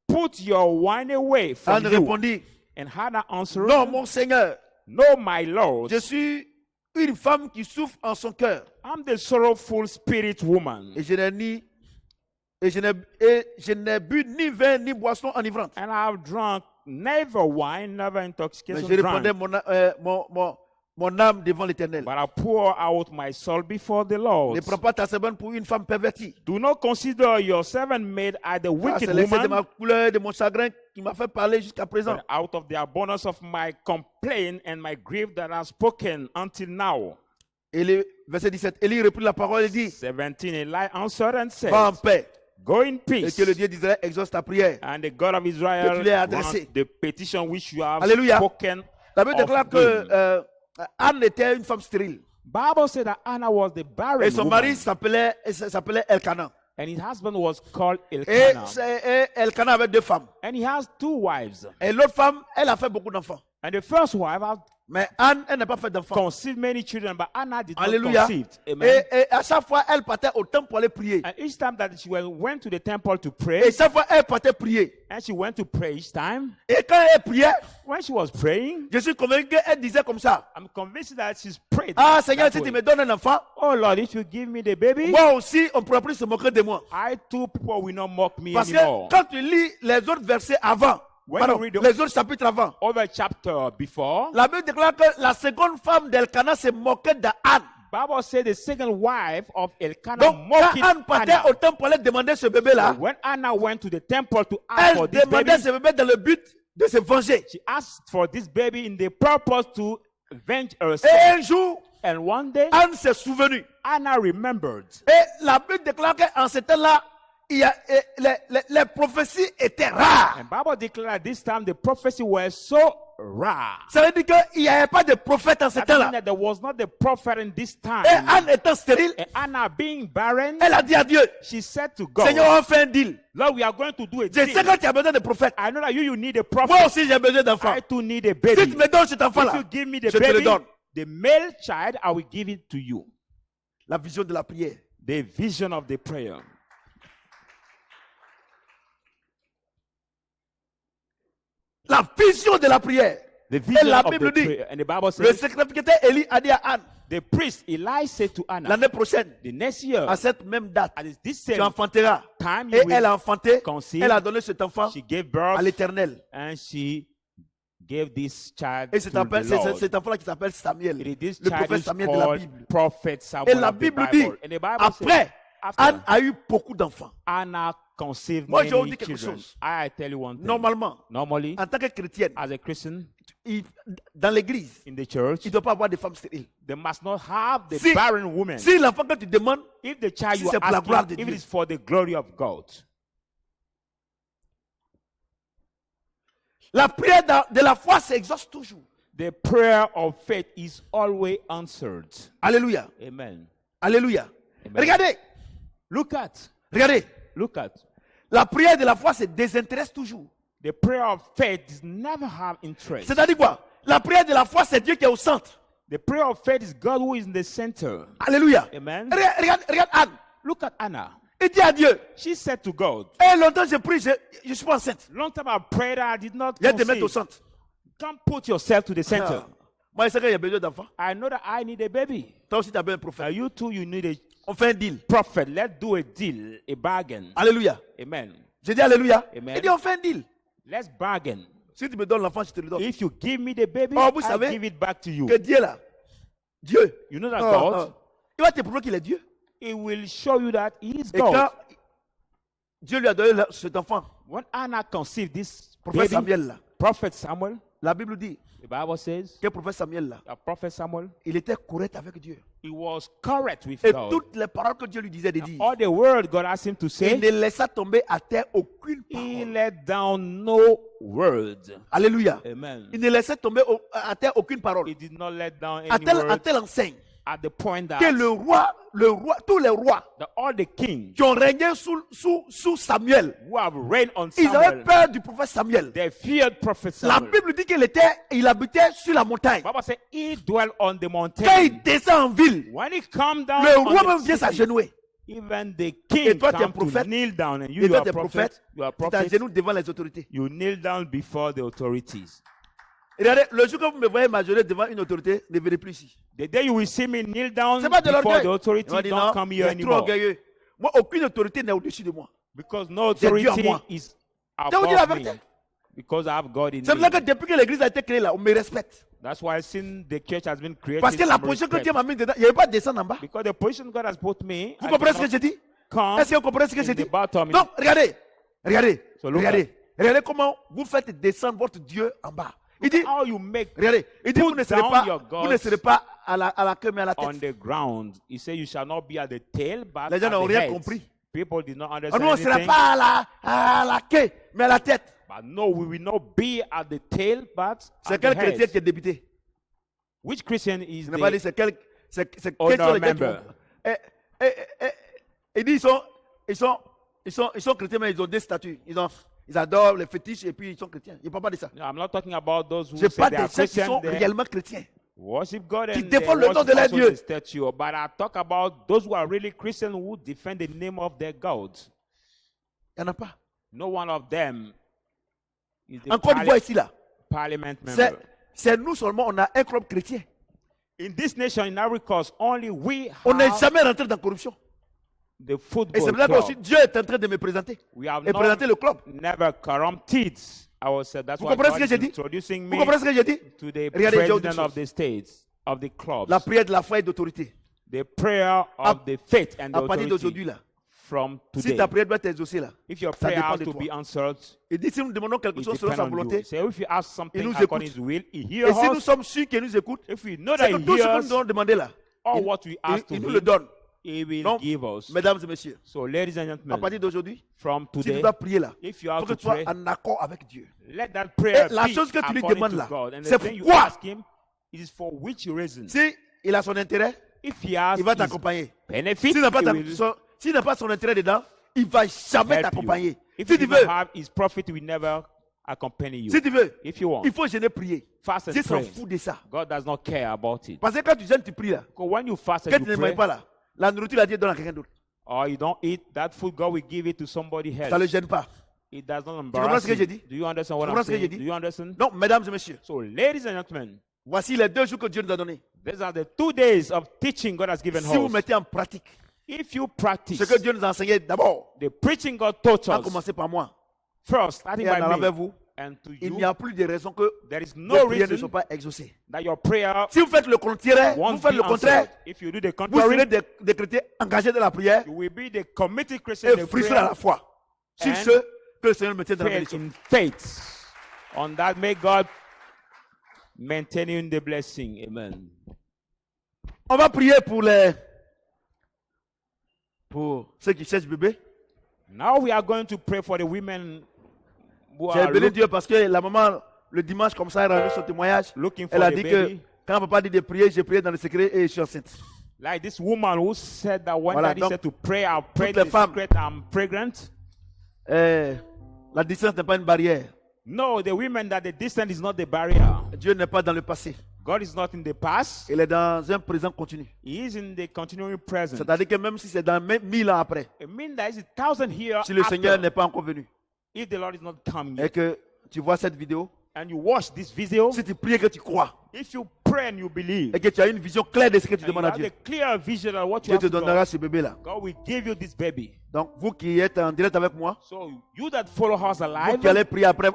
Put your wine away from Anne you. répondit, And Hannah answered, non, mon Seigneur, No, my Lord, je suis une femme qui souffre en son cœur. I'm the sorrowful spirit woman, Et je n'ai bu ni vin ni boisson enivrante. and I have drunk neither wine, never Mais intoxication je répandais drunk, mon âme devant l'Éternel. but I pour out my soul before the Lord. Ne prends pas ta servante pour une femme pervertie. Do not consider your servant maid as the Ah, wicked c'est l'excès de ma woman, couleur, de mon chagrin qui m'a fait parler jusqu'à présent. but out of the abundance of my complaint and my grief that I have spoken until now. Et le verset 17, Élie reprit la parole et dit, 17, Eli answered and said, va en paix. Go in Et peace, que le Dieu d'Israël exauce ta prière. and the God of Israel que tu lui as adressé. grant the petition which you have Alléluia. spoken. La Bible déclare of que him. Anne était une femme stérile. Bible said that Anna was the barren Et son woman, mari s'appelait Elkanah. and his husband was called Et Elkanah, Elkanah avait deux femmes. and he has two wives. Et l'autre femme, elle a fait beaucoup d'enfants. And the first wife had Mais Anne, elle n'a pas fait d'enfants. conceived many children, but Anna did not Alléluia. conceive. Amen. Et à chaque fois, elle partait au temple pour aller prier. And each time that she went to the temple to Et pray, chaque fois, elle partait prier. and she went to pray each time, Et quand elle priait, when she was praying, je suis convaincu qu'elle disait comme ça. I'm convinced that she's prayed. Ah Seigneur, that si tu way. me donnes un enfant, Oh Lord, if you give me the baby, moi aussi, on ne pourra plus se moquer de moi. I too, people will not mock me Parce que anymore. quand tu lis les autres versets avant, When pardon, you read the- les autres chapitres avant, Other chapter before, la Bible déclare que la seconde femme d'Elkanah se moquait d'Anne. Bible said the second wife of Elkanah Donc, quand mocked Anne partait Anna. au temple pour aller demander ce bébé-là, When Anna went to the temple to ask for elle this demandait baby, ce bébé dans le but de se venger. she asked for this baby in the purpose to avenge Et herself. un jour, And one day, Anne s'est souvenue. Anna remembered. Et la Bible déclare qu'en ce temps-là, les prophéties étaient rares. And Bible declared this time the prophecy were so rare. Ça veut dire qu'il n'y avait pas de prophète en ce That means temps-là. that there was not the prophet in this time. Et Anne étant stérile, And Anna being barren, elle a dit à Dieu, she said to God, Seigneur, on fait un deal. Lord, we are going to do a Je deal. sais que tu as besoin de prophètes. I know that you need a Moi prophet. aussi, j'ai besoin d'enfants. I too need a Si baby. tu me donnes cet If enfant-là, you give me the je te le baby, donne. the male child, I will give it to you. La vision de la prière. The vision of the prayer. La vision de la prière. The vision la of Bible the dit, prayer. And the Bible Le says, sacrificateur Élie a dit à Anne, the priest Eli said to Anna, l'année prochaine, the next year, à cette même date, at this tu same enfanteras. time, Et you elle will a enfanté, conceive. elle a donné cet enfant She gave à birth, l'Éternel. and she gave this child Et to c'est the Lord. cet enfant-là qui s'appelle Samuel, It is this le child prophète is Samuel de la called Bible. Prophet Et Samuel la of the Bible dit, Bible. And the Bible après, says, after Anne a eu beaucoup d'enfants. Anna conceived Moi, je vais vous many dire quelque children. chose. I tell you one thing. Normalement, Normally, en tant que chrétienne, as a Christian dans l'église, in the church, il ne doit pas avoir de femmes stériles. they must not have the Si- barren woman. Si l'enfant que tu demandes, If the child si you c'est are pour la gloire de asking, if Dieu. it is for the glory of God, la prière de la foi s'exauce toujours. The prayer of faith is always answered. Alléluia. Amen. Alléluia. Amen. Regardez. Look at. La prière de la foi se désintéresse toujours. The prayer of faith does never have interest. C'est-à-dire quoi? La prière de la foi, c'est Dieu qui est au centre. The prayer of faith is God who is in the center. Alléluia. Amen. Regarde Anne. Look at Anna. Il dit à Dieu, She said to God, longtemps je prie, je suis pas enceinte. long time I prayed, I did not Viens te mettre au conceive. centre. Come put yourself to the center. Ah. Moi, je sais qu'il y a besoin d'enfants. I know that I need a baby. Toi aussi, tu as besoin d'un prophète. You too, you need a On fait un deal. prophet. Let's do a deal, a bargain. Alléluia. Amen. J'ai dit Alléluia. Amen. Il dit, on fait un deal. Let's bargain. Si tu me donnes l'enfant, je te le donne. If you give me the baby, Oh, vous I savez give it back to you. Que Dieu là, Dieu, You know that oh, God, il va te prouver qu'il est Dieu. it will show you that He is Et quand God. Dieu lui a donné cet enfant, When Anna conceived this prophète baby, Samuel là, Prophet Samuel, la Bible dit the Bible says, que prophète Samuel là, that Prophet Samuel, il était correct avec Dieu. he was correct with Et God. toutes les paroles que Dieu lui disait de dire, All the word God asked him to il say, ne laissa tomber à terre aucune he parole. let down no word. Alléluia. Amen. Il ne laissait tomber à terre aucune parole. He did not let down À any telle word enseigne at the point que that le roi, tous les rois all the kings qui ont régné sous Samuel, who have reigned on ils avaient Samuel, peur du prophète Samuel. they feared Prophet La Samuel. Bible dit il habitait sur la montagne. Bible says he dwelt on the Quand mountain. il descend en ville, When he come down, le on roi the même vient city, s'agenouiller. even the Et king toi, tu es come prophète. to kneel down, and Et you toi, are tu es prophet. prophète. You are Tu prophet. t'agenouilles devant les autorités. You kneel down before the authorities. Regardez, le jour que vous me voyez m'agenouiller devant une autorité, ne venez plus ici. The day you will see me kneel down C'est pas de before the l'orgueil. authority, Il m'a dit don't non, come il here est trop anymore. orgueilleux. Moi, aucune autorité n'est au-dessus de moi. Because no J'ai Dieu en authority moi. is Je vous dis la above me. vérité. Because I have God in C'est pour ça que me. depuis que l'église a été créée là, on me respecte. That's why since the church has been created, Parce que la I'm position que respect. Dieu m'a mis dedans, il n'y avait pas de descendre en bas. Because the position God has put me, Vous I comprenez ce que cannot j'ai dit? come Est-ce que vous comprenez ce que in j'ai the dit? bottom. Donc, regardez, So look regardez comment vous faites descendre votre Dieu en bas. Il dit, How you make regardez, il dit, Put vous ne serez down pas, your vous ne gods serez pas à la queue mais à la on tête. the ground. He said you shall not be at the tail, but Les gens at n'ont the rien head. compris. People did not Ah, understand nous, on ne sera anything. pas à la queue mais à la tête. But no, we will not be at the tail, but C'est at the quel chrétien head. qui est débuté? Which Christian is Je n'ai pas dit the c'est quels Oh, sont no, les gars qui member. vont- Il dit ils sont chrétiens mais ils ont des statuts. Ils adorent les fétiches et puis ils sont chrétiens. Il ne parle pas de ça. No, I'm not talking about those who Je say parle they des are gens qui sont Christian, they réellement chrétiens. worship God Qui and they défendent le nom worship de leur also Dieu. the statue. But I talk about those who are really Christian who defend the name of their God. Il n'y en a pas. No one of them is the En Côte d'Ivoire ici là, parliament member. c'est nous seulement, on a un club chrétien. In this nation, in Ivory Coast, only we On n'est have jamais rentré dans la corruption. the Et c'est football pour ça que aussi club. Dieu est en train de me présenter We have et présenter le club. never corrupted ourselves. That's Vous why comprenez ce God que is j'ai dit? introducing Vous me comprenez ce que j'ai dit? to the Regardez, j'ai autre president of chose. the states, of the clubs. La prière de la foi et d'autorité. The prayer of the faith and the À partir authority d'aujourd'hui là, from si today. ta prière doit être exaucée là, If your ça prayer dépend has de to toi. be answered, Il dit si nous demandons quelque it chose selon depends sa on you. volonté, So if you ask something nous according écoute. to his will, he et hears si nous us. sommes sûrs qu'il nous écoute, If we know c'est that que he tout ce que hears nous devons demander là, all il- what we ask to il nous le him, donne. he will Donc, give us. mesdames et messieurs, So ladies and à gentlemen, partir d'aujourd'hui, from si tu today, dois prier là, if you il have faut que to tu sois pray, en accord avec Dieu. let that prayer Et la be chose que tu lui according demandes to là, God. And c'est the thing you pourquoi? ask him, it is for which reason. Si il a son intérêt, If he has il va his t'accompagner. benefit, S'il n'a pas, he will s'il n'a pas son intérêt dedans, il va jamais help t'accompagner. you. If Si he tu doesn't veux, have his profit, he will never accompany you. si tu veux, If you want, il faut jeûner prier. fast Dieu and s'en pray. fout de ça. God does not care about it. Parce que quand tu jeûnes, tu pries là. Because when you fast Quand and tu you ne manges pray, pas là, la nourriture, la Dieu donne à quelqu'un d'autre. or you don't eat that food, God will give it to somebody else. Ça ne le gêne pas. It does not comprends embarrass ce que you. j'ai dit? Do you understand what Tu I'm comprends ce que j'ai saying? dit? Do you understand? Donc, mesdames et messieurs, So, ladies and gentlemen, voici les 2 jours que Dieu nous a donnés. these are the 2 days of teaching God has given Si vous us. mettez en pratique If you practice ce que Dieu nous a enseigné d'abord, the preaching God taught à us commencer par moi first, starting et en allant by vers me, vous, and to il you, n'y a plus de raison que there is vos no prières ne reason soient pas exaucées. that your prayer Si vous faites le contraire, won't vous faites be le contraire, answered. If you do the vous serez contrary, des chrétiens engagés dans la prière you will be the committed Christian in et the frustrés à prayer la fois. Sur and ce, que le Seigneur me tienne dans la faith bénédiction. in faith. On that, may God maintain you in the blessing. Amen. On va prier pour ceux qui cherchent bébé. Now we are going to pray for the women who J'ai are béni looking. Dieu parce que la maman le dimanche, comme ça, elle a rendu son témoignage. looking for Elle a the dit que baby. quand papa dit de prier, j'ai prié dans le secret et je suis enceinte. Like this woman who said that when Voilà, daddy donc, said to pray, I'll pray toutes les the femmes. secret, I'm pregnant. La distance n'est pas une barrière. No, the women that the distance is not the barrier. Dieu n'est pas dans le passé. God is not in the past. Il est dans un présent continu. He is in the continuing present. C'est-à-dire que même si c'est dans 1000 ans après, It means that it's 1,000 years si le Seigneur after, n'est pas encore venu, if the Lord is not come et yet, que tu vois cette vidéo, and you watch this video, si tu pries et que tu crois, if you pray and you believe, et que tu as une vision claire de ce que tu and you demandes à have Dieu, the clear vision of what you Dieu have te to donnera God, ce bébé-là. God will give you this baby. Donc, vous qui êtes en direct avec moi, So you that follow us vous alive, qui allez prier après,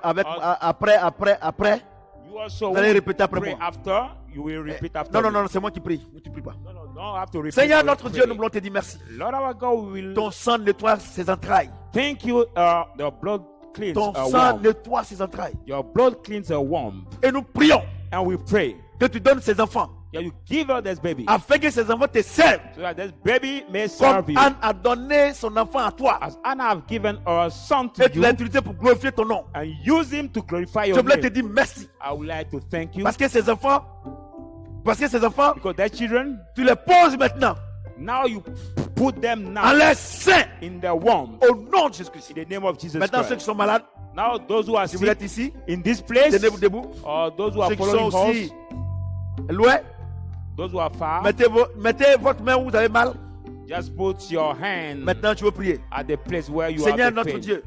après, you also vous allez will répéter après pray moi. after. You will repeat after. Non, non, me. non, c'est moi qui prie. Vous, tu pries pas. No, no, don't have to repeat. Seigneur, we notre pray. Dieu, nous voulons te dire merci. Lord our God, we will Ton sang nettoie ses entrailles. thank you. The blood cleans Ton a sang womb. nettoie ses entrailles. Your blood cleans a womb, Et nous prions and we pray que tu donnes ses enfants, that you give her this baby, afin que ces enfants te servent. so that this baby may Comme serve you. Anne a donné son enfant à toi. As Anna have given her son to Et tu you l'as utilisé pour glorifier ton nom. and use him to glorify Je your voulais te name, dire merci. I would like to thank you Parce que ces enfants, because their children, tu les poses maintenant now you put them en now leur sein in their womb au nom de Jésus-Christ. in the name of Jesus Maintenant, ceux qui Christ. sont malades, Now those who are si vous sick êtes ici, in this place, tenez-vous debout. or those who are Ceux qui sont following aussi us, loin, those who are far, mettez votre main où vous avez mal. just put your hand Maintenant, tu veux prier. at the place where you Seigneur have the notre pain. Dieu,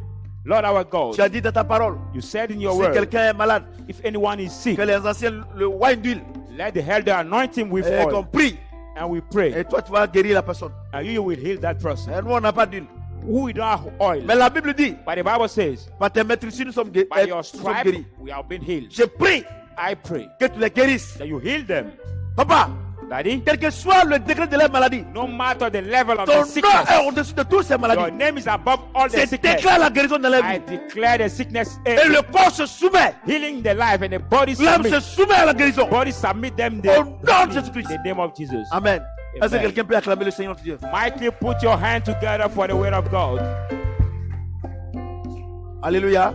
Lord our God, tu as dit dans ta parole, you said in your si word, quelqu'un est malade, if anyone is sick, que les anciens le wine d'huile, let the elder anoint him with et qu'on oil, prie. and we pray, Et toi, tu vas guérir la personne. and you will heal that person. Et nous, on n'a pas d'huile. Who don't have oil? Mais la Bible dit, But the Bible says, par tes maîtrises, nous sommes by your nous sommes stripe, guéris. we have been healed. Je prie I pray que tu les guérisses. that you heal them. Papa, Daddy, quel que soit le degré de la maladie, no matter the level of ton the nom sickness, est au-dessus de toutes ces your maladies. name is above all the Je sickness. déclare la guérison dans la I vie. declare the sickness Et end. le corps se soumet. Healing the life and the body L'âme se submit. soumet à la guérison. Body submit them Au nom de Jésus-Christ. in the name of Jesus. Amen. Est-ce que Amen. quelqu'un peut acclamer le Seigneur notre Dieu? Mighty, put your hand together for the word of God. Alléluia.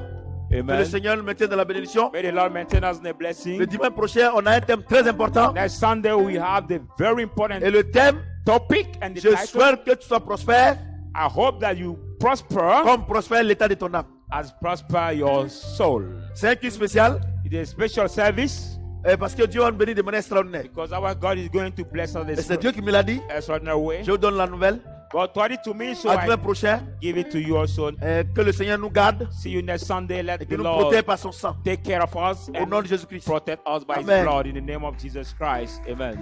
Que le Amen. Seigneur nous maintienne dans la bénédiction. May the Lord maintain us in the Le blessing. dimanche prochain, on a un thème très important. Next Sunday we have the very important Et le thème, topic and the je title. souhaite que tu sois prospère I hope that you prosper comme prospère l'état de ton âme. as prosper your soul. C'est un culte spécial It is a special service parce que Dieu va nous bénir de manière extraordinaire. because our God is going to bless us Et this c'est Dieu qui me l'a dit. extraordinary way. Je vous donne la nouvelle. God told it to me, so À I dimanche prochain, give it to you also. que le Seigneur nous garde See you next Sunday. Let et the qu'il nous Lord protège par son sang. take care of us Au nom and de Jésus-Christ. protect us by His Amen. blood in the name of Jesus Christ. Amen.